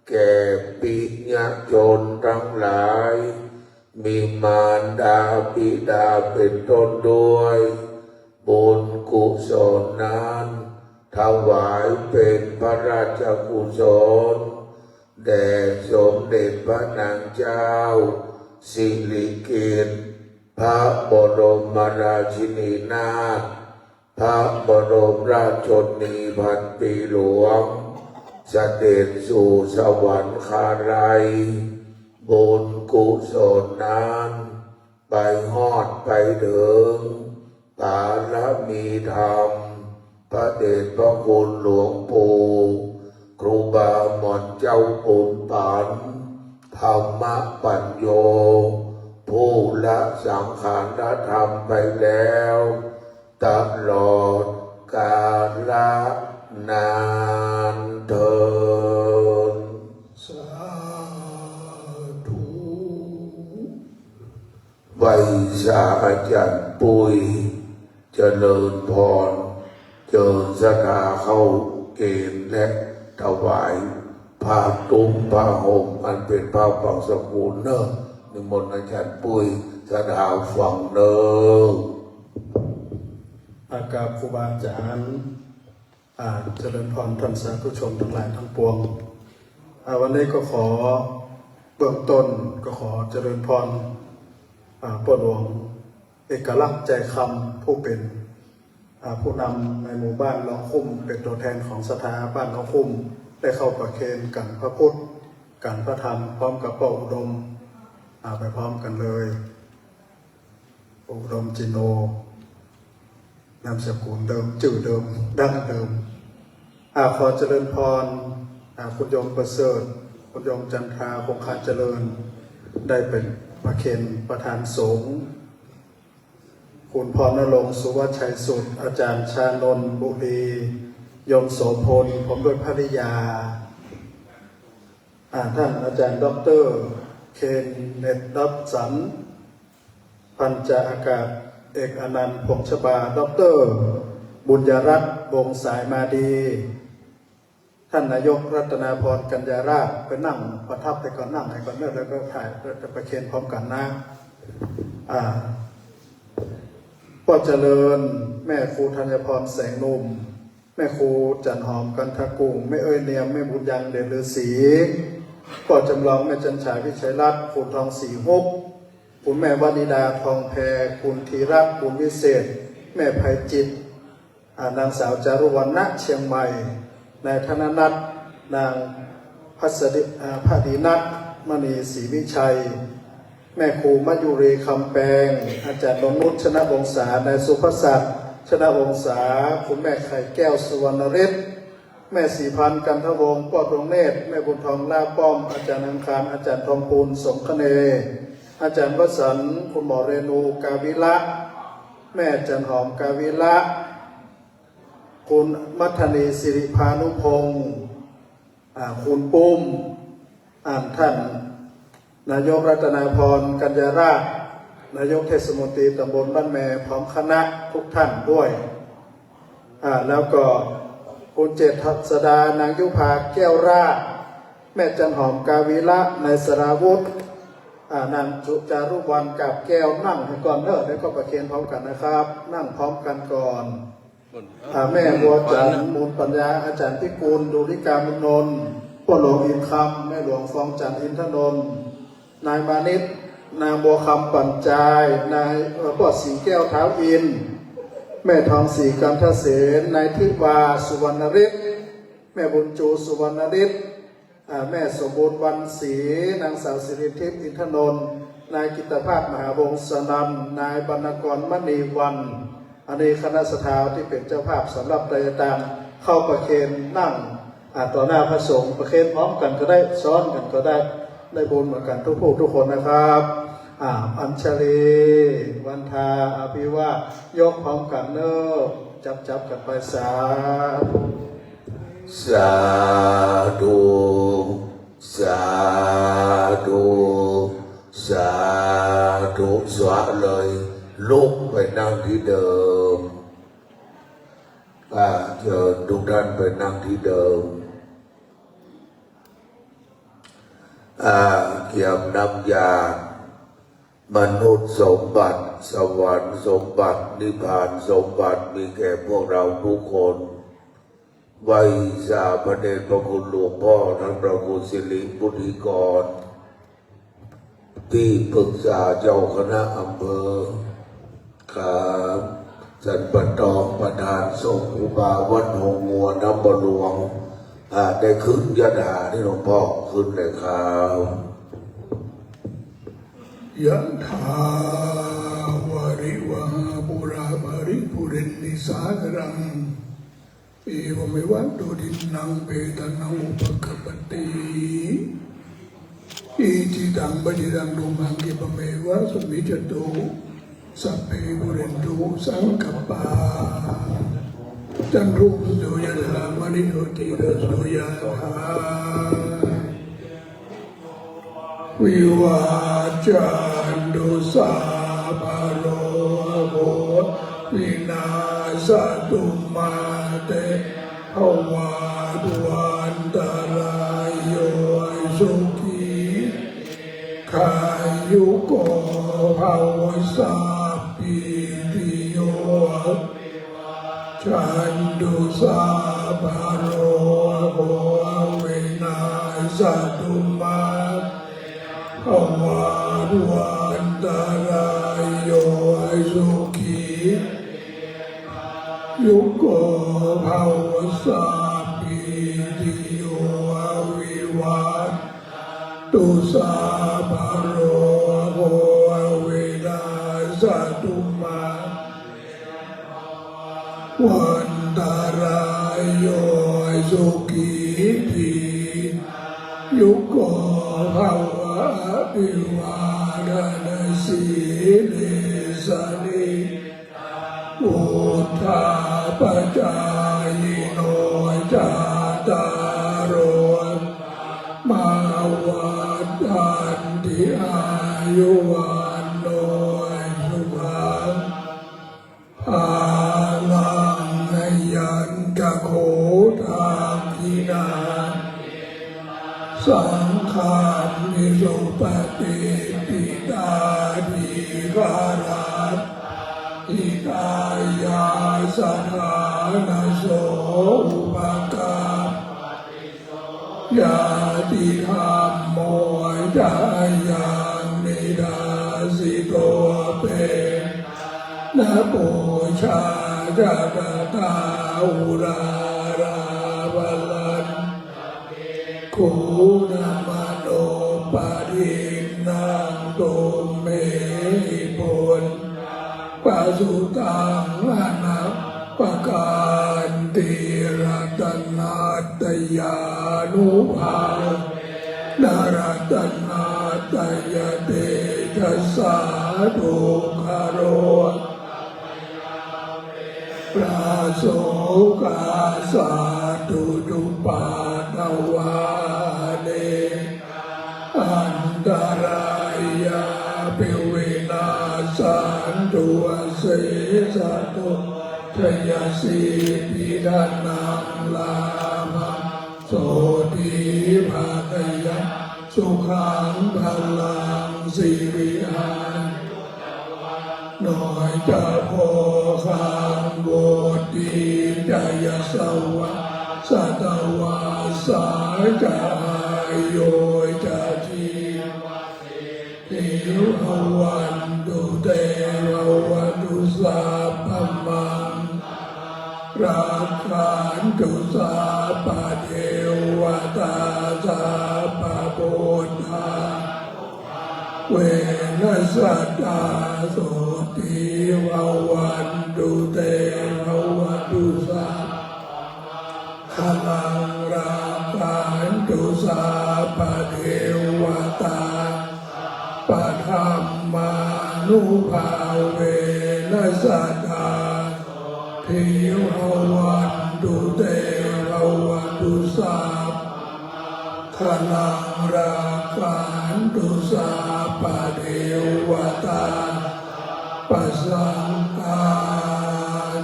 แก่ปิญาชนทั้งหลายมีมารดาบิดาเป็นต้นด้วยบุญกุศลนั้นถวายเป็นพระราชกุศลแด่สมเด็จพระนางเจ้าสิริกิติ์พระบรมราชินีนาถพระบรมราชชนนีพันปีหลวงเสด็จสู่สวรรคาลัยบุญกุศลนั้นไปฮอดไปถึงบารมีธรรมพระเดชพระคุณหลวงปู่ครูบาหม่อนเจ้าปุณปันธรรมปัญโยผู้ละสังขารธรรมไปแล้วตลอดกาลนานเถิดสาธุ ใบชาอาจารย์ปุยเจริญพรเจิญสถาเข้าเกณฑ์และถวายผ้าตุ้มผ้าห่มอันเป็นผ้าปังสกุลเนอะนิมนต์อาจารย์ปุยสถาฟังเนอะอากาศครูบาอาจารย์เจริญพรท่านสาธุชนทั้งหลายทั้งปวงวันนี้ก็ขอเบื้องต้นก็ขอเจริญพรพ่อหลวงเอกลักษณ์ใจคำผู้เป็นผู้นำในหมู่บ้านหนองคุ้มเป็นตัวแทนของสถาบ้านหนองคุ้มได้เข้าประเคนกันพระพุทธกันพระธรรมพร้อมกับพ่ออุดมไปพร้อมกันเลยอุดมจิโนนามสกุลเดิมชื่อเดิมดั้งเดิมขอเจริญพรคุณโยมประเสริฐคุณโยมจันทราคงคาเจริญได้เป็นประเคนประธานสงฆ์คุณพรณรงค์สุวัชชัยสุดอาจารย์ชานนท์บุรีโยมโสพลผมด้วยภริยาท่านอาจารย์ด็อกเตอร์เคนเนตดับสันพันจาอากาศเอกอนันต์พงษ์ชบาด็อกเตอร์บุญยรัตน์วงสายมาดีท่านนายกรัตนาพรกัญญาราชไปนั่งประทับไปก่อนนั่งไปก่อนแล้วก็ถ่ายจะประเคนพร้อมกันนะพ่อเจริญแม่ครูธัญพรแสงนุ่มแม่ครูจันหอมกันทกุงแม่เอ้ยเนียมแม่บุญยังเดชฤาษีพ่อจำลองแม่จันฉายวิชัยรัตน์คุณทองศรีฮุบคุณแม่วานิดาทองแพรคุณธีระบุญวิเศษแม่ไพจิตนางสาวจารุวรรณเชียงใหม่นายธนนัทนางพดีนัทมณีศรีวิชัยแม่ครูมัยุรีคำแปงอาจารย์นนุชชนะวงศานายสุภศักดิ์ชนะวงศาคุณแม่ไข่แก้วสุวรรณฤทธิ์แม่สีพันธ์กันทวงศ์ป้อดวงเนตรแม่บุญทองล่าป้อมอาจารย์อังคารอาจารย์ทองปูนสมคเนอาจารย์วสันต์คุณหมอเรนูกาวิละแม่จันหอมกาวิละคุณมัทนีสิริพานุพงศ์คุณปุ้มท่านนายกรัตนาพรกัญญาราชนายกเทศมนตรีตำบลบ้านแม่พร้อมคณะทุกท่านด้วยแล้วก็คุณเจตทัศดานางยุภาแก้วราชแม่จันหอมกาวิละนายสราวุฒินางจุจารุวรรณกับแก้วนั่งให้ก่อนเนอะแล้วก็ประเคนพร้อมกันนะครับ นั่งพร้อมกันก่อนแม่บัวจันทร์มูลปัญญาอาจารย์พิกูลดุริกามุนนท์พ่อหลวงอินคำแม่หลวงฟองจันทร์อินทนนท์นายมานิตนางบัวคำปั่นจายนายพ่อสีแก้วเท้าอินแม่ทองศรีกันทเสนนายทิวาสุวรรณฤทธิ์แม่บุญจูสุวรรณฤทธิ์แม่สมบูรณ์วันศรีนางสาวสิริทิพย์อินทนนท์นายกิตภาพมหาวงศนันท์นายบรรณกรมณีวันอันนี้คณะสถาที่เป็นเจ้าภาพสำหรับไตรตามเข้าประเคนนั่งต่อหน้าพระสงฆ์ประเคนพร้อมกันก็ได้ซ้อนกันก็ได้บุญเหมือนกันทุกผู้ทุกคนนะครับอัญชลีวันทาอภิวายกพร้อมกันเนอะจับกันไปสาธุสาธุสาธุสวะเลยลุกไปนั่งที่เดิมเชิญทุกท่านไปนั่งที่เดิมเกี่ยวน้ำยามนุษย์สมบัติสวรรค์สมบัตินิพพานสมบัติมีแก่พวกเราทุกคนไหว้สาพระเดชพระคุณหลวงพ่อท่านพระครูสิริบุธิกรที่ปรึกษาเจ้าคณะอำเภอครับสันปะตองประธานสงฆ์อุบาวัดหงงัวน้ำบหลวงได้ขึ้นยะดาที่หลวงพ่อขึ้นเลยครับยะถาวาริวหาปุราภริปุเรนติสาครังเอวเมวัตตุดินังเปตนังอุปกปติอิจิตังปฏิตังตุมังกิปเมวะสุมิจตุสัพเพปุเรนตุสังกปาจันทุโสยะลามณิโสติระโสยะถาวิวาจันตุสา วินาศตุมาเตภวาทวันตรายโยสุขีขายุโกภาวสัพพิติโยฉันตุสาภโรโหเวนัสตุมาภวาทวันตรายโยสุขียุโกภาวสัพพิติโยวิวัตตุสาภโรโหเวนัสตุมาวันตารายโยสุขีทียุโกภาวะปิวาดนาสีลิสานิอุทธาปจายโนจาตารโรมาวันตันติอายุวันโนสุขังภาลังยันจะโคทากินาสังฆามิโสปฏิปิตาภิการาอิกายาสถานโสอุปการยาติธรรมโมจายังนิดาสิโตเปนะโปชาจาตาอุราราบาลันคูนามาโนปารินังโตเมหิปุนปัสสุตังอนัปปการติรัตนาตยานุภาเนรัตนาตยเตจัสสาทุกขโรพระโสกาสาตุจุปาทวาเนอันตรายาเปเวนาสันตุเสสตุทยสีปิดานังลาภังโสติภาคยะสุขังพลังสิริอาน้อยจะโพคังโบดีจายสวะสัตวาสาจายโยจาทีทิววันตุเตวันตุสาพมังรักขันตุสาปะเทวตาสาปะโพธาเวนัสตาโสติววันตุเตวันตุสาขลังรักขันตุสาปะเทวตาปะธรรมานุภาเวนัสตาเทววันตุเตวันตุสาขลังรักขันตุสาปะเทวตาปัสสังฆา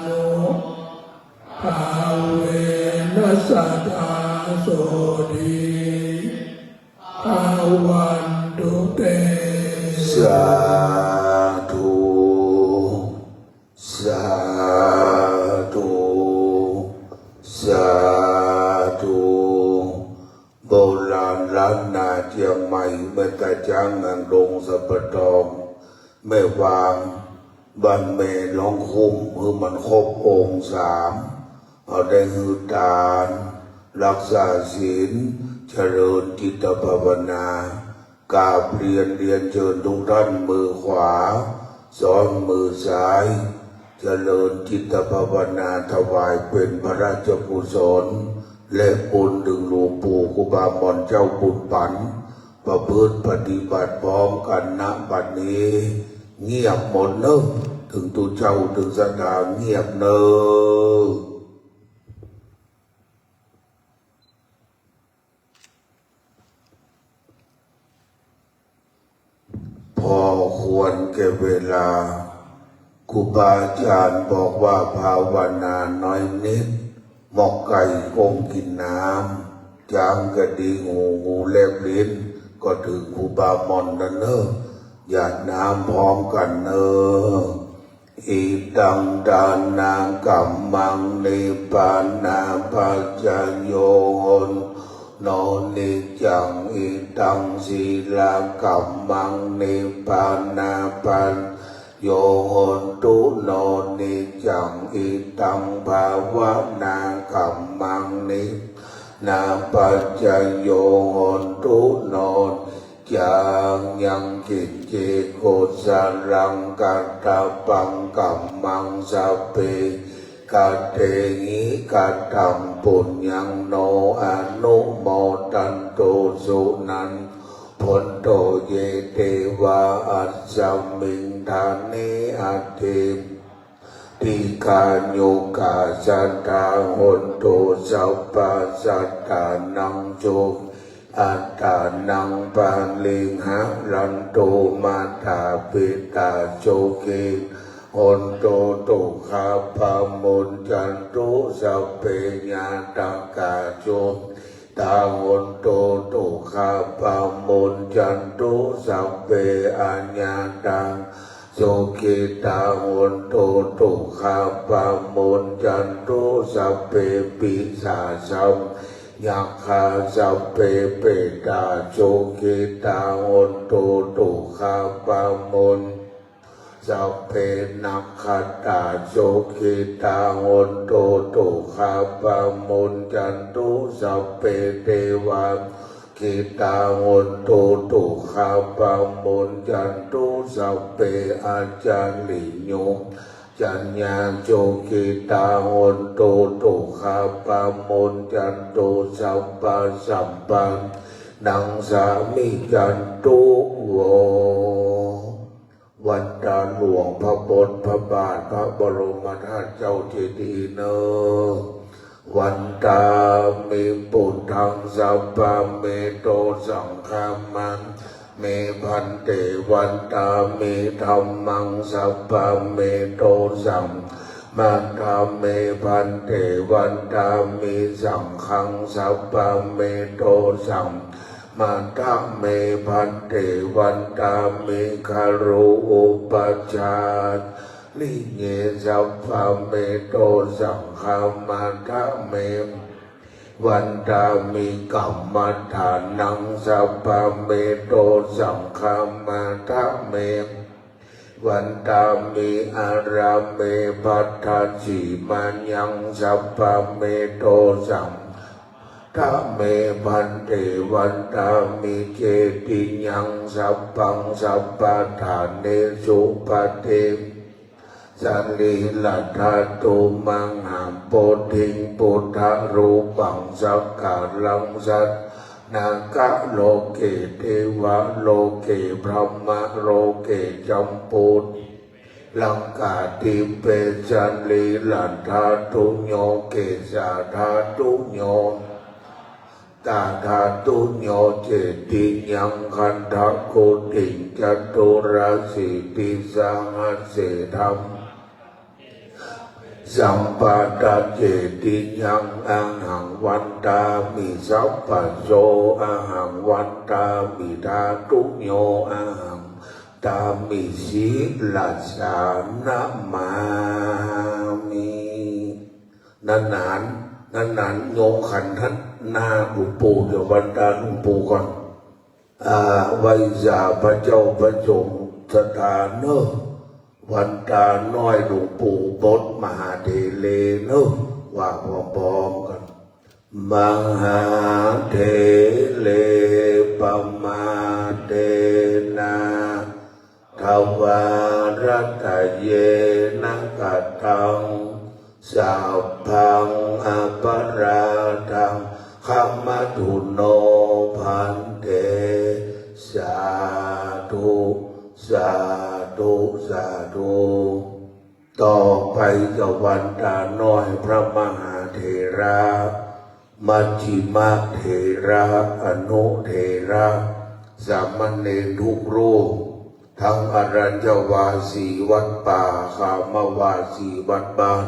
นุภาเวนัสตาโสติภาวันตุเต สาธุสาธุสาธุโบราณล้านนาเชียงใหม่เมื่อตาจ้างงานลงสะปะตองแม่วางบ้านแม่ลองคุ้มเพื่อมันครบองค์สามเอาได้หือทานรักษาศีลเจริญจิตภาวนากราบเรียนเชิญทุกท่านมือขวาสอนมือซ้ายเจริญจิตภาวนาถวายเป็นพระราชกุศลและบุญถึงหลวงปู่ครูบาหม่อนเจ้าบุญปันประพฤติปฏิบัติพร้อมกันณบัดนี้เงียบหมดเนอะถึงตัวเจ้าถึงสถานเงียบเนอะพอควรแก่เวลา ครูบาอาจารย์บอกว่าภาวนาน้อยนิดหมอกไก่ก้มกินน้ำจามกระดีงูแลบลิ้นก็ถึงครูบามอนนะเนอะหยาดน้ำพร้อมกันเนอะอิตังดานังกัมมังนิปานาปัจจโยโหนโนนิจังอิตังศีลากัมมังนิปานาปัจโยโหนตุโนนิจังอิตังภาวนากัมมังนินาปัจจโยโหนตุโนจังยังกิจเจโกสารังกัตตปังกัมมังสัพเพกัตเตงิกัตตัมปุญญังโนอนุโมทันโตสุนันพนโตเยเทวาอัสสมิงทานิอัตถิติกาโยกาสัตตาหนโตสัพพสัตตานังโจอัตตานังปันลิงหะรันโตมาตาปิตาโจเกหนโตตุขาปามุนจันตุสัพเพญาตากาโจตาหนโตตุขาปามุนจันตุสัพเพอัญญาตังโสกิตาหนโตตุขาปามุนจันตุสัพเพปิสาสัมยักขาสัพเพเปตาโสกิตาหนโตตุขาปามุนสัพเพนักขตาโสกิตาหนโตตุขาปามุนจันตุสัพเพเทวากิตาหนโตตุขาปามุนจันตุสัพเพอาจารลิโยจัญญาโจกิตาหนโตตุขาปามุนจันตุสัพพสัมปันนังสามิจันตุโววันตาหลวงพระบรมพระบาทพระบรมธาตุเจ้าเจดีย์เนอวันตามีปุถทังสัพพะเมโตสังฆามังเมพันเตวันตามีธรรมังสัพพะเมโตสังมันธาเมพันเตวันตามีสังฆังสัพพะเมโตสังมันธาเมพันเตวันตามีคารุอุปชาลิเยสัพพะเมโตสังฆามันธาเมวันตามีกัมมัฏฐานังสัพพะเมโตสังฆามันธาเมวันตามีอาราเมปัฏฐาจิมัญญังสัพพะเมโตสังฆาเมพันเตวันตามีเจติยังสัพพังสัพพะทานเนสุปเทสันลิลัทธาตุมังหาโพธิงพุทธรูปังสักการังสัตนาคโลเกเทวะโลเกพรหมโลเกจัมปุตลังกาติเปสันลิลัทธาตุโยเกสาธาตุโยตาธาตุโยเจติยังคันทโกติจัตุราสิติสังหเสธัมสัมปาตาเจติยังอังหังวันตามิสัพพโสอังหังวันตามิธาตุโยอังหังตามิสีลัสสานะมามินานโยมขันท่านหน้าหลวงปู่เดี๋ยววันตาหลวงปู่ก่อนไว้จาพระเจ้าพระจงสถานเนอะวันตาน้อยหลวงปู่บดมหาเทเลเนอะว่าพร้อมๆกันมหาเทเลปมาเตนะทวารตะเยนะกัตถังสัพพังอปราทังคัมมัตุโนพันเตสาธุสาธุสาธุต่อไปจะวันตาน้อยพระมหาเถระมัชฌิมเถระอนุเถระสามเณรทุกรูป ทั้งอรัญญวาสีวัดป่าขามวาสีวัดบ้าน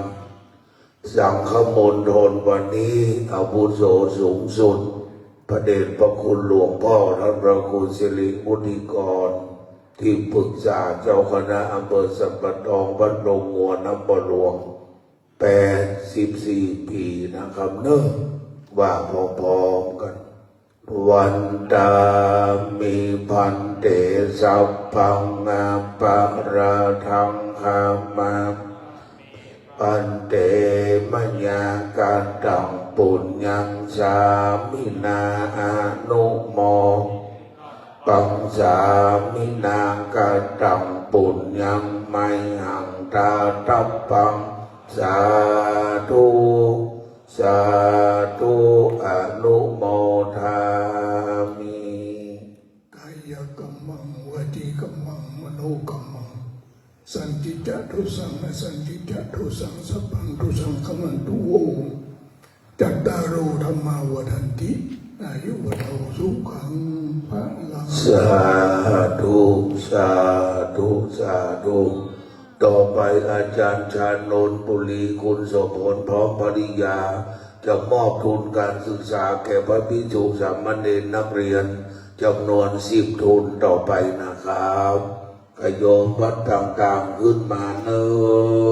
สังฆมณฑลวันนี้อาวุโสสูงสุดพระเดชพระคุณหลวงพ่อท่านพระครูสิริมุนีกรที่ปรึกษาเจ้าคณะอำเภอสัมปะทองวัดหนองงัวนำบ่หลวง84 ปีนะครับเนอะว่าพร้อมๆกันวันตามีพันเตสัพพังงาปะราทังคามาปันเตมะญาการตังปุญญังสามินาอนุโมปังสามินาการตังปุญญังไมหังตาตัปปังสาธุสาธุอนุโมทามิ กายกรรมังวจีกรรมังมโนกรรมังสันติจตุสังอสันติจตุสังสัพพันตุสังขมันตุโวจัตตารโอธรรมาวทันติอายุวโนสุขังพระลัง สาธุสาธุสาธุต่อไปอาจารย์ชานนท์ปุรีคุณโสพลพร้อมภริยาจะมอบทุนการศึกษาแก่พระภิกษุสามเณรนักเรียนจำนวน10 ทุนต่อไปนะครับขยมวัดต่างๆขึ้นมาเนอะ